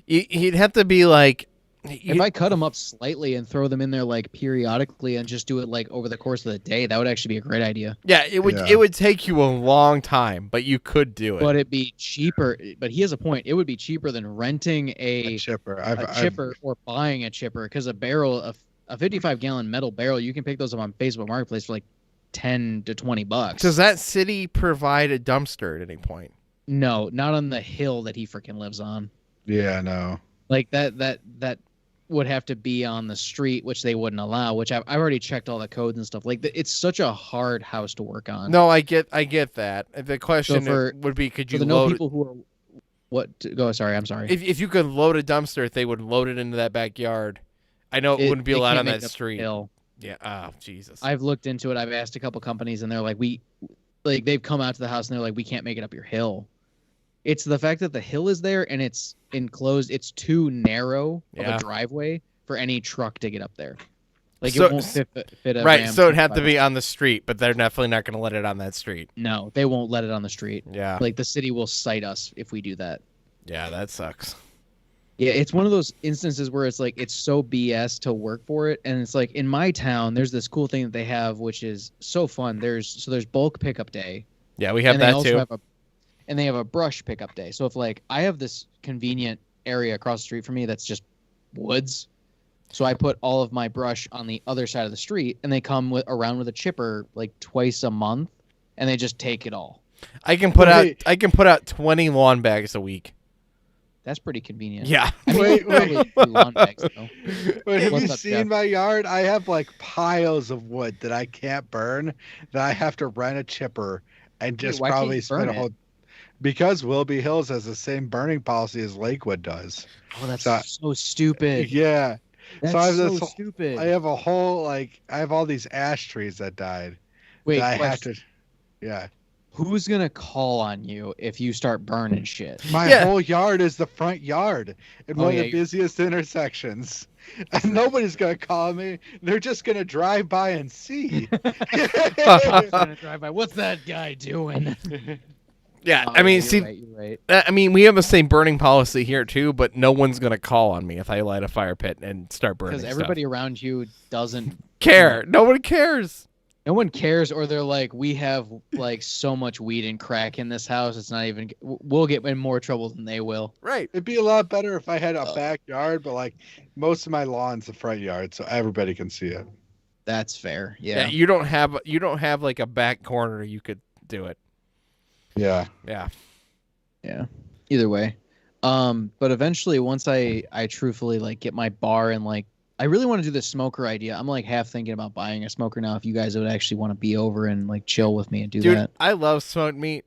You'd have to be like... If I cut them up slightly and throw them in there like periodically and just do it like over the course of the day, that would actually be a great idea. Yeah, it would take you a long time, but you could do it. But it'd be cheaper. But he has a point. It would be cheaper than renting a chipper, or buying a chipper, because a 55-gallon metal barrel, you can pick those up on Facebook Marketplace for like $10 to $20. Does that city provide a dumpster at any point? No, not on the hill that he freaking lives on. Yeah, no. Like that would have to be on the street, which they wouldn't allow, which I've already checked all the codes and stuff. Like, it's such a hard house to work on. No, I get that. The question would be, could you load people who are I'm sorry. If you could load a dumpster, if they would load it into that backyard. I know it wouldn't be allowed on that street. Hill. Yeah. Oh, Jesus. I've looked into it. I've asked a couple companies, and they're like, they've come out to the house and they're like, we can't make it up your hill. It's the fact that the hill is there and it's enclosed. It's too narrow of a driveway for any truck to get up there. Like, it won't fit a right. So it'd have to be on the street, but they're definitely not going to let it on that street. No, they won't let it on the street. Yeah. Like, the city will cite us if we do that. Yeah, that sucks. Yeah, it's one of those instances where it's like, it's so BS to work for it. And it's like, in my town, there's this cool thing that they have, which is so fun. There's bulk pickup day. Yeah, we have that too. And they have a brush pickup day. So if like I have this convenient area across the street from me that's just woods, so I put all of my brush on the other side of the street, and they come around with a chipper like twice a month, and they just take it all. I can put out 20 lawn bags a week. That's pretty convenient. Yeah. I mean, wait. Lawn bags, though. Wait, have you seen my yard? I have like piles of wood that I can't burn, that I have to rent a chipper and just probably spend a whole. Because Willoughby Hills has the same burning policy as Lakewood does. Oh, that's so stupid. Yeah. That's so stupid. I have a whole, I have all these ash trees that died. Wait, that I have to. Yeah. Who's going to call on you if you start burning shit? My whole yard is the front yard in one of the busiest intersections. And nobody's going to call me. They're just going to drive by and see. What's that guy doing? Yeah, I mean, you're right. I mean, we have the same burning policy here too, but no one's gonna call on me if I light a fire pit and start burning. Because everybody around you doesn't care. No one cares. No one cares, or they're like, we have like so much weed and crack in this house. It's not even. We'll get in more trouble than they will. Right. It'd be a lot better if I had a backyard, but like most of my lawn's the front yard, so everybody can see it. That's fair. Yeah. You don't have like a back corner you could do it. Yeah. Either way, but eventually, once I truthfully like get my bar and like, I really want to do the smoker idea. I'm like half thinking about buying a smoker now. If you guys would actually want to be over and like chill with me and do that, I love smoked meat.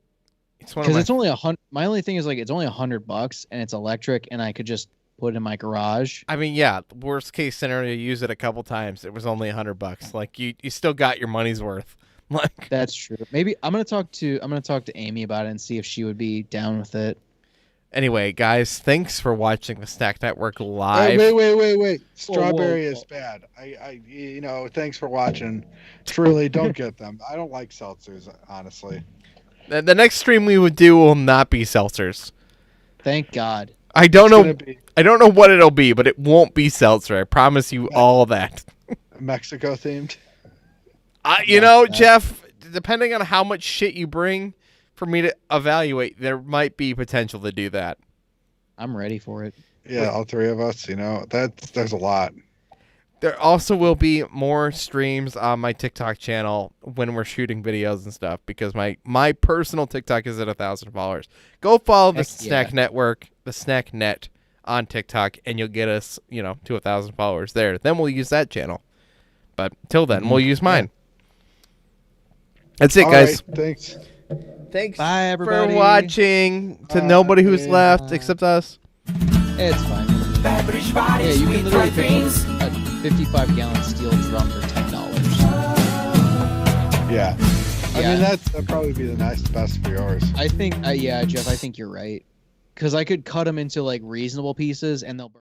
It's one of it's only $100. My only thing is like it's only $100 and it's electric, and I could just put it in my garage. I mean, yeah, worst case scenario, you use it a couple times. It was only $100. Like you still got your money's worth. Like, that's true. Maybe I'm gonna talk to Amy about it and see if she would be down with it. Anyway, guys, thanks for watching the Snack Network live. Wait. Strawberry is bad. Thanks for watching. Truly, don't get them. I don't like seltzers, honestly. The next stream we would do will not be seltzers. Thank God. I don't know what it'll be, but it won't be seltzer. I promise you all that. Mexico themed. Jeff, depending on how much shit you bring for me to evaluate, there might be potential to do that. I'm ready for it. Yeah, all three of us, there's a lot. There also will be more streams on my TikTok channel when we're shooting videos and stuff, because my personal TikTok is at 1,000 followers. Go follow the Snack Network, the Snack Net on TikTok, and you'll get us, to 1,000 followers there. Then we'll use that channel. But till then, we'll use mine. That's it, guys. Right, Thanks Bye, everybody. for watching. To nobody who's left except us. It's fine. Beverage Buddies, you we can try literally drinks. pick a 55-gallon steel drum for $10. Yeah. I mean, that'd probably be the best for yours. I think, Jeff, I think you're right. Because I could cut them into like reasonable pieces, and they'll.